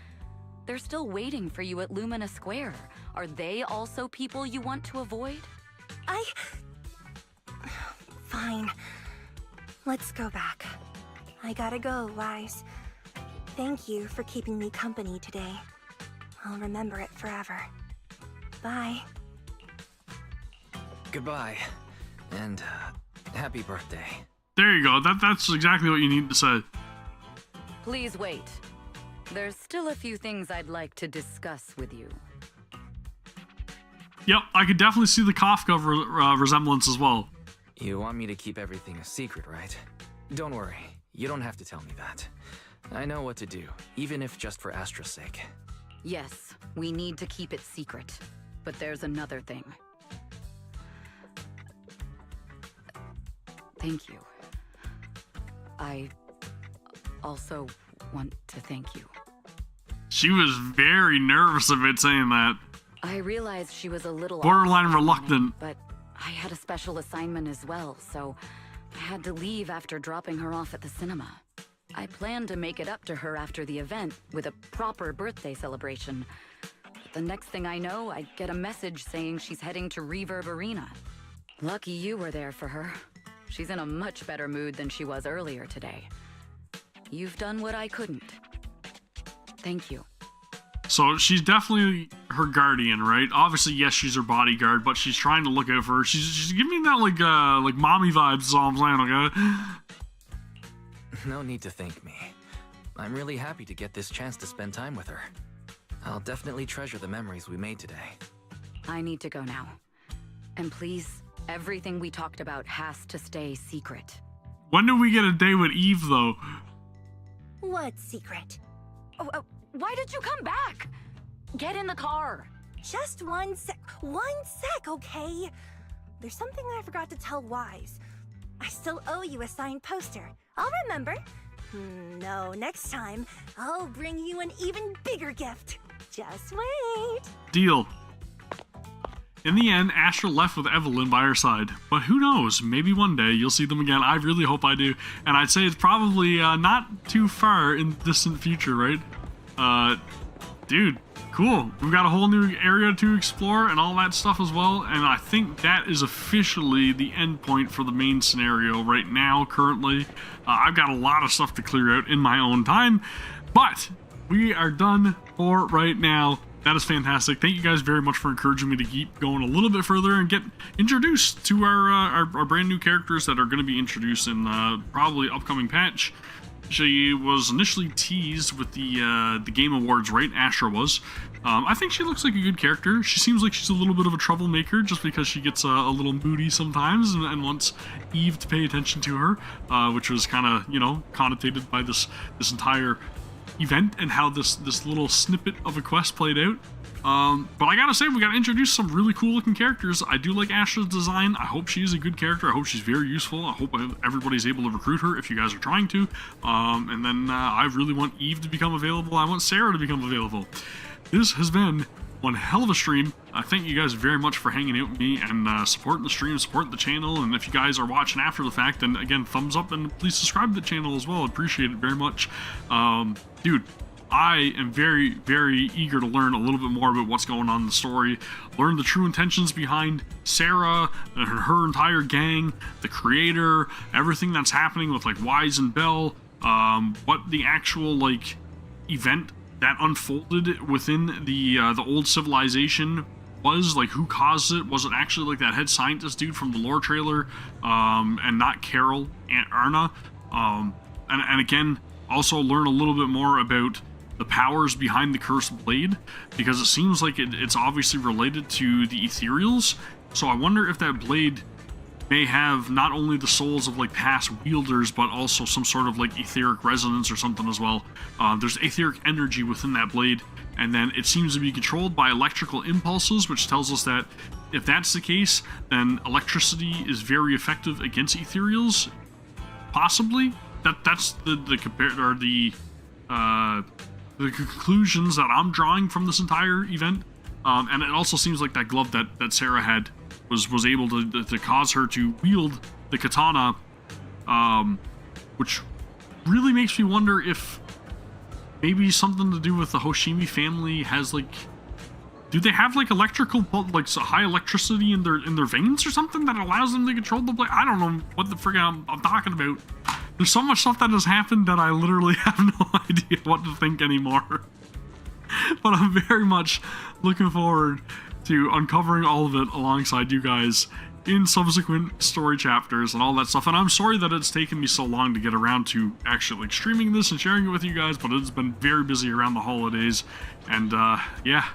They're still waiting for you at Lumina Square. Are they also people you want to avoid? Fine. Let's go back. I gotta go, Wise. Thank you for keeping me company today. I'll remember it forever. Bye. Goodbye. And happy birthday. There you go. That's exactly what you need to say. Please wait. There's still a few things I'd like to discuss with you. Yep, I could definitely see the Kafka resemblance as well. You want me to keep everything a secret, right? Don't worry. You don't have to tell me that. I know what to do, even if just for Astra's sake. Yes, we need to keep it secret. But there's another thing. Thank you. I also want to thank you. She was very nervous of it saying that. I realized she was a little Borderline off reluctant. but I had a special assignment as well, so I had to leave after dropping her off at the cinema. I planned to make it up to her after the event with a proper birthday celebration. But the next thing I know, I get a message saying she's heading to Reverb Arena. Lucky you were there for her. She's in a much better mood than she was earlier today. You've done what I couldn't. Thank you. So she's definitely her guardian, right? Obviously, yes, she's her bodyguard, but she's trying to look out for her. She's giving me that like mommy vibes. Is all I'm saying, okay? No need to thank me. I'm really happy to get this chance to spend time with her. I'll definitely treasure the memories we made today. I need to go now. And please, everything we talked about has to stay secret. When do we get a day with Eve, though? What secret? Why did you come back? Get in the car. Just one sec, okay? There's something I forgot to tell Wise. I still owe you a signed poster. I'll remember. No, next time, I'll bring you an even bigger gift. Just wait. Deal. In the end, Astra left with Evelyn by her side. But who knows, maybe one day you'll see them again. I really hope I do. And I'd say it's probably not too far in the distant future, right? Dude, cool. We've got a whole new area to explore and all that stuff as well. And I think that is officially the end point for the main scenario right now, currently. I've got a lot of stuff to clear out in my own time. But we are done for right now. That is fantastic. Thank you guys very much for encouraging me to keep going a little bit further and get introduced to our brand new characters that are going to be introduced in probably upcoming patch. She was initially teased with the Game Awards, right? Astra was. I think she looks like a good character. She seems like she's a little bit of a troublemaker just because she gets a little moody sometimes and wants Eve to pay attention to her, which was kind of, you know, connotated by this entire event and how this little snippet of a quest played out. But I gotta say, we gotta introduce some really cool looking characters. I do like Astra's design. I hope she's a good character. I hope she's very useful. I hope everybody's able to recruit her if you guys are trying to. And then I really want Eve to become available. I want Sarah to become available. This has been one hell of a stream. Thank you guys very much for hanging out with me and supporting the stream, supporting the channel. And if you guys are watching after the fact, then again, thumbs up and please subscribe to the channel as well. I appreciate it very much. Dude, I am very, very eager to learn a little bit more about what's going on in the story, learn the true intentions behind Sarah and her entire gang, the creator, everything that's happening with like Wise and Bell, what the actual like event that unfolded within the old civilization was, like who caused it. Was it actually like that head scientist dude from the lore trailer, and not Carol and Erna? And again, also learn a little bit more about the powers behind the cursed blade, because it seems like it's obviously related to the ethereals. So I wonder if that blade may have not only the souls of like past wielders, but also some sort of like etheric resonance or something as well. There's etheric energy within that blade, and then it seems to be controlled by electrical impulses, which tells us that if that's the case, then electricity is very effective against ethereals. Possibly. That's the conclusions that I'm drawing from this entire event. And it also seems like that glove that Sarah had was able to cause her to wield the katana, which really makes me wonder if maybe something to do with the Hoshimi family has like, do they have like electrical, like so high electricity in their veins or something that allows them to control the blade? I don't know what the friggin' I'm talking about. There's so much stuff that has happened that I literally have no idea what to think anymore. But I'm very much looking forward to uncovering all of it alongside you guys in subsequent story chapters and all that stuff. And I'm sorry that it's taken me so long to get around to actually like streaming this and sharing it with you guys, but it's been very busy around the holidays. And yeah,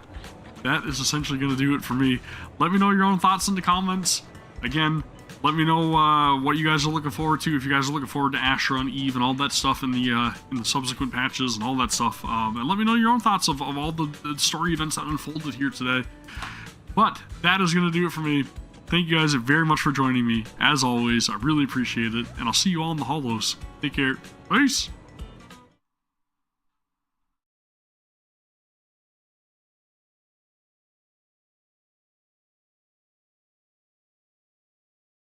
that is essentially going to do it for me. Let me know your own thoughts in the comments. Again, let me know what you guys are looking forward to. If you guys are looking forward to Astra and Eve and all that stuff in the subsequent patches and all that stuff. And let me know your own thoughts of all the story events that unfolded here today. But that is going to do it for me. Thank you guys very much for joining me. As always, I really appreciate it. And I'll see you all in the Hollows. Take care. Peace.